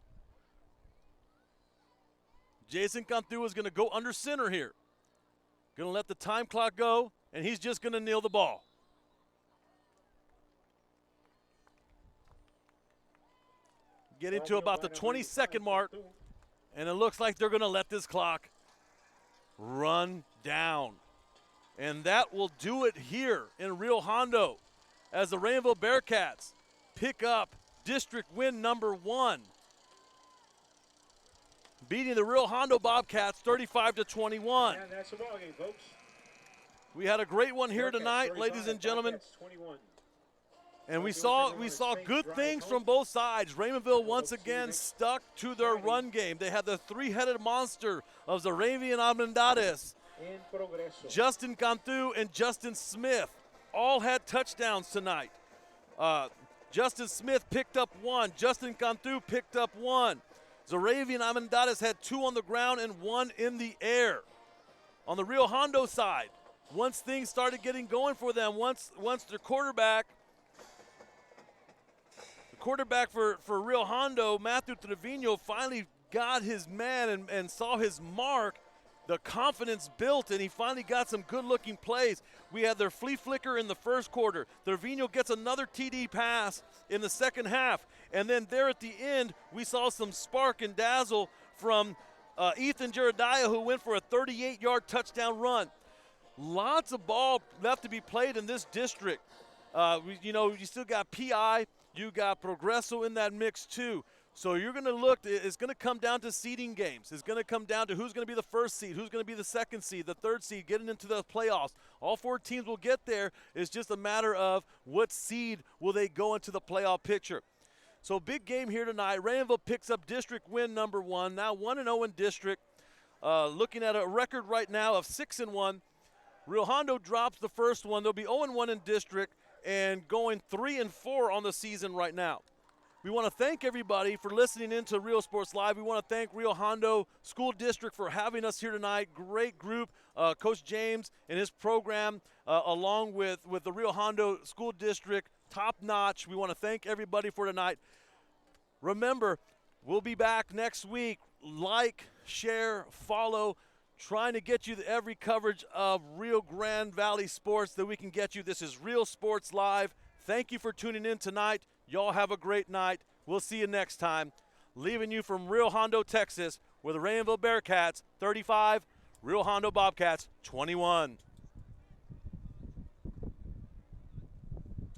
Jason Cantu is going to go under center here. Going to let the time clock go, and he's just going to kneel the ball. Getting to about the 20-second mark, and it looks like they're going to let this clock run down. And that will do it here in Rio Hondo as the Raymondville Bearcats pick up district win number 1, beating the Rio Hondo Bobcats 35-21. And that's the ball game, folks. We had a great one here tonight, ladies and gentlemen. And we saw good things from both sides. Raymondville once again stuck to their run game. They had the 3-headed monster of Zaravian Armendariz, Justin Cantu, and Justin Smith. All had touchdowns tonight. Justin Smith picked up 1. Justin Cantu picked up 1. Zaravian Armendariz had 2 on the ground and 1 in the air. On the Rio Hondo side, once things started getting going for them, once their quarterback for Rio Hondo, Matthew Trevino, finally got his man and saw his mark, the confidence built, and he finally got some good-looking plays. We had their flea flicker in the first quarter. Trevino gets another TD pass in the second half. And then there at the end, we saw some spark and dazzle from Ethan Jeremiah, who went for a 38-yard touchdown run. Lots of ball left to be played in this district. You still got PI. You got Progresso in that mix too. So you're going to look, it's going to come down to seeding games. It's going to come down to who's going to be the first seed, who's going to be the second seed, the third seed, getting into the playoffs. All 4 teams will get there. It's just a matter of what seed will they go into the playoff picture. So big game here tonight. Raymondville picks up district win number 1, now 1-0 in district. Looking at a record right now of 6-1. Rio Hondo drops the first one. They'll be 0-1 in district and going 3-4 on the season right now. We want to thank everybody for listening in to Rio Sports Live. We want to thank Rio Hondo School District for having us here tonight. Great group. Coach James and his program, along with the Rio Hondo School District, top notch. We want to thank everybody for tonight. Remember, we'll be back next week. Like, share, follow. trying to get you every coverage of Rio Grande Valley sports that we can get you. This is Real Sports Live. Thank you for tuning in tonight. Y'all have a great night. We'll see you next time. Leaving you from Rio Hondo, Texas, with the Raymondville Bearcats 35, Rio Hondo Bobcats 21.